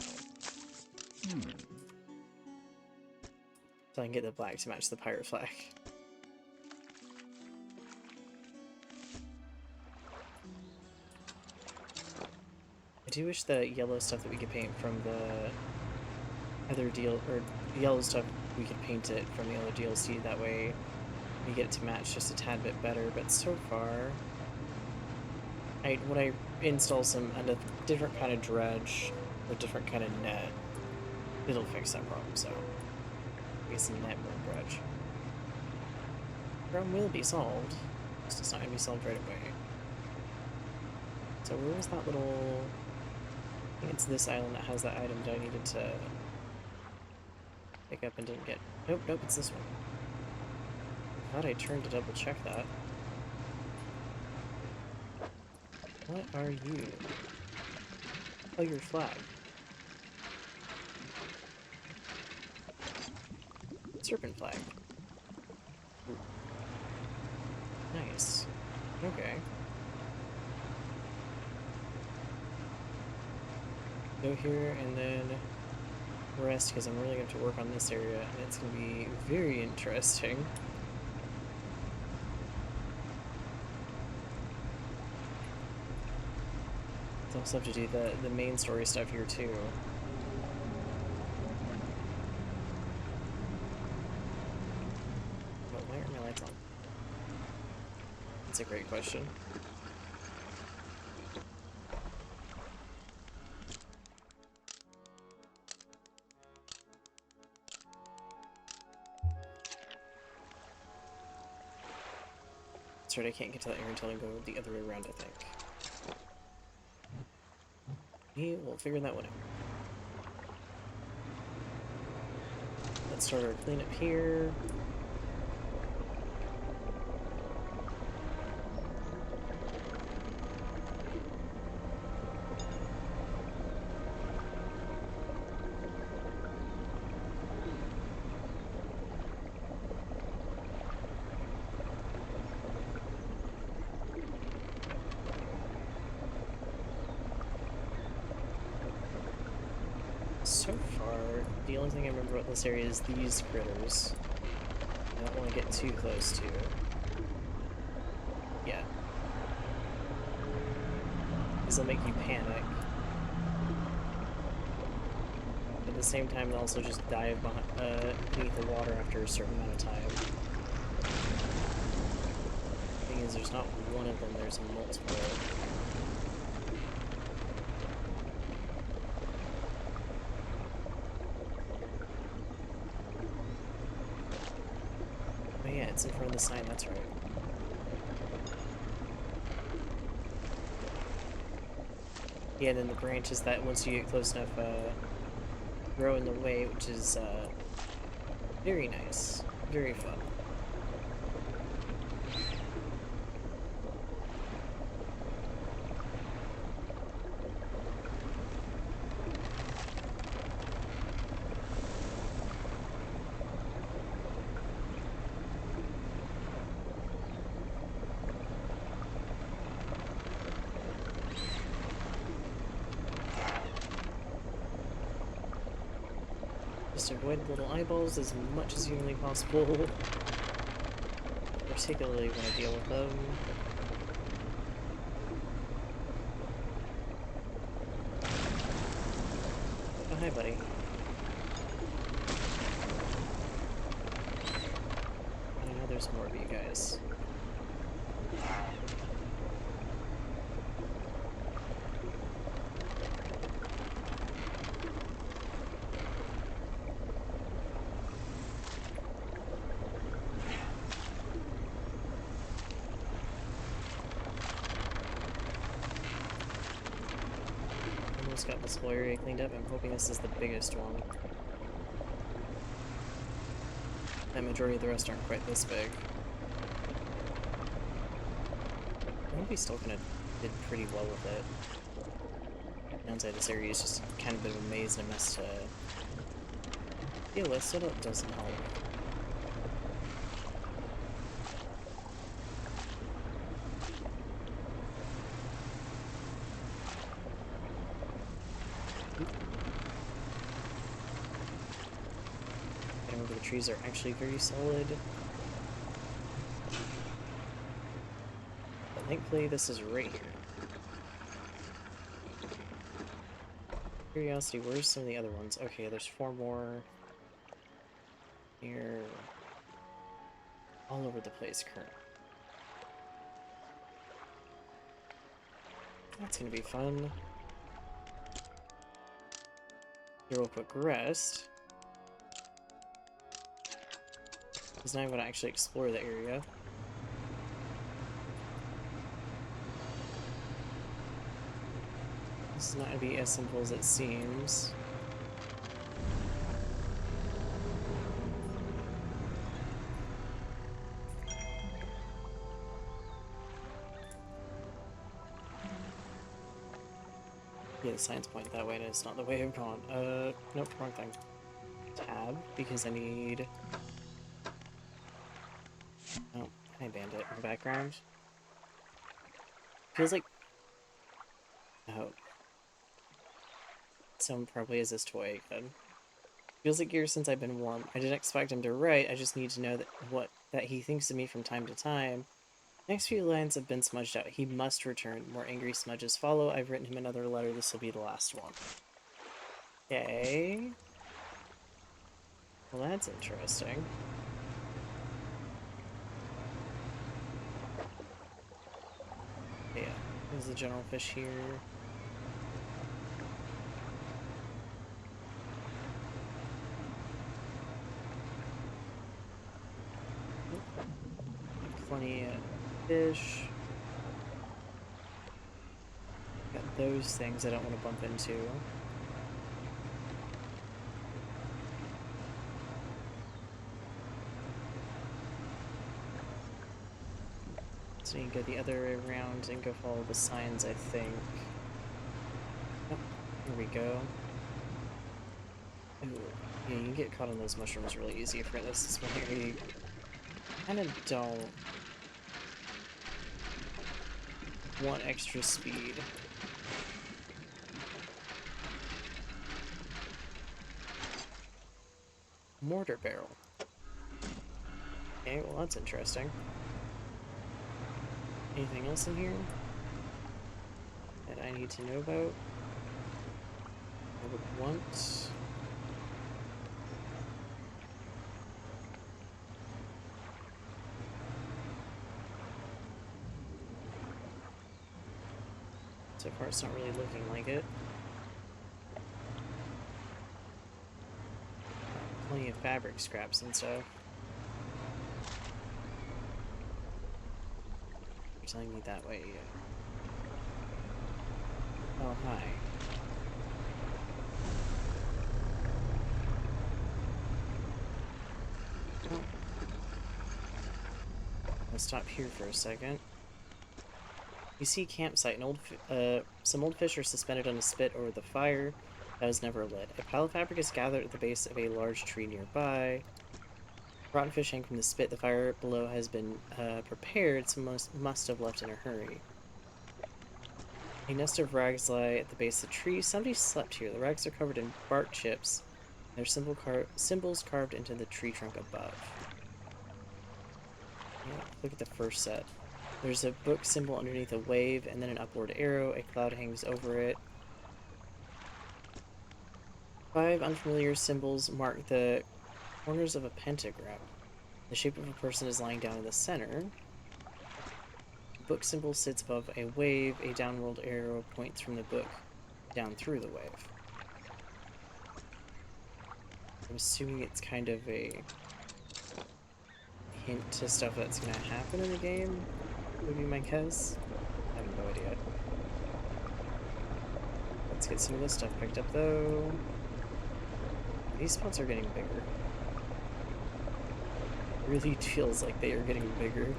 So I can get the black to match the pirate flag. I do wish the yellow stuff that we could paint from the other deal, or the yellow stuff, we could paint it from the other DLC, that way we get it to match just a tad bit better, but so far, when I install a different kind of dredge, or different kind of net, it'll fix that problem, so I guess net more dredge. The problem will be solved, it's just not going to be solved right away. So where was that little... I think it's this island that has that item that I needed to pick up and didn't get. Nope, nope, it's this one. I thought I turned to double check that. What are you? Oh, your flag. Serpent flag. Ooh. Nice. Okay. Go here and then rest, because I'm really going to have to work on this area, and it's going to be very interesting. I also have to do the main story stuff here too. But why aren't my lights on? That's a great question. That's right, I can't get to that area until I go the other way around, I think. We'll figure that one out. Let's start our cleanup here. So far, the only thing I remember about this area is these critters. I don't want to get too close to it. Yeah. Because they'll make you panic. At the same time, they'll also just dive beneath the water after a certain amount of time. The thing is, there's not one of them, there's multiple. Yeah, it's in front of the sign, that's right. Yeah, and then the branches that, once you get close enough, grow in the way, which is, very nice. Very fun. Just avoid the little eyeballs as much as humanly possible, particularly when I deal with them. Oh, hi, buddy. I know there's more of you guys. almost got this whole area cleaned up. I'm hoping this is the biggest one. The majority of the rest aren't quite this big. I think we still kind of did pretty well with it. Downside, this area is just kind of a bit of a maze and a mess to deal with, so that doesn't help. The trees are actually very solid. But thankfully this is right here. Curiosity, where's some of the other ones? Okay, there's 4 more here. All over the place currently. That's gonna be fun. Here we'll quick rest. Because now I'm going to actually explore the area. This is not going to be as simple as it seems. Yeah, the signs point that way and it's not the way I've gone. Nope, wrong thing. Tab, because I need... Oh, hi Bandit in the background. Feels like... Oh. Someone probably has this toy again. Feels like years since I've been warm. I didn't expect him to write, I just need to know that he thinks of me from time to time. Next few lines have been smudged out. He must return. More angry smudges follow. I've written him another letter. This will be the last one. Okay. Well, that's interesting. Yeah, there's the general fish here. Plenty of fish. Got those things I don't want to bump into. So you can go the other way around and go follow the signs, I think. Oh, here we go. Ooh, yeah, you can get caught on those mushrooms really easy for this. It's one thing we kind of don't want extra speed. Mortar barrel. Okay, well that's interesting. Anything else in here that I need to know about? I would want... So far it's not really looking like it. Plenty of fabric scraps and stuff. You're telling me that way, yeah. Oh, hi. Oh. Let's stop here for a second. You see campsite, some old fish are suspended on a spit over the fire that was never lit. A pile of fabric is gathered at the base of a large tree nearby. Rotten fish hang from the spit. The fire below has been prepared, so must have left in a hurry. A nest of rags lie at the base of the tree. Somebody slept here. The rags are covered in bark chips. There's symbols carved into the tree trunk above. Yeah, look at the first set. There's a book symbol underneath a wave, and then an upward arrow. A cloud hangs over it. 5 unfamiliar symbols mark the corners of a pentagram. The shape of a person is lying down in the center. The book symbol sits above a wave. A downward arrow points from the book down through the wave. I'm assuming it's kind of a hint to stuff that's going to happen in the game, would be my guess. I have no idea. Let's get some of this stuff picked up, though. These spots are getting bigger. It really feels like they are getting bigger.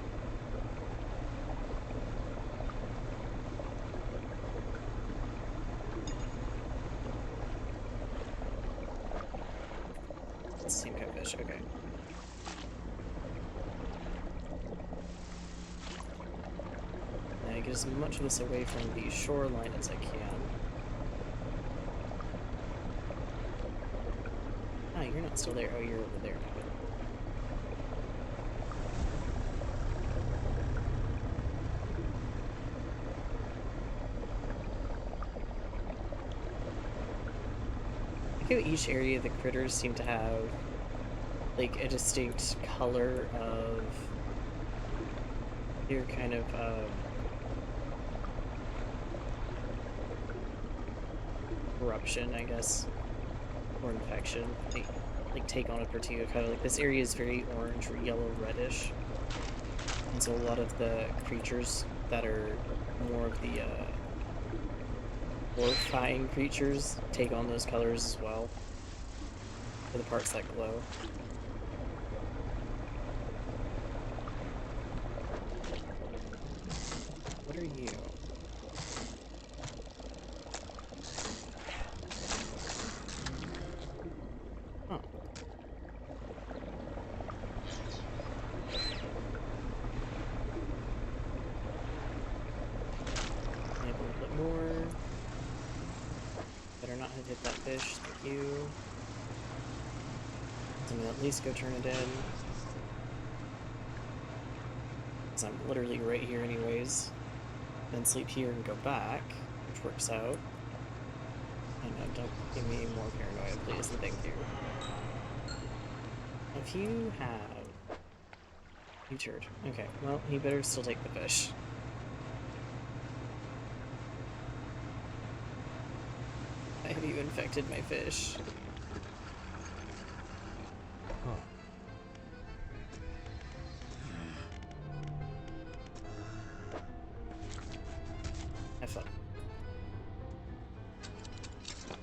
It's the same kind of fish, okay. Now I get as much of this away from the shoreline as I can. Ah, you're not still there. Oh, you're over there now. I think each area of the critters seem to have like a distinct color of their kind of corruption, I guess, or infection. They like take on a particular color. Like this area is very orange or yellow reddish, and so a lot of the creatures that are more of the horrifying creatures take on those colors as well, for the parts that glow. What are you? Oh. Maybe a little bit more. Better not have hit that fish. Thank you. So I'm gonna at least go turn it in. Because I'm literally right here anyways. Then sleep here and go back, which works out. Oh no, don't give me more paranoia, please, and thank you. If you have... You turd. Okay, well, he better still take the fish. Have you infected my fish? Huh. Have fun.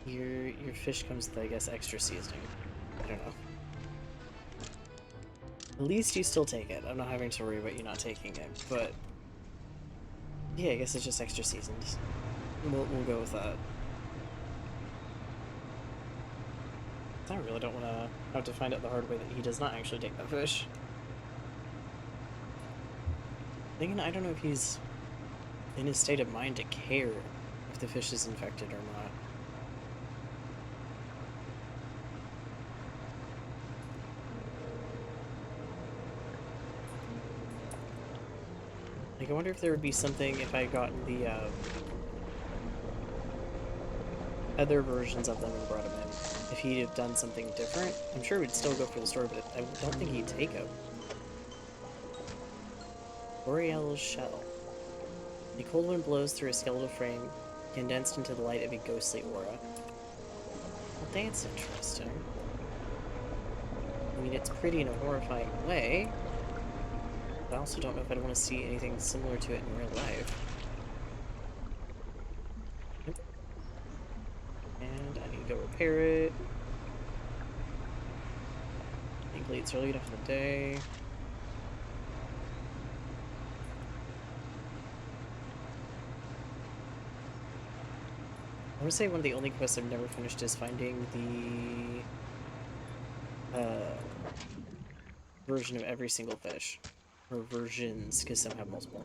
Your fish comes with, I guess, extra seasoning. I don't know. At least you still take it. I'm not having to worry about you not taking it, but... Yeah, I guess it's just extra seasoned. We'll go with that. I really don't want to have to find out the hard way that he does not actually take that fish. Thinking, I don't know if he's in a state of mind to care if the fish is infected or not. Like, I wonder if there would be something if I got the other versions of them and brought them in. If he'd have done something different, I'm sure we'd still go for the story, but I don't think he'd take them. Boreal's shell. The cold wind blows through a skeletal frame, condensed into the light of a ghostly aura. Well, that's interesting. I mean, it's pretty in a horrifying way, but I also don't know if I'd want to see anything similar to it in real life. Nope. And I need to go repair it. Thankfully, it's early enough in the day. I want to say one of the only quests I've never finished is finding the version of every single fish. Or versions, because some have multiple.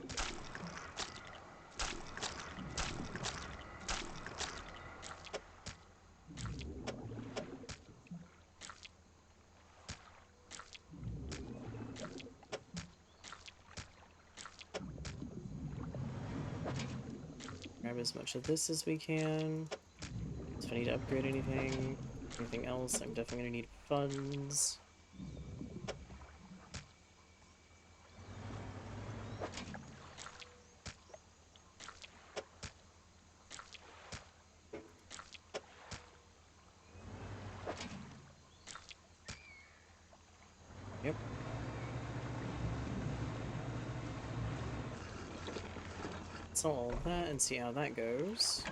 Grab as much of this as we can. If I need to upgrade anything else, I'm definitely going to need funds. Yep. Sell all that and see how that goes.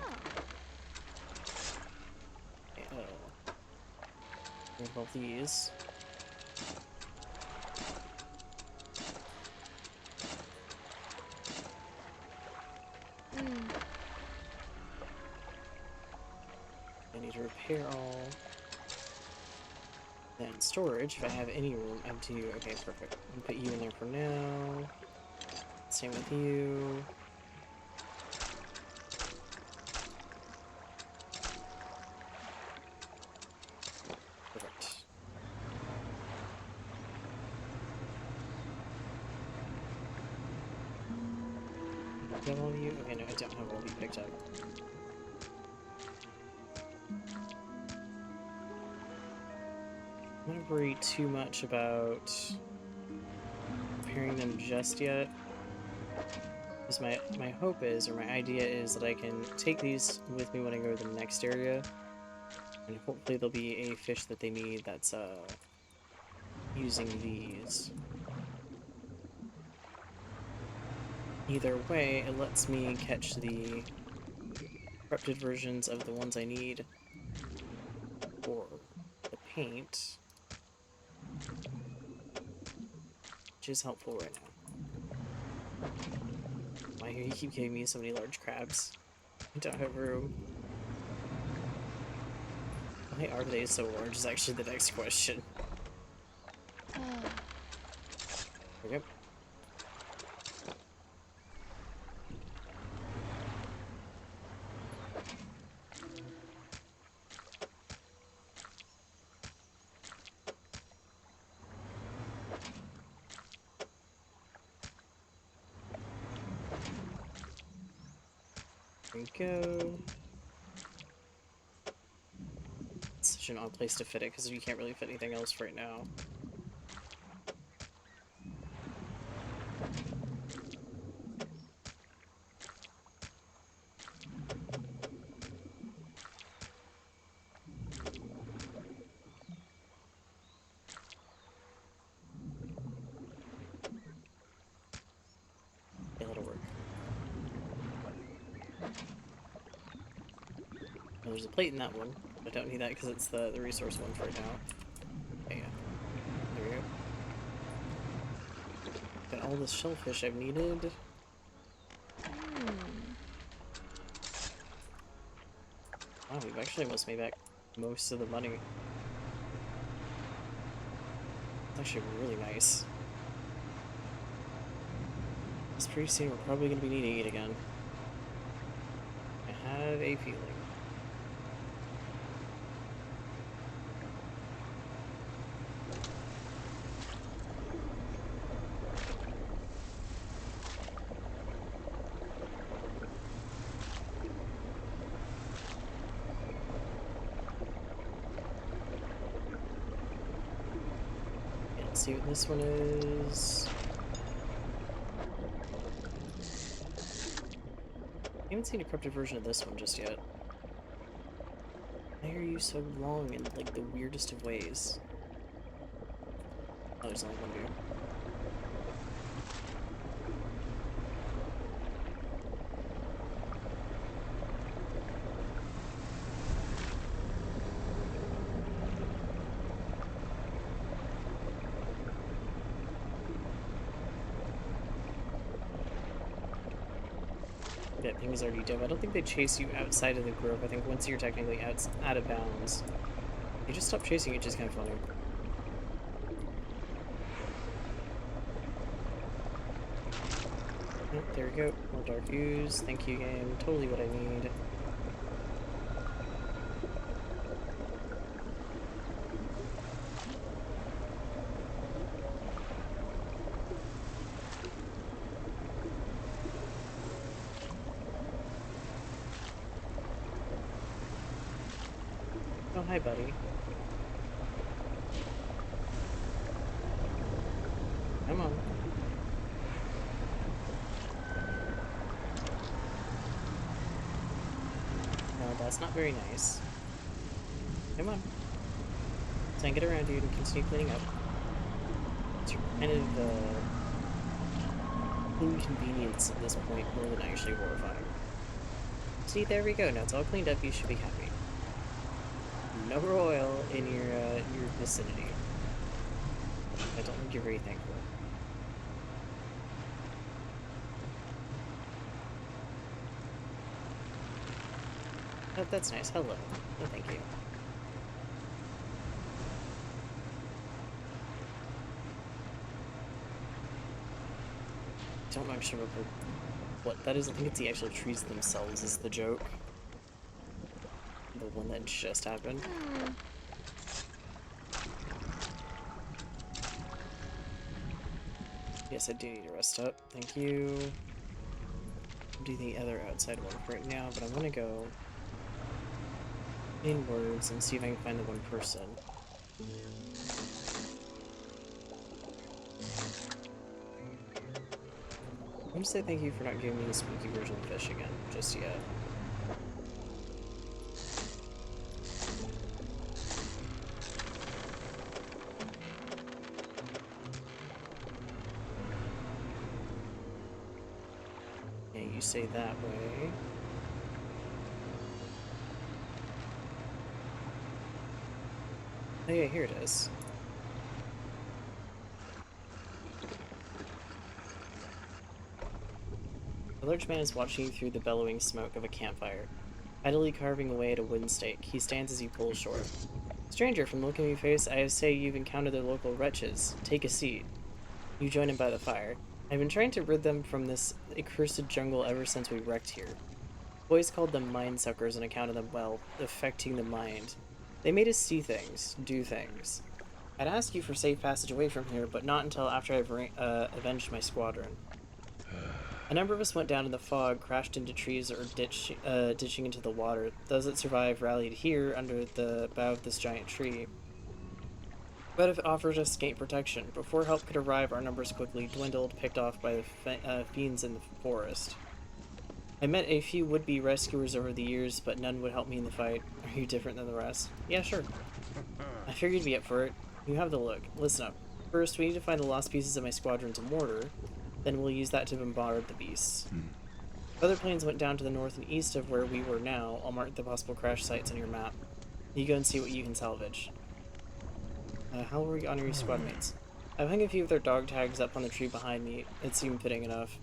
With all these. I need to repair all. Then storage, if I have any room, I do. Okay, perfect. I'll put you in there for now. Same with you. Perfect. Do I have all of you? Okay, no, I don't have all of you picked up. I'm not worry too much about repairing them just yet. Because my hope is, or my idea is, that I can take these with me when I go to the next area. And hopefully there'll be a fish that they need that's, using these. Either way, it lets me catch the corrupted versions of the ones I need for the paint. Which is helpful right now. Why do you keep giving me so many large crabs? I don't have room. Why are they so large is actually the next question. There we go. There we go. It's such an odd place to fit it because you can't really fit anything else right now. Yeah, that'll work. Oh, there's a plate in that one. I don't need that because it's the resource one for right now. Okay, yeah. There we go. Got all the shellfish I've needed. Wow, we've actually almost made back most of the money. It's actually really nice. It's pretty soon we're probably going to be needing it again. I have a feeling. Let's see what this one is. I haven't seen a corrupted version of this one just yet. Why are you so long in, like, the weirdest of ways? Oh, there's only one dude. That thing is already dim. I don't think they chase you outside of the grove. I think once you're technically out of bounds, you just stop chasing, which is kind of funny. Oh, there we go. More dark ooze. Thank you, game. Totally what I need. Oh, hi, buddy. Come on. No, that's not very nice. Come on. Let's get around, dude, and continue cleaning up. It's kind of inconvenience at this point more than actually horrifying. See, there we go. Now it's all cleaned up. You should be happy. no more oil in your vicinity. I don't think you're very thankful. Oh, that's nice. Hello. No, thank you. Don't actually remember what that is. I think it's the actual trees themselves is the joke. The one that just happened. Yes, I do need to rest up. Thank you. I'll do the other outside one for right now, but I want to go inwards and see if I can find the one person. I want to say thank you for not giving me the spooky version of fish again, just yet. Yeah, you say that way. Oh yeah, here it is. A large man is watching you through the bellowing smoke of a campfire, idly carving away at a wooden stake. He stands as you pull ashore. Stranger, from the look on your face, I say you've encountered the local wretches. Take a seat. You join him by the fire. I've been trying to rid them from this accursed jungle ever since we wrecked here. Boys called them mind suckers on account of them, well, affecting the mind. They made us see things, do things. I'd ask you for safe passage away from here, but not until after I've avenged my squadron. A number of us went down in the fog, crashed into trees, or ditching into the water. Those that survived rallied here under the bough of this giant tree. But it offered us scant protection. Before help could arrive, our numbers quickly dwindled, picked off by the fiends in the forest. I met a few would-be rescuers over the years, but none would help me in the fight. Are you different than the rest? Yeah, sure. I figured you'd be up for it. You have the look. Listen up. First, we need to find the lost pieces of my squadron's mortar. Then we'll use that to bombard the beasts. Other planes went down to the north and east of where we were now. I'll mark the possible crash sites on your map. You go and see what you can salvage. How will we honor your squad mates? I've hung a few of their dog tags up on the tree behind me. It seemed fitting enough.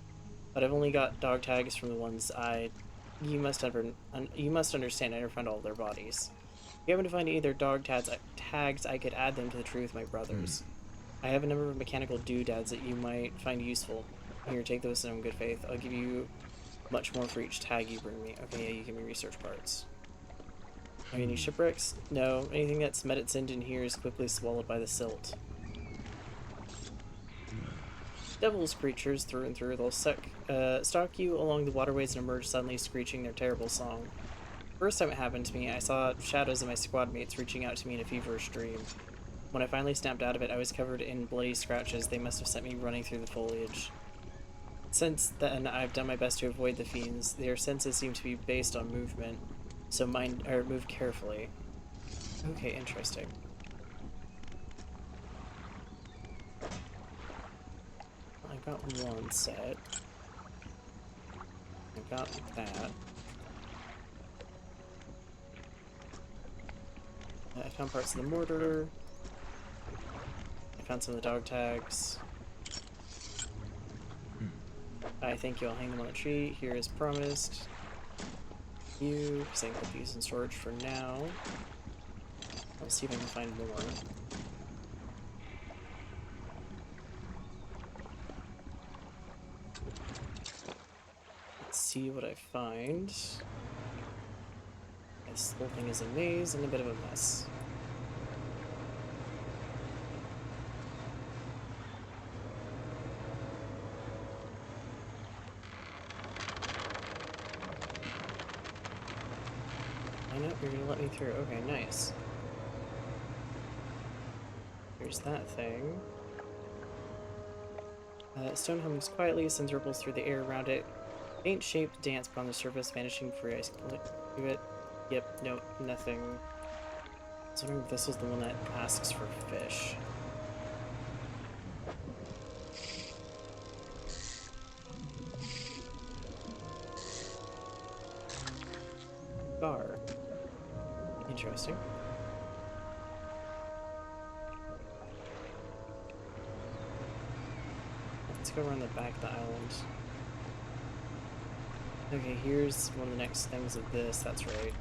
But I've only got dog tags from the ones you must understand I never found all of their bodies. If you happen to find any of their dog tags, I could add them to the tree with my brothers. I have a number of mechanical doodads that you might find useful. Here, take those in good faith. I'll give you much more for each tag you bring me. Okay, yeah, you give me research parts. Have any shipwrecks? No. Anything that's met its end in here is quickly swallowed by the silt. Devil's creatures through and through. They'll stalk you along the waterways and emerge suddenly, screeching their terrible song. First time it happened to me, I saw shadows of my squad mates reaching out to me in a feverish dream. When I finally snapped out of it, I was covered in bloody scratches. They must have sent me running through the foliage. Since then, I've done my best to avoid the fiends. Their senses seem to be based on movement, so move carefully. Okay, interesting. I got one set. I got that. I found parts of the mortar. I found some of the dog tags. I think you'll hang them on the tree, here as promised. You, because I can put these in storage for now. I'll see if I can find more. Let's see what I find. This whole thing is a maze and a bit of a mess. I know, you're gonna let me through. Okay, nice. Here's that thing. Stone hums quietly, sends ripples through the air around it. Faint shaped dance upon the surface, vanishing before your eyes to it. Yep, nope, nothing. I was wondering if this was the one that asks for fish. Gar. Interesting. go around the back of the island. Okay, here's one of the next things of this, that's right.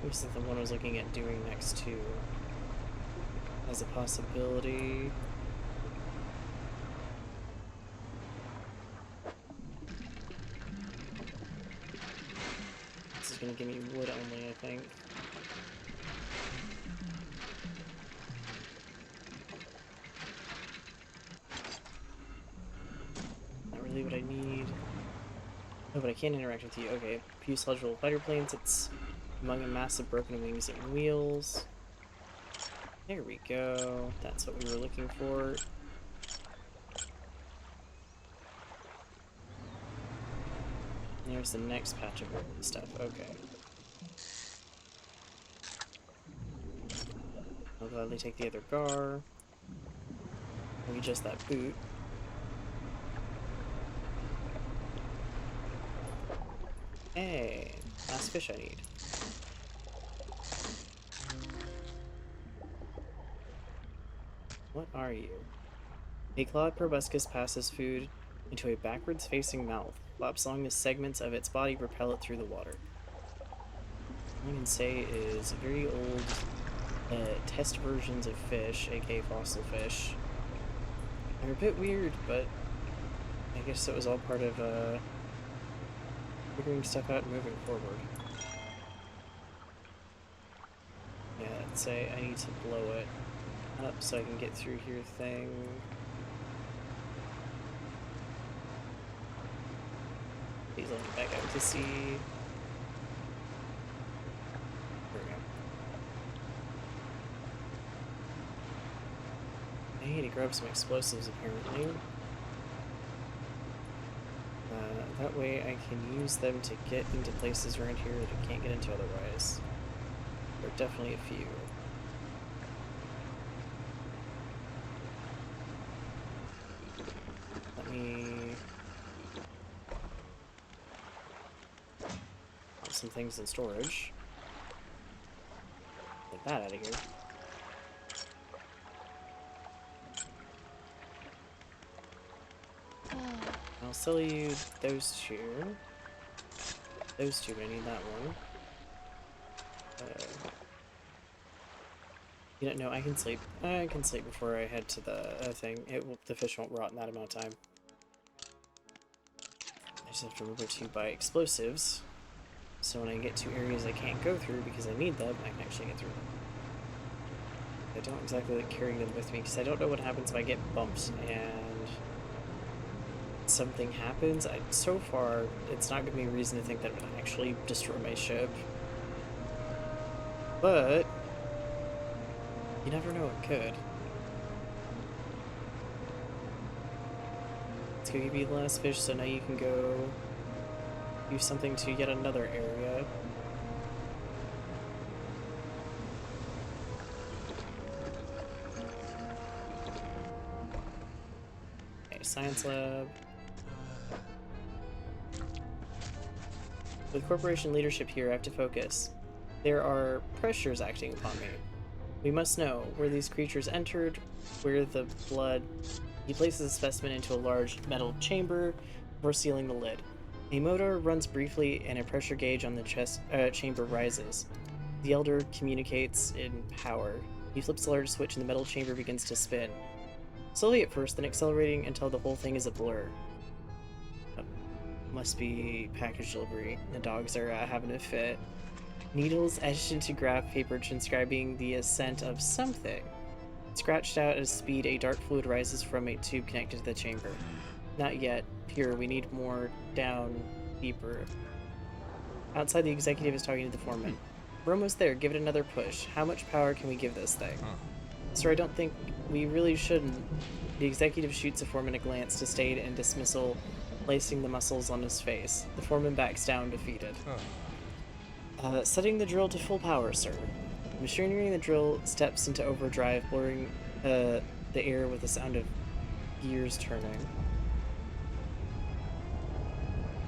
This is the one I was looking at doing next to. As a possibility. This is gonna give me wood only, I think. Not really what I need. Oh, but I can interact with you. Okay, fuselage-roll fighter planes. It's among a mass of broken wings and wheels. There we go. That's what we were looking for. And there's the next patch of broken stuff. Okay. I'll gladly take the other gar. Maybe just that boot. Hey, last fish I need. What are you? A clawed proboscis passes food into a backwards-facing mouth. Flaps along the segments of its body propel it through the water. All I can say is very old test versions of fish, aka fossil fish. They're a bit weird, but I guess it was all part of figuring stuff out and moving forward. Yeah, let's say I need to blow it up so I can get through here thing. Please let me back out to sea. There we go. I need to grab some explosives apparently. That way I can use them to get into places around here that I can't get into otherwise. There are definitely a few. Let me put some things in storage. Get that out of here. I'll sell you those two. Those two, but I need that one. You don't know, I can sleep. I can sleep before I head to the thing. The fish won't rot in that amount of time. I just have to remember to buy explosives, so when I get to areas I can't go through because I need them, I can actually get through them. I don't exactly like carrying them with me because I don't know what happens if I get bumped and something happens. So far, it's not giving me a reason to think that it would actually destroy my ship. But you never know, it could. Let's go give you the last fish so now you can go do something to yet another area. Okay, science lab. With corporation leadership here, I have to focus. There are pressures acting upon me. We must know where these creatures entered, where the blood... He places a specimen into a large metal chamber before sealing the lid. A motor runs briefly and a pressure gauge on the chamber rises. The Elder communicates in power. He flips the large switch and the metal chamber begins to spin. Slowly at first, then accelerating until the whole thing is a blur. Must be package delivery. The dogs are having a fit. Needles etched into graph paper transcribing the ascent of something. Scratched out at a speed, a dark fluid rises from a tube connected to the chamber. Not yet. Pure, we need more. Down. Deeper. Outside, the executive is talking to the foreman. We're almost there. Give it another push. How much power can we give this thing? Sir, I don't think we really shouldn't. The executive shoots the foreman a glance, disdain and dismissal, lacing the muscles on his face. The foreman backs down, defeated. Setting the drill to full power, sir. The machinery in the drill steps into overdrive, blurring the air with the sound of gears turning.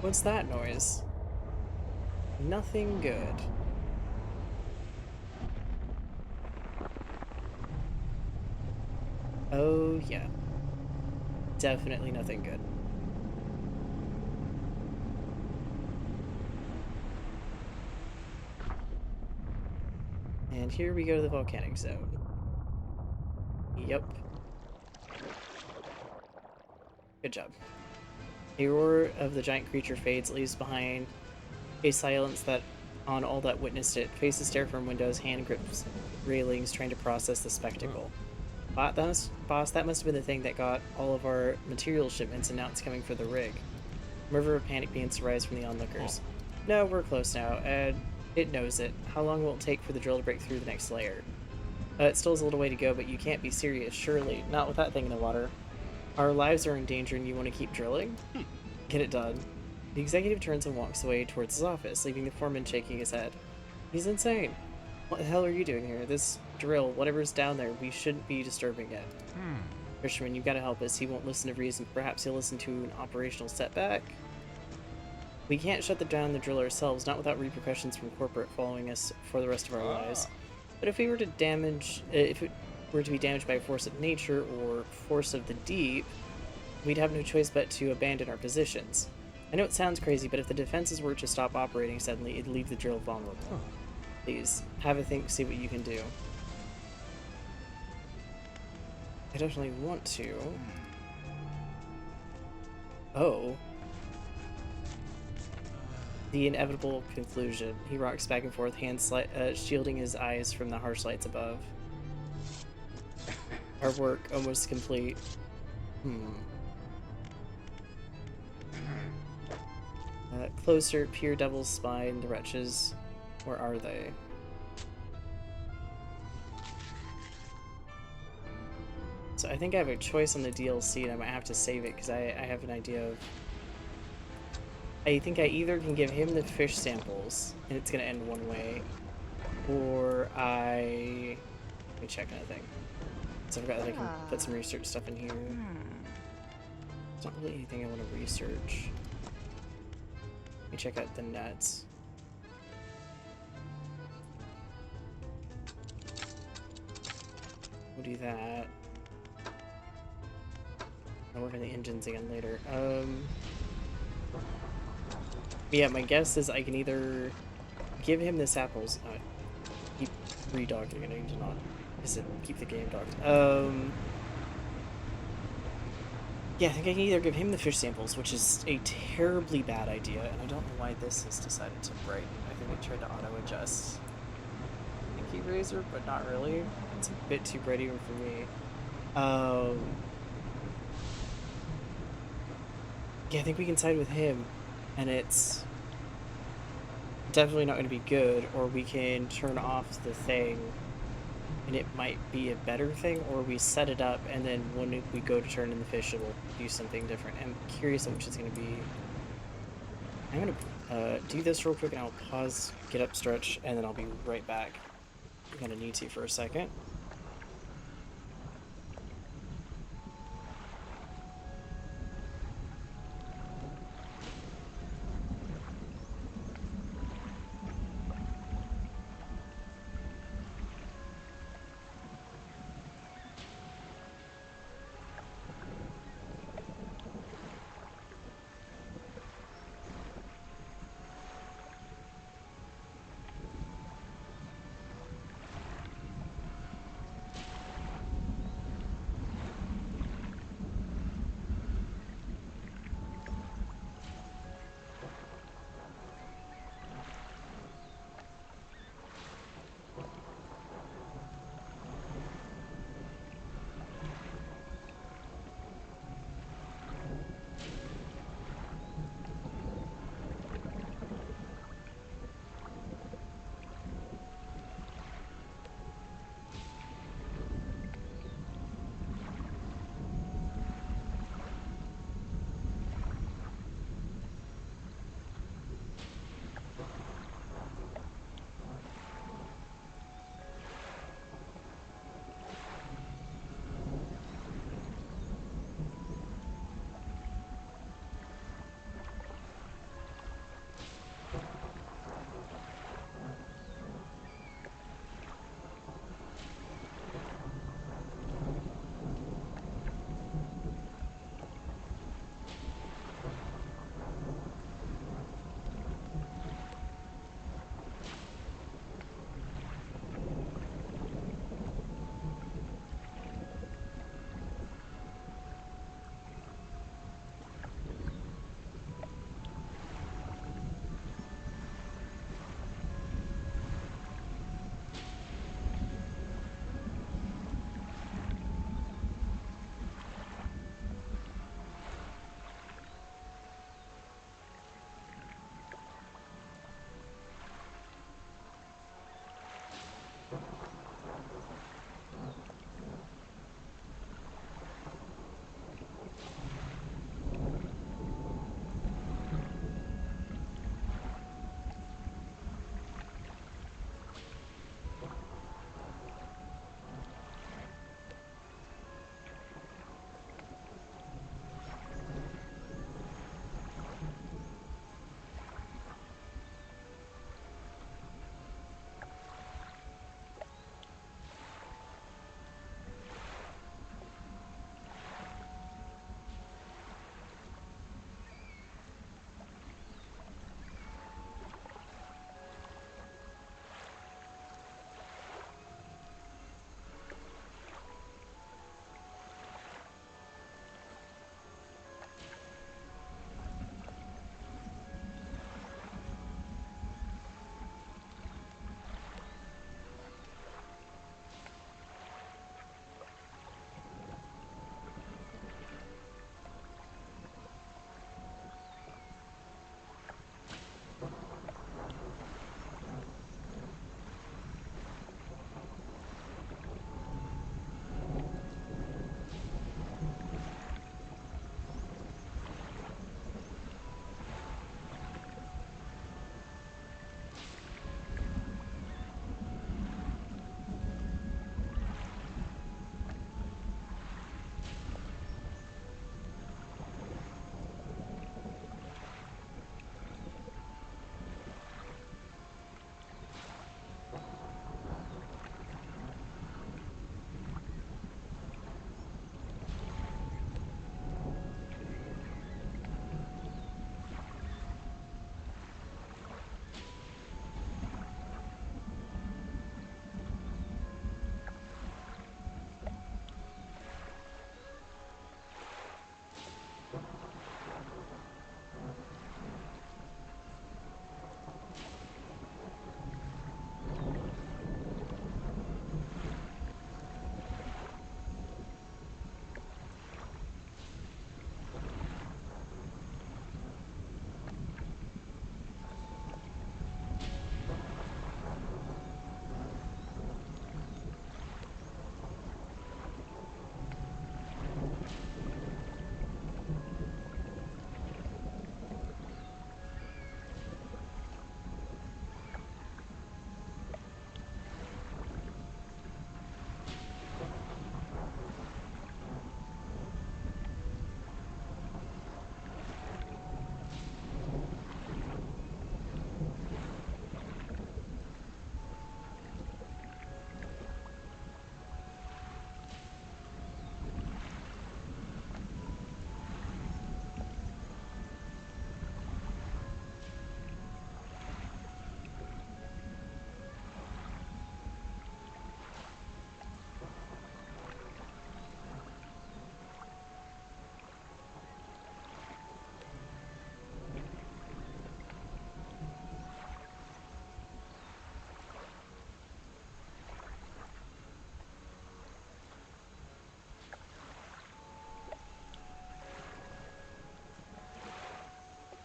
What's that noise? Nothing good. Oh, yeah. definitely nothing good. And here we go to the volcanic zone. Yep. Good job. The roar of the giant creature fades, leaves behind a silence that on all that witnessed it. Faces stare from windows, hand grips railings, trying to process the spectacle. Boss, that must have been the thing that got all of our material shipments, and now it's coming for the rig. A river of panic begins to rise from the onlookers. No, we're close now, and it knows it. How long will it take for the drill to break through the next layer? It still has a little way to go, but you can't be serious, surely. Not with that thing in the water. Our lives are in danger and you want to keep drilling? Get it done. The executive turns and walks away towards his office, leaving the foreman shaking his head. He's insane. What the hell are you doing here? This drill, whatever's down there, we shouldn't be disturbing it. Fisherman, you've got to help us. He won't listen to reason. Perhaps he'll listen to an operational setback? We can't shut down the drill ourselves, not without repercussions from corporate following us for the rest of our lives. But if we were to if it were to be damaged by a force of nature or force of the deep, we'd have no choice but to abandon our positions. I know it sounds crazy, but if the defenses were to stop operating suddenly, it'd leave the drill vulnerable. Please, have a think, see what you can do. I definitely want to. Oh. The inevitable conclusion. He rocks back and forth, hands shielding his eyes from the harsh lights above. Our work almost complete. Closer, pure devil's spine, the wretches. Where are they? So I think I have a choice on the DLC, and I might have to save it because I have an idea of... I think I either can give him the fish samples, and it's going to end one way, or I... Let me check another thing. So I forgot that I can put some research stuff in here. It's not really anything I want to research. Let me check out the nets. We'll do that. I'll work on the engines again later. Yeah, my guess is I can either give him the samples. Keep redocking, and I need to not keep the game docked. Yeah, I think I can either give him the fish samples, which is a terribly bad idea, and I don't know why this has decided to brighten. I think it tried to auto-adjust Pinky Razor, but not really. It's a bit too bright even for me. Yeah, I think we can side with him, and it's definitely not going to be good, or we can turn off the thing, and it might be a better thing, or we set it up, and then when we go to turn in the fish, it will do something different. I'm curious on which it's going to be. I'm going to do this real quick, and I'll pause, get up, stretch, and then I'll be right back. I'm going to need to for a second.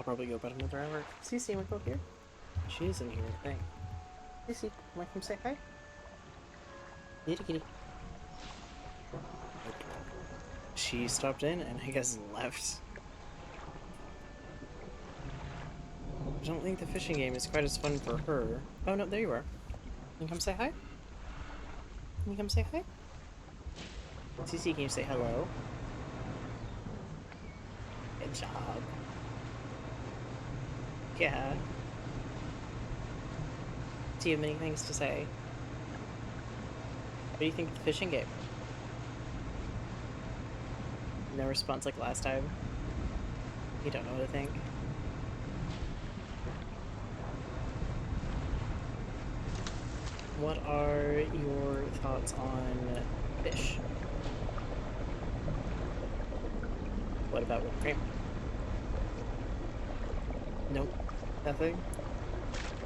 Probably go about another hour. Cece, wanna go here? She is in here, I think. Cece, wanna come say hi? Kitty kitty. Nope. She stopped in and I guess left. I don't think the fishing game is quite as fun for her. Oh no, there you are. Can you come say hi? Can you come say hi? Cece, can you say hello? Good job. Yeah. Do you have many things to say? What do you think of the fishing game? No response like last time? You don't know what to think? What are your thoughts on fish? What about whipped cream? Nope. Nothing?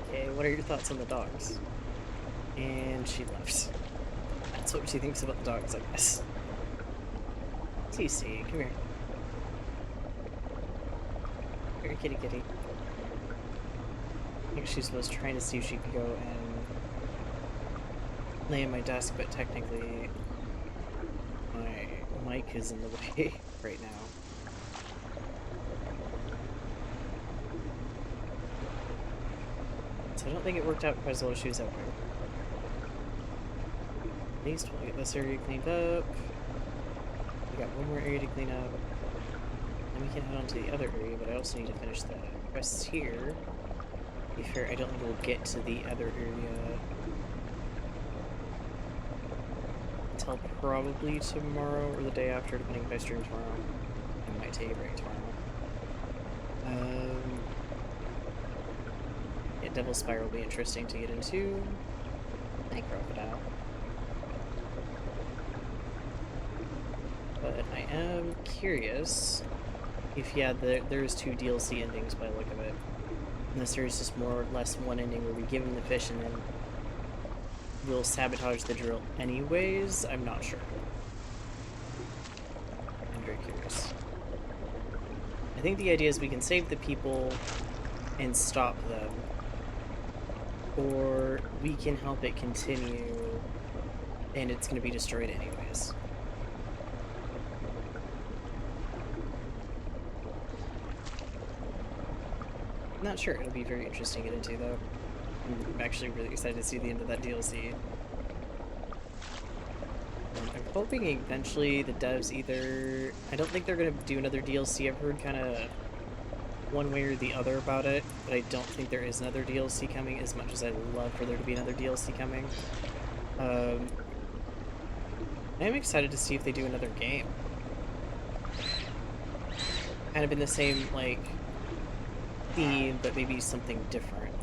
Okay, what are your thoughts on the dogs? And she left. That's what she thinks about the dogs, I guess. TC, come here. Here, kitty kitty. I think she's was trying to see if she could go and lay on my desk, but technically my mic is in the way right now. So I don't think it worked out quite as well as she was hoping. At least we'll get this area cleaned up. We got one more area to clean up. Then we can head on to the other area, but I also need to finish the quests here. To be fair, I don't think we'll get to the other area until probably tomorrow or the day after, depending if I stream tomorrow. I might take a break tomorrow. Yeah, Devil's Spire will be interesting to get into. Hey, Crocodile. But I am curious if, yeah, there's 2 DLC endings by the look of it. And this series is more or less one ending where we give him the fish and then we'll sabotage the drill anyways. I'm not sure. I'm very curious. I think the idea is we can save the people and stop them, or we can help it continue and it's going to be destroyed anyways. Not sure. It'll be very interesting to get into, though. I'm actually really excited to see the end of that DLC. I'm hoping eventually the devs either... I don't think they're going to do another DLC. I've heard kind of one way or the other about it, but I don't think there is another DLC coming, as much as I'd love for there to be another DLC coming. I am excited to see if they do another game. Kind of in the same, like, theme, but maybe something different.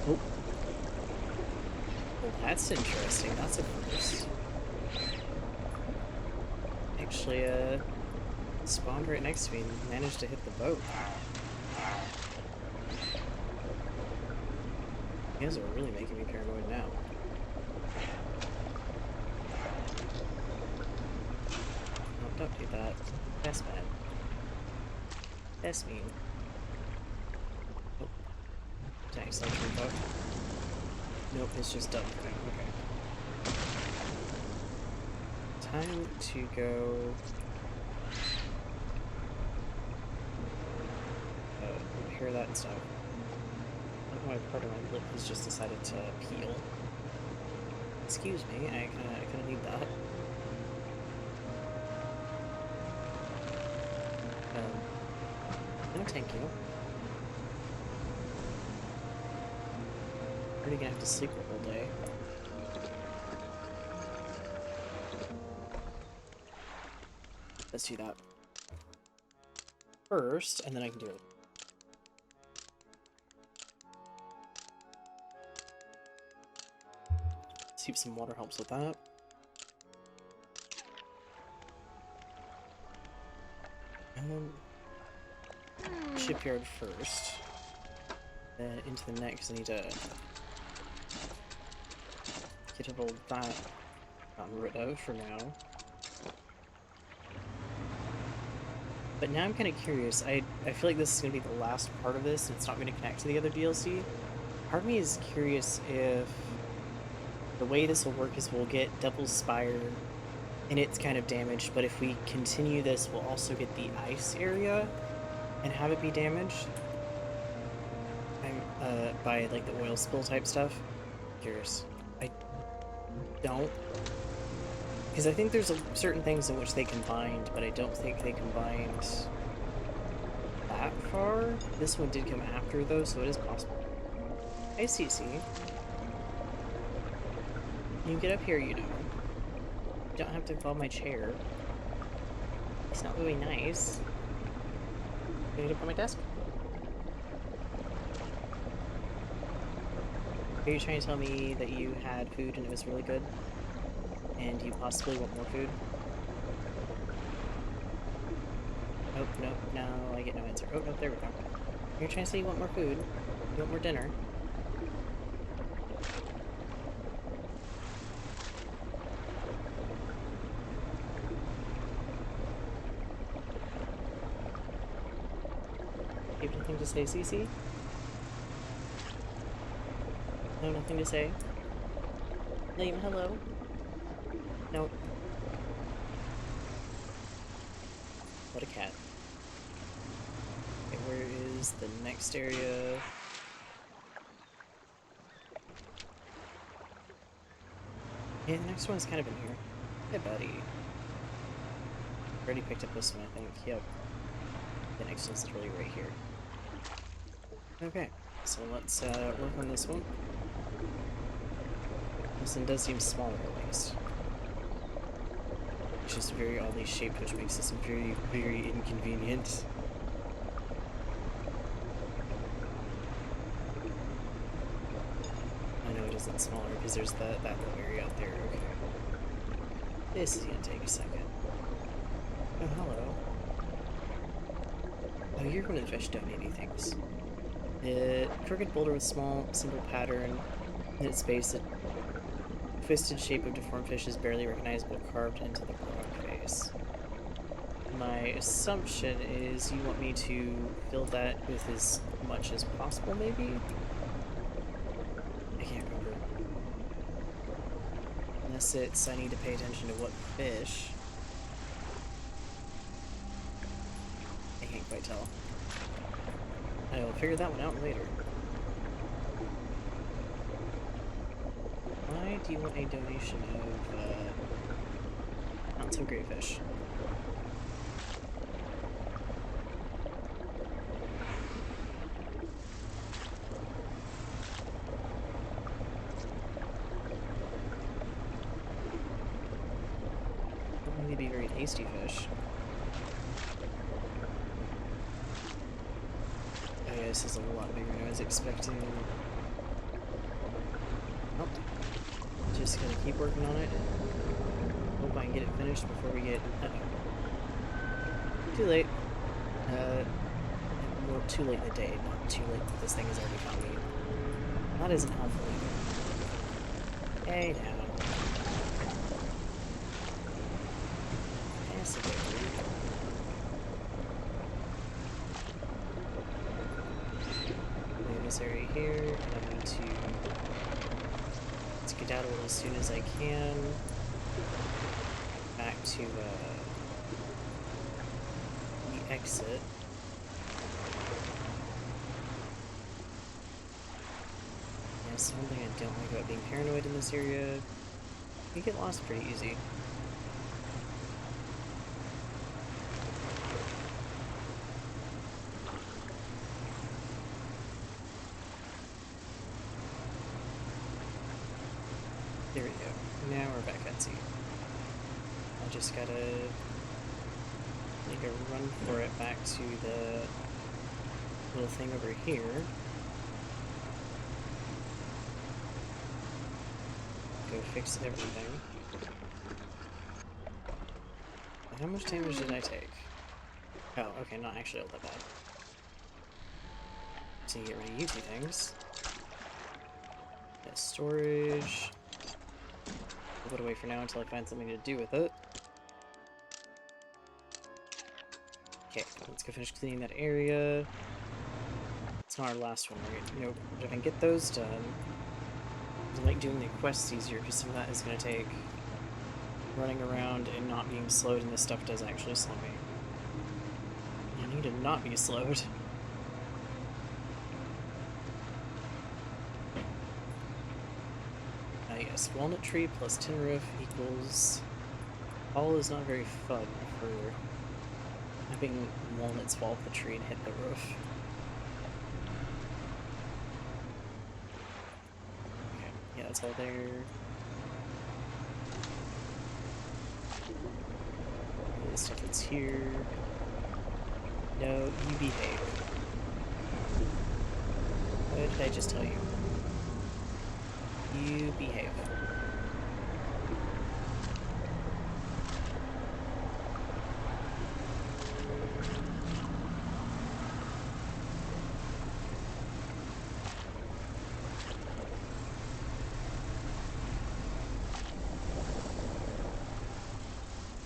Oh. Well, that's interesting. That's a first. Actually, spawned right next to me and managed to hit the boat. You guys are really making me paranoid now. Oh, don't do that. That's bad. That's mean. Oh. Thanks, don't turn up. Nope, it's just done for now. Okay. Time to go... repair that and stuff. My part of my lip has just decided to peel. Excuse me, I kinda need that. No, thank you. I'm already gonna have to sleep the whole day. Let's do that first, and then I can do it. Keep some water helps with that. Shipyard first. Then into the next, I need to get all that gotten rid of for now. But now I'm kind of curious. I feel like this is going to be the last part of this, and it's not going to connect to the other DLC. Part of me is curious if the way this will work is we'll get Devil's Spire, and it's kind of damaged, but if we continue this, we'll also get the ice area and have it be damaged. By like the oil spill type stuff. Curious. I don't, because I think there's certain things in which they combined, but I don't think they combined that far. This one did come after though, so it is possible. Hey CC. You get up here, you know. You don't have to fall my chair. It's not really nice. Can you get up on my desk? Are you trying to tell me that you had food and it was really good? And you possibly want more food? Nope, nope, no, I get no answer. Oh, nope, there we go. You're trying to say you want more food? You want more dinner? You have anything to say, Cece? No, nothing to say? Liam, hello? Nope. What a cat. Okay, where is the next area? Yeah, the next one's kind of in here. Hey, buddy. Already picked up this one, I think. Yep. The next one's literally right here. Okay, so let's work on this one. This one does seem smaller, at least. It's just very oddly shaped, which makes this very, very inconvenient. I know it isn't smaller because there's that little area out there. Okay. This is gonna take a second. Oh, hello. Oh, you're one of the fish donating things. The crooked boulder with small, simple pattern in its base, the twisted shape of deformed fish is barely recognizable, carved into the rock face. My assumption is you want me to fill that with as much as possible, maybe? I can't remember. Unless it's I need to pay attention to what fish. I can't quite tell. I will figure that one out later. Why do you want a donation of, not so great fish? Don't really be very tasty fish. This is a lot bigger than I was expecting. Nope. Just gonna keep working on it. Hope I can get it finished before we get... Too late. Well, too late in the day, not too late that this thing has already found me. That isn't helpful either. Hey, now. That's a bit weird. This area here, and I need to skedaddle as soon as I can back to the exit. Yes, one thing I don't like about being paranoid in this area, you get lost pretty easy. There we go. Now we're back at sea. I just gotta make a run for it back to the little thing over here. Go fix everything. How much damage did I take? Oh, okay, not actually all that bad. so you get rid of easy things. Yeah, storage. I'll put it away for now until I find something to do with it. Okay, let's go finish cleaning that area. It's not our last one, right? Nope. But if I can get those done, I like doing the quests easier because some of that is going to take running around and not being slowed, and this stuff does actually slow me. I need to not be slowed. Yes, walnut tree plus tin roof equals... All is not very fun for having walnuts fall off the tree and hit the roof. Okay, yeah, that's all there. All the stuff that's here. No, you behave. What did I just tell you? You behave.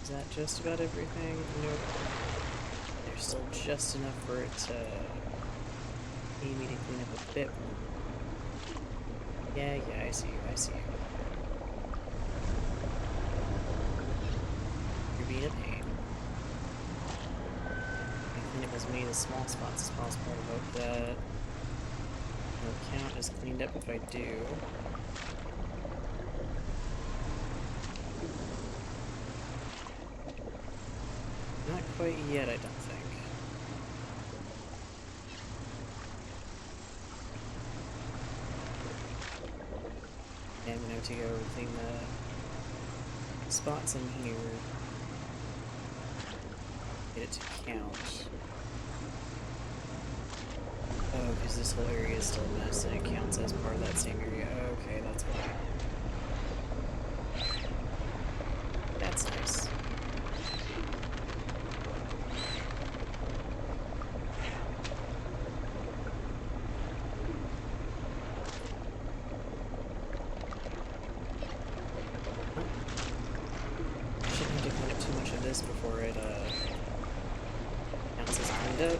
Is that just about everything? Nope. There's still just enough for it to need me to clean up a bit more. Yeah, I see you, I see you. You're being a pain. I clean up as many of the small spots as possible. I hope that the count is cleaned up if I do. Not quite yet, I don't think. And I'm gonna have to go clean the spots in here. Get it to count. Oh, because this whole area is still a mess and it counts as part of that same area. Okay, that's why. That's nice. Before it counts as cleaned up.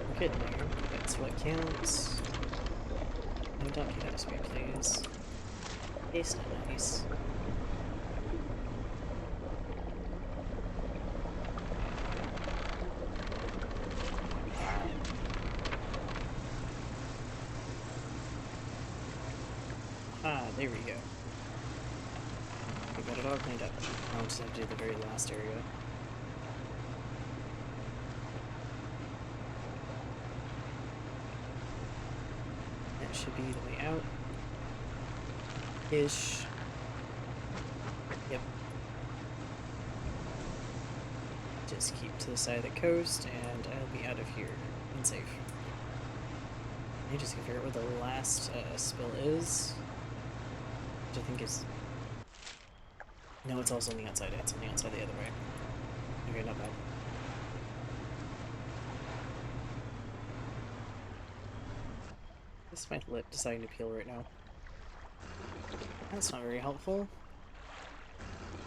We're getting there. That's what counts. No, don't get out of speed, please. It's not nice. Ah, there we go. We got it all cleaned up. I'll just have to do the very last area. That should be the way out. Ish. Yep. Just keep to the side of the coast, and I'll be out of here and safe. I just can figure out where the last spill is. Which I think is... No, it's also on the outside. It's on the outside the other way. Okay, not bad. This is my lip deciding to peel right now. That's not very helpful.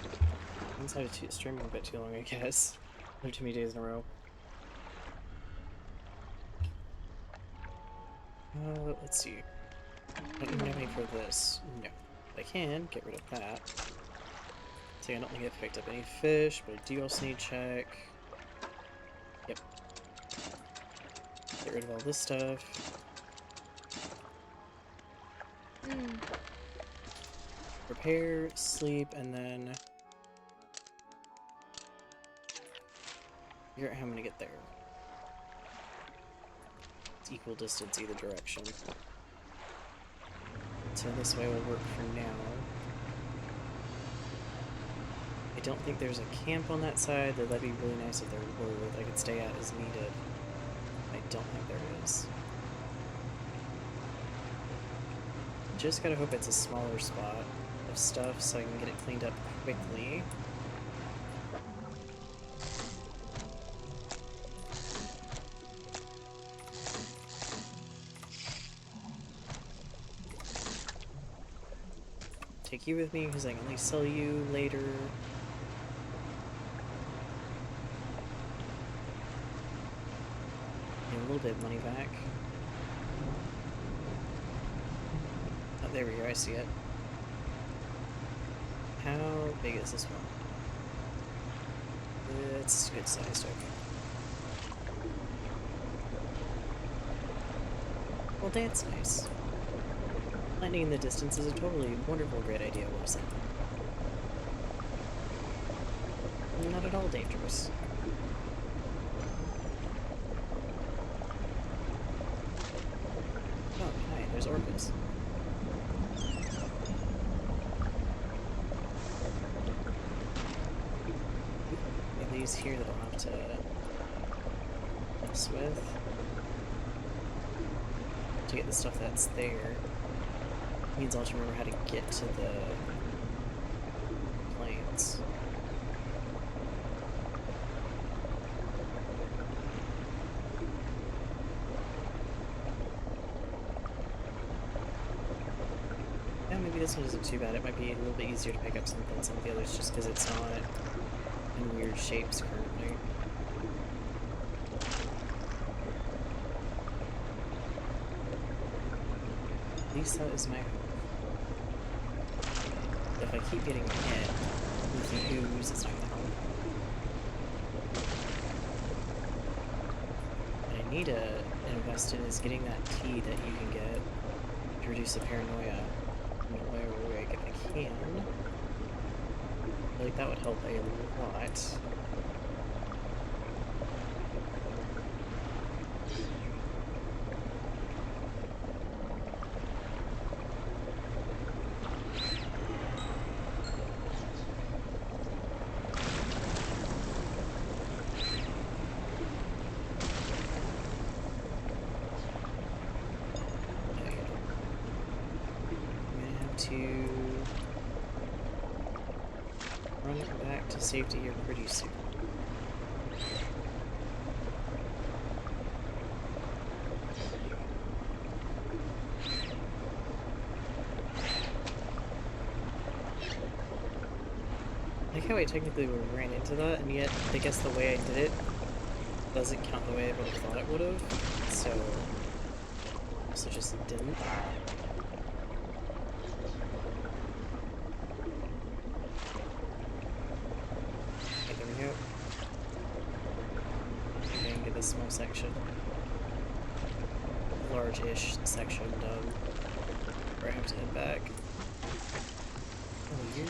I decided to streaming a bit too long, I guess. Or too many days in a row. Let's see. I don't even have any for this. No. I can get rid of that. So I don't think I've picked up any fish, but I do also need to check. Yep. Get rid of all this stuff. Prepare, sleep, and then figure out how I'm gonna get there. It's equal distance either direction. So this way will work for now. I don't think there's a camp on that side, though that'd be really nice if there were, that I could stay at as needed. I don't think there is. just gotta hope it's a smaller spot of stuff so I can get it cleaned up quickly. Take you with me because I can at least sell you later. Get a little bit of money back. Oh, there we go, I see it. How big is this one? It's good sized, okay. Well, that's nice. Lightning in the distance is a totally wonderful, great idea, was it? Not at all dangerous. Oh, hi, there's orcas. These here that I'll have to mess with to get the stuff that's there. Means I'll have to remember how to get to the planes. Yeah, maybe this one isn't too bad. It might be a little bit easier to pick up something than some of the others just because it's not in weird shapes currently. At least that is my hope. If I keep getting hit with the ooze, it's not gonna help. What I need to invest in is getting that tea that you can get to reduce the paranoia in a way if I can. I feel like that would help a lot. To run back to safety here pretty soon. I like how I technically ran into that, and yet I guess the way I did it doesn't count the way I would have thought it would have, so just didn't. Small section, large-ish section done, where I have to head back. Oh, you're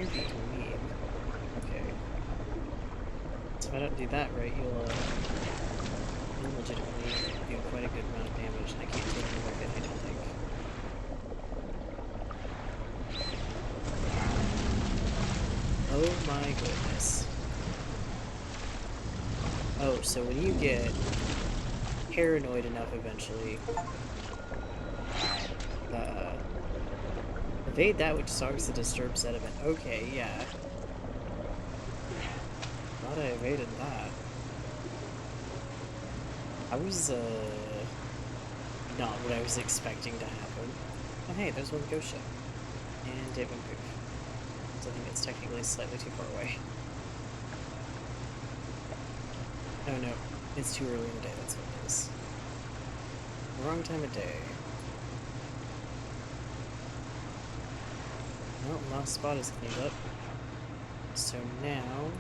being mean. Okay. So if I don't do that right, you'll legitimately do quite a good amount of damage, and I can't take any more of it, I don't think. Oh my goodness. Oh, so when you get paranoid enough eventually, evade that which stalks the disturbed sediment. Okay, yeah. Glad I evaded that. I was, not what I was expecting to happen. Oh hey, there's one ghost ship. And it went poof. So I think it's technically slightly too far away. Oh no, it's too early in the day, that's what it is. Wrong time of day. Well, last spot is cleaned up. So now,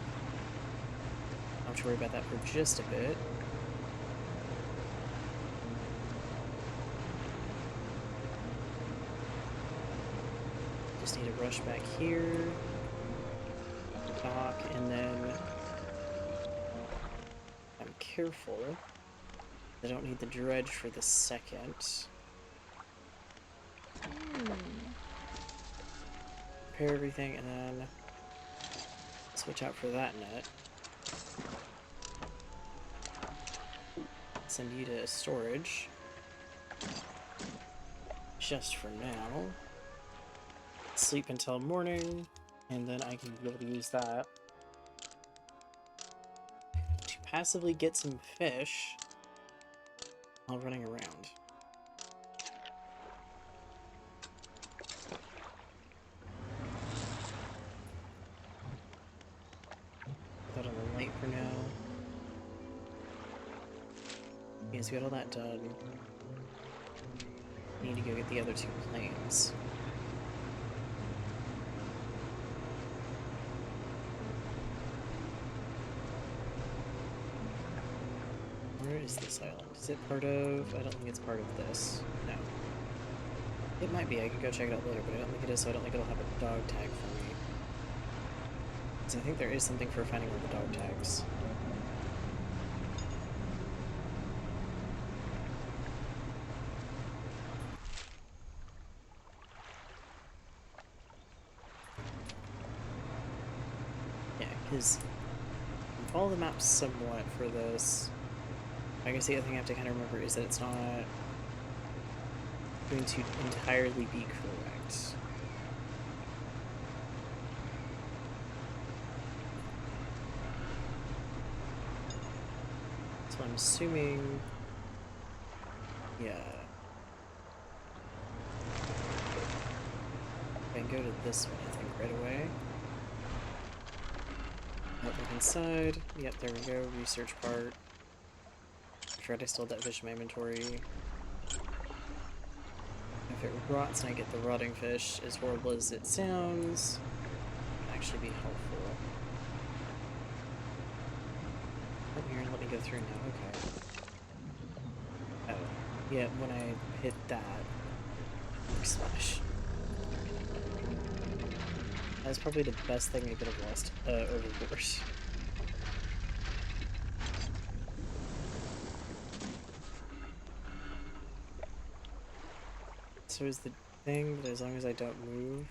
I'll have to worry about that for just a bit. Just need to rush back here, dock, and then I'm careful. I don't need the dredge for the second. Repair everything, and then switch out for that net. Send you to storage. just for now. Sleep until morning, and then I can be able to use that to passively get some fish while running around. Put that on the light for now. Yes, we got all that done. Need to go get the other two planes. Where is this island? Is it part of... I don't think it's part of this. No. It might be. I can go check it out later, but I don't think it is, so I don't think it'll have a dog tag for me. So I think there is something for finding all the dog tags. Yeah, because follow the map somewhat for this. I guess the other thing I have to kind of remember is that it's not going to entirely be correct. So I'm assuming, yeah. I can go to this one, I think, right away. Look inside. Yep, there we go. Research part. I forgot I still had that fish in my inventory. If it rots and I get the rotting fish, as horrible as it sounds, it can actually be helpful. Come here, let me go through now. Okay. Oh, yeah, when I hit that, smash. That's probably the best thing I could have lost overboard. So is the thing that as long as I don't move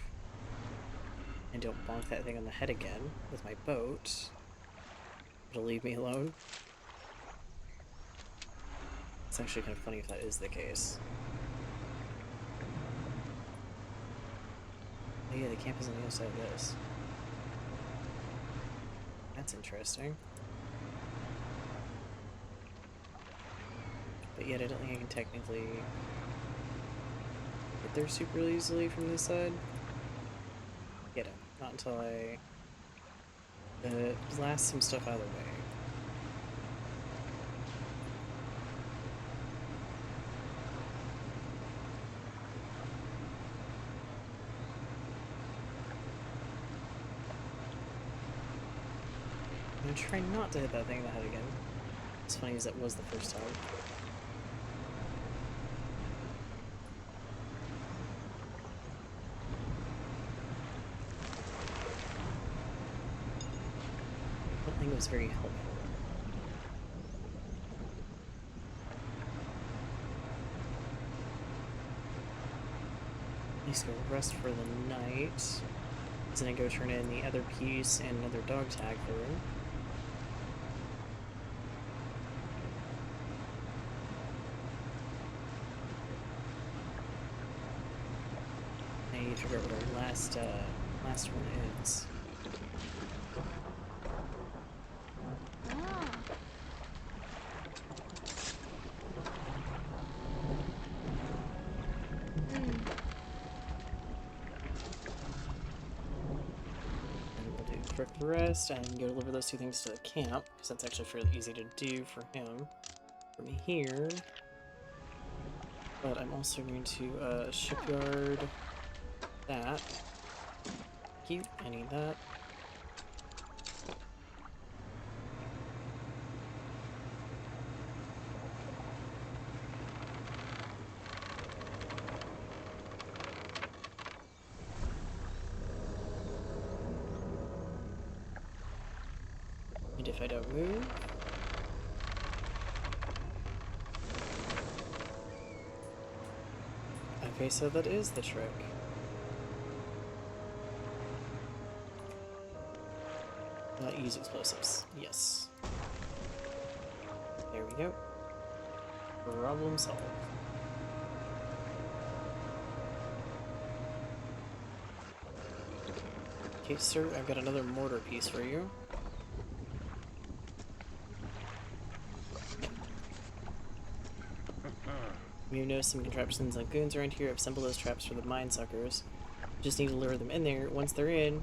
and don't bonk that thing on the head again with my boat, it'll leave me alone? It's actually kind of funny if that is the case. Oh yeah, the camp is on the other side of this. That's interesting. But yet I don't think I can technically get there super easily from this side. Get it. Not until I blast some stuff out of the way. I'm gonna try not to hit that thing in the head again. As funny as that was the first time. I don't think it was very helpful. At least go rest for the night. Then I go turn in the other piece and another dog tag for him. I need to figure out what our last one is. Quick rest and go deliver those two things to the camp, because that's actually fairly easy to do for him from here. But I'm also going to shipyard that. Thank you, I need that. And if I don't move... Okay, so that is the trick. Not use explosives. Yes. There we go. Problem solved. Okay, sir, I've got another mortar piece for you. You know some contraptions like goons around here. I've assembled those traps for the mine suckers. Just need to lure them in there. Once they're in,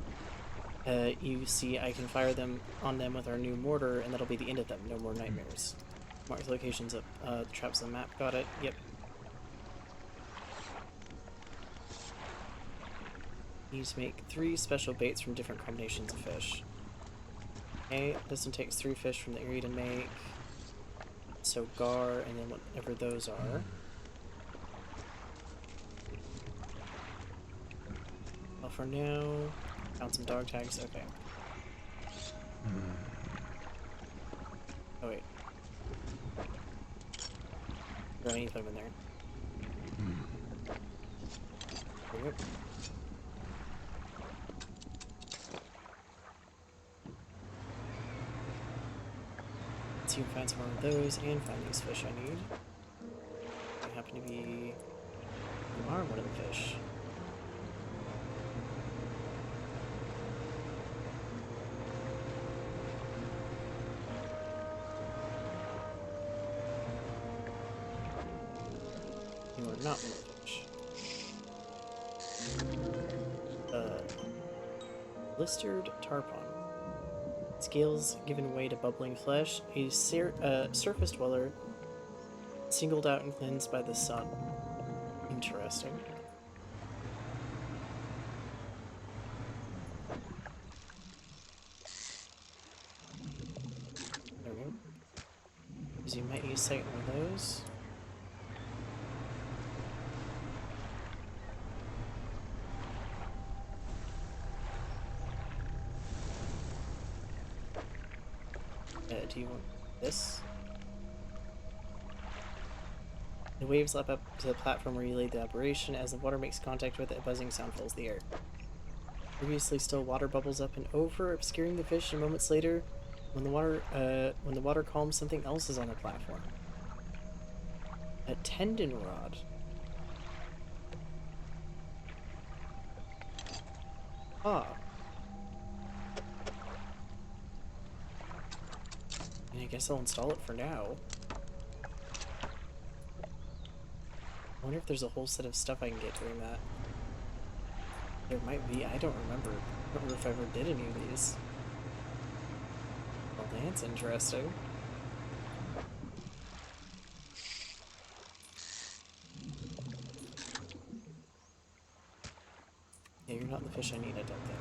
you see I can fire them on them with our new mortar, and that'll be the end of them. No more nightmares. Mark the locations of the traps on the map. Got it. Yep. Need to make 3 special baits from different combinations of fish. Okay, this one takes 3 fish from the area to make. So gar, and then whatever those are. Well, for now, found some dog tags. Okay. Oh wait. Do I need to put them in there? There we go. Let's see if we can find some more of those and find these fish I need. They happen to be... You are one of the fish. You are not one of the fish. Blistered tarpon. Scales given way to bubbling flesh. A surface dweller, singled out and cleansed by the sun. Interesting. There we go. Because you might use sight one of those. Do you want this? The waves lap up to the platform where you laid the operation. As the water makes contact with it, a buzzing sound fills the air. Previously still water bubbles up and over, obscuring the fish, and moments later, when the water calms, something else is on the platform. A tendon rod. Ah. And I guess I'll install it for now. I wonder if there's a whole set of stuff I can get doing that. There might be. I don't remember. I don't remember if I ever did any of these. Well, that's interesting. Yeah, you're not the fish I need, I don't think.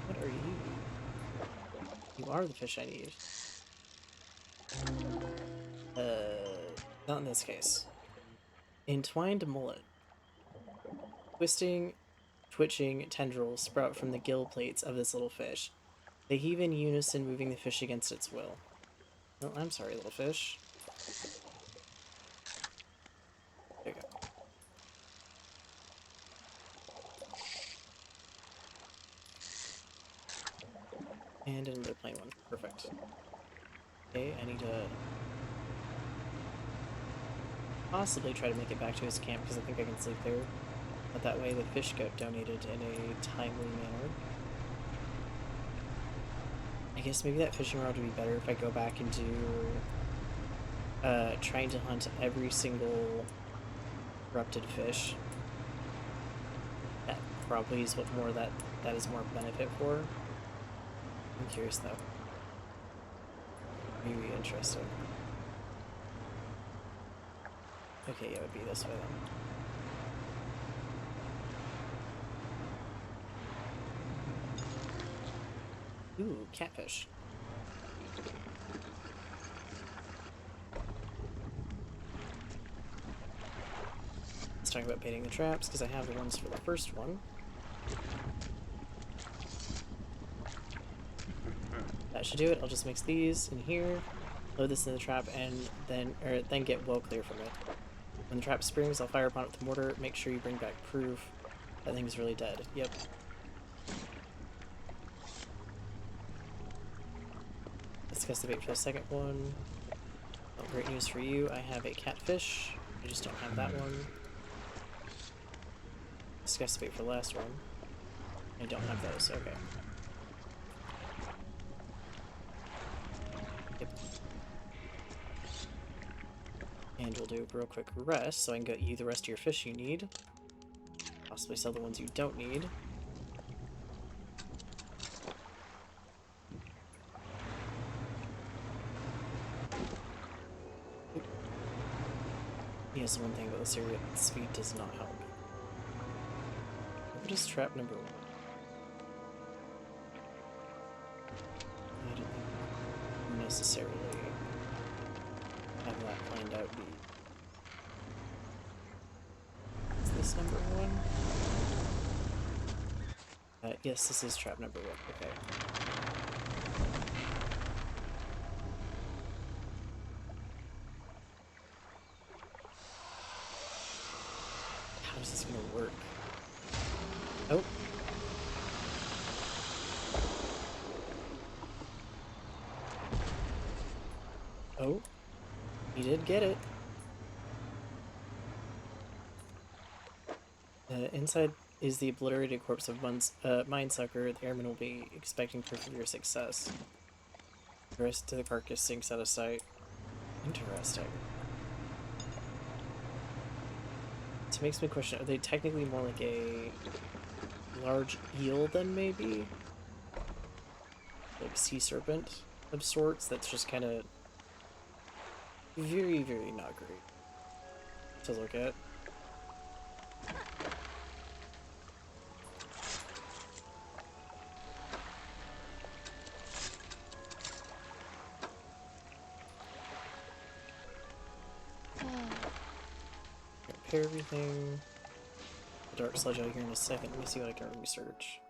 What are you? You are the fish I need. Not in this case. Entwined mullet. Twisting, twitching tendrils sprout from the gill plates of this little fish. They heave in unison, moving the fish against its will. Well, I'm sorry, little fish. There you go. And another plain one. Perfect. Okay, I need to possibly try to make it back to his camp because I think I can sleep there. But that way the fish get donated in a timely manner. I guess maybe that fishing rod would be better if I go back and do trying to hunt every single corrupted fish. That probably is what more that is more benefit for. I'm curious though. Maybe interesting. Okay, yeah, it would be this way then. Ooh, catfish. Let's talk about baiting the traps, because I have the ones for the first one. That should do it. I'll just mix these in here, load this in the trap, and then get well clear from it. When the trap springs, I'll fire upon it with the mortar. Make sure you bring back proof that thing's really dead. Yep. Discuss the bait for the second one. Oh, great news for you. I have a catfish. I just don't have that one. Discuss the bait for the last one. I don't have those, okay. Yep. And we'll do a real quick rest so I can get you the rest of your fish you need. Possibly sell the ones you don't need. Yes, one thing about this area, speed does not help. What is trap number 1? I don't think necessarily have that planned out. Is this number 1? Yes, this is trap number 1. Okay. How is this gonna work? Oh. Oh. You did get it. Inside is the obliterated corpse of Mindsucker. The airman will be expecting proof of your success. The rest of the carcass sinks out of sight. Interesting. It makes me question, are they technically more like a large eel then maybe? Like sea serpent of sorts that's just kind of very, very not great to look at. Repair everything. The dark sludge out here in a second. Let me see what I can research.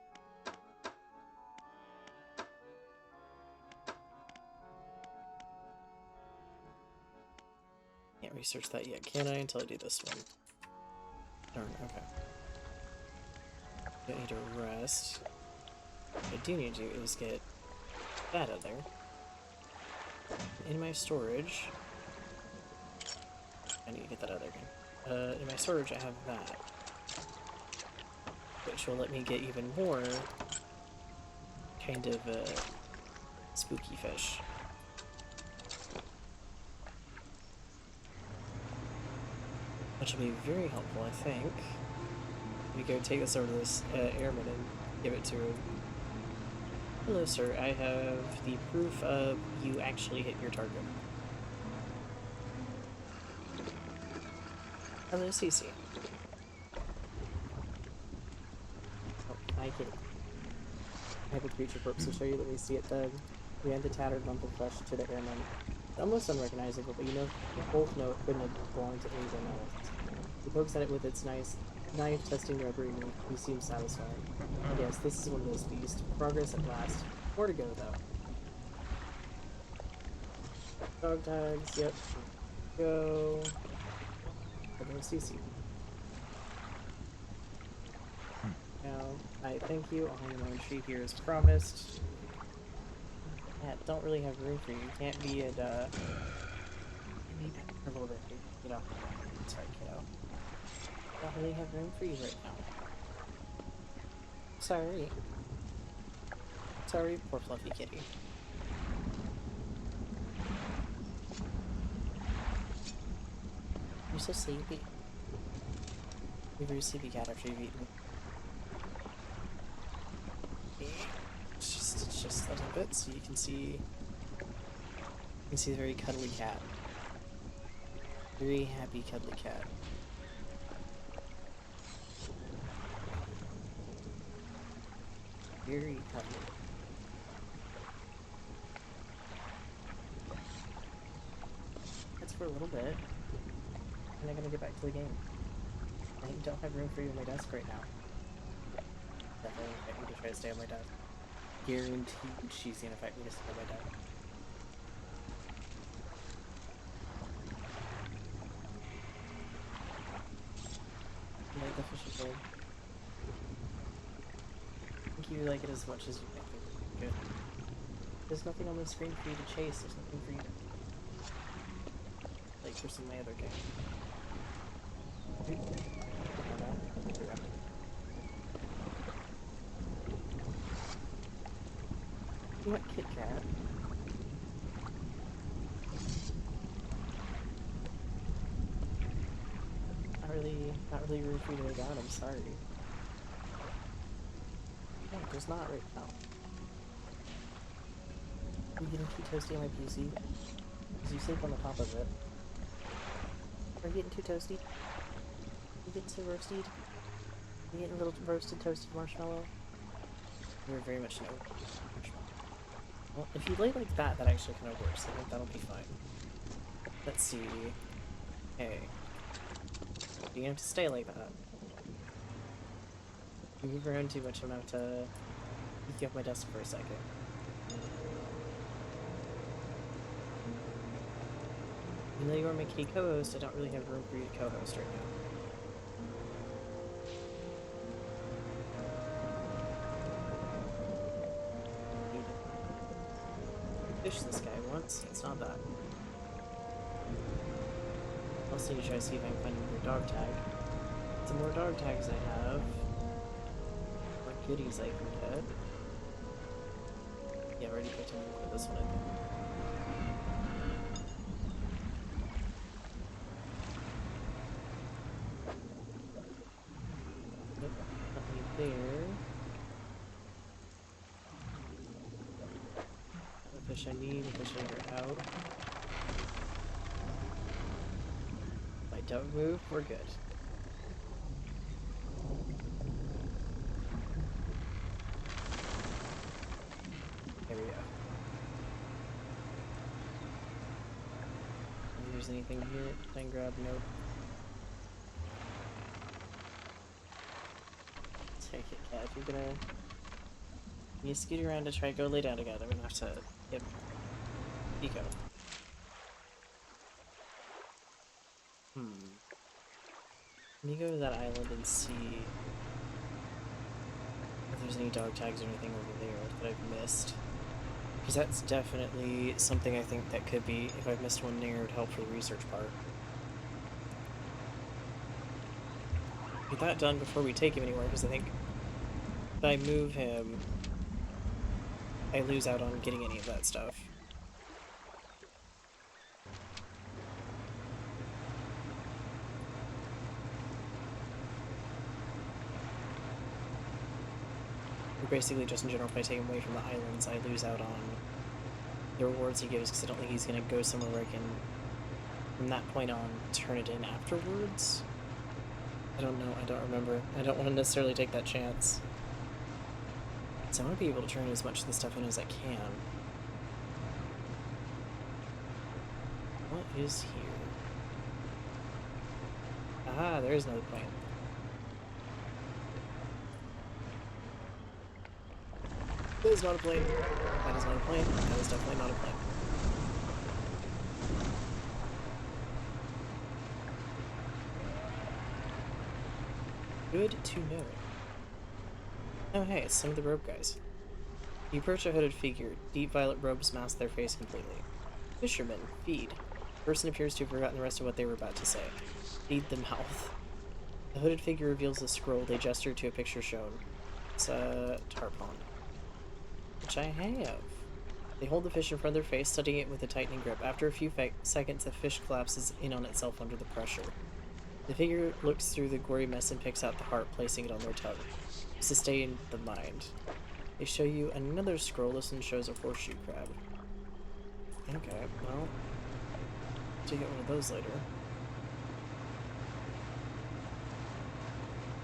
Can't research that yet, can I? Until I do this one. Darn, okay. I need to rest. What I do need to do is get that out of there. In my storage... I need to get that out of there again. In my storage I have that. Which will let me get even more kind of spooky fish. Which will be very helpful, I think. We go take this over to this airman and give it to him. Hello, sir. I have the proof of you actually hit your target. Hello, Cece. Oh, hi, kitty. I have a creature corpse to show you. Let me see it then. We hand the tattered lump of flesh to the airman. It's almost unrecognizable, but you both know it couldn't have belonged to anyone else. He pokes at it with its nice knife, testing rubbery meat. He seems satisfied. Yes, this is one of those beasts. Progress at last. More to go, though. Dog tags, yep. Go. Hello, Cece. Now, I thank you. I'll hang my own tree here as promised. Yeah, don't really have room for you. You can't be at, maybe a little bit, you know. Sorry, kiddo. Don't really have room for you right now. Sorry. Sorry, poor fluffy kitty. You're so sleepy. You're very sleepy cat after you've eaten. It's just a little bit so you can see a very cuddly cat. Very happy cuddly cat. Very cuddly. That's for a little bit. And I'm gonna get back to the game. I don't have room for you on my desk right now. Definitely expect me to try to stay on my desk. Guaranteed she's gonna fight me to stay on my desk. You like the fishy bird? I think you like it as much as you think it. Good. There's nothing on the screen for you to chase. There's nothing for you to... like for some of my other games. You want Kit Kat? Not really room for you to lay down, I'm sorry. No, there's not right now. Are you getting too toasty on my PC? Because you sleep on the top of it. Are you getting too toasty? Are you getting so roasted? Are you getting a little roasted, toasted marshmallow? You're very much no marshmallow. Well, if you lay like that, that actually kind of works. I think that'll be fine. Let's see. Hey. You're gonna have to stay like that. You move around too much, I'm gonna have to pick you off my desk for a second. Even though you are my kitty co-host, I don't really have room for you to co-host right now. Need to fish this guy once. It's not that. I'll also need to try to see if I can find another dog tag. The more dog tags I have, the more goodies I can get. Yeah, I've already picked him for this one, I think. Nope, nothing there. The fish I need, the fish I need are out. If I don't move, we're good. There we go. If there's anything here, then grab, nope. Take it, cat. If you're gonna... You scoot around to try to go lay down together, we're gonna have to... Yep. Eco. Let me go to that island and see if there's any dog tags or anything over there that I've missed. Because that's definitely something I think that could be, if I've missed one there, it would help for the research part. Get that done before we take him anywhere, because I think if I move him, I lose out on getting any of that stuff. Or basically, just in general, if I take him away from the islands, I lose out on the rewards he gives, because I don't think he's going to go somewhere where I can, from that point on, turn it in afterwards. I don't know, I don't remember. I don't want to necessarily take that chance. So I want to be able to turn as much of this stuff in as I can. What is here? Ah, there is another plane. That is not a plane. That is not a plane. That is definitely not a plane. Good to know. Oh hey, it's some of the robe guys. You approach a hooded figure. Deep violet robes mask their face completely. Fisherman, feed. The person appears to have forgotten the rest of what they were about to say. Feed the mouth. The hooded figure reveals a scroll. They gesture to a picture shown. It's a tarpon. Which I have. They hold the fish in front of their face, studying it with a tightening grip. After a few seconds, the fish collapses in on itself under the pressure. The figure looks through the gory mess and picks out the heart, placing it on their tongue. Sustain the mind. They show you another scroll. This one shows a horseshoe crab. Okay, well, to get one of those later.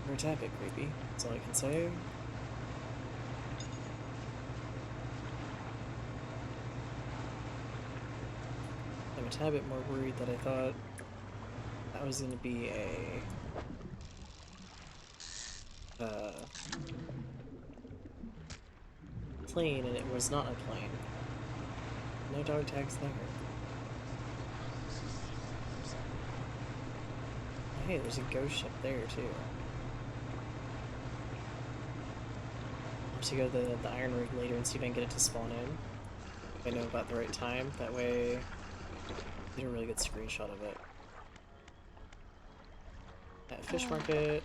They're a tad bit creepy, that's all I can say. I'm a tad bit more worried that I thought that was going to be a plane, and it was not a plane. No dog tags there. Oh, hey, there's a ghost ship there too. I'll have to go to the iron rig later and see if I can get it to spawn in. If I know about the right time, that way I get a really good screenshot of it. At fish market.